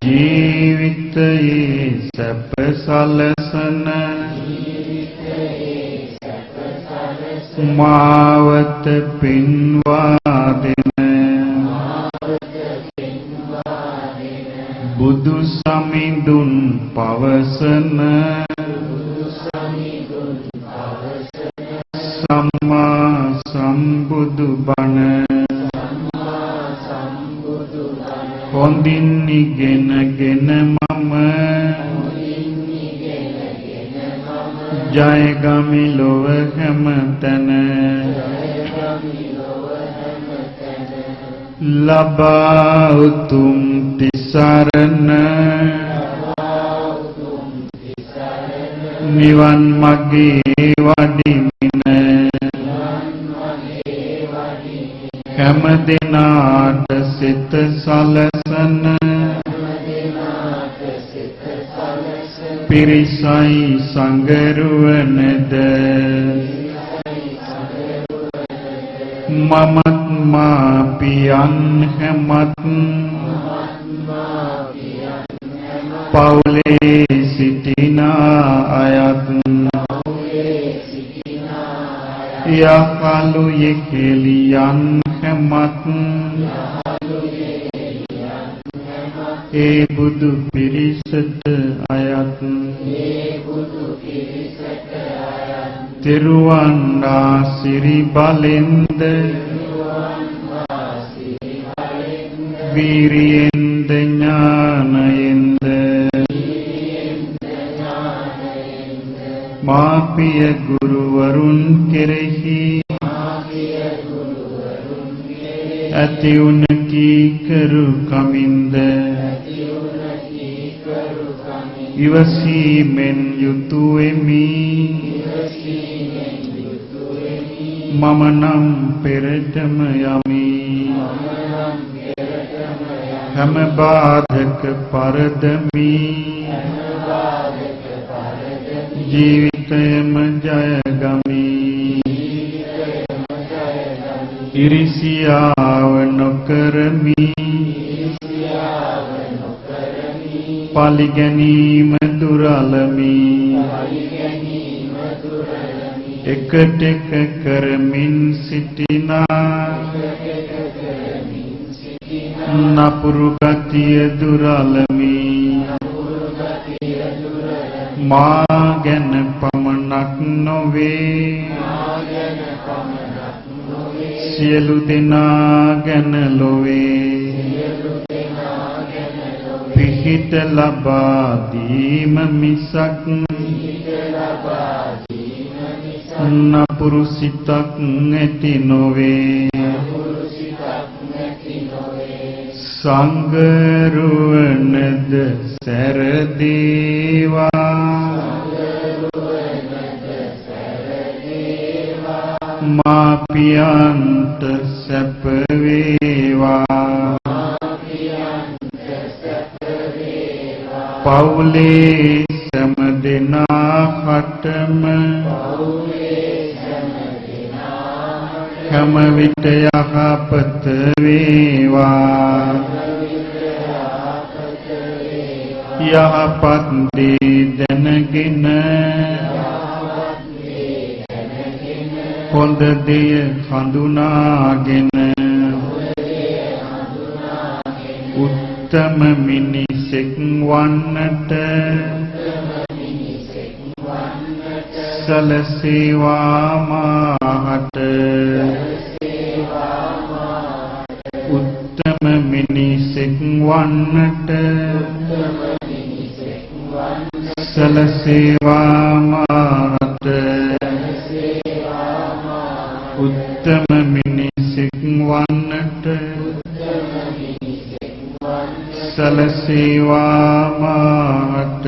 ජීවිතයේ සැප සලසන මාවත පෙන්වා දෙන බුදු සමිඳුන් පවසන සම්මා සම්බුදු බණ හොඳින් ඉගෙනගෙන මම ජයගමි ලොව හැමතැන ලබා උතුම් තිසරණ නිවන් මගේ වඩිමින හැම දිනාට සිත සලසන පිරිසයි සංගරුවනද මමත් මා පියන් හැමත් පවුලේ සිටින අයත් යහළු යෙකෙලියන් හැමත් ඒ බුදු පිරිසට අයත් තෙරුවන් ආසිරි බලෙන්ද වීරියෙන්ද ඥානයෙන්ද මාපිය ගුරුවරුන් කෙරෙහි ඇති උන කීකරු කමින්ද ඉවසීමෙන් යුතුයමි මම නම් පෙරටම යමි හැම බාධක පරදමි ජීවිතයම ජයගමි ඉරිසියාව නොකරමි පලිගැනීම දුරලමි එකට එක කරමින් සිටිනා නපුරු ගතිය දුරලමි මා ගැන පමණක් නොවේ සියලු දෙනා ගැන ලොවේ පිහිට ලබා දීම මිසක් නපුරු සිතක් ඇති නොවේ සංගරුවනද සැරදේවා මාපියන්ට සැප වේවා පවුලේ සෑම දෙනාටම හැම විට යහපත වේවා යහපත් දේ දැනගෙන හොඳ දේ හඳුනාගෙන උත්තම මිනිසෙක් වන්නට සලසේවා මාහට උත්තම මිනිසෙක් වන්නට සලසේවා මාහට උත්තම මිනිසෙක් වන්නට සලසේවා මාහට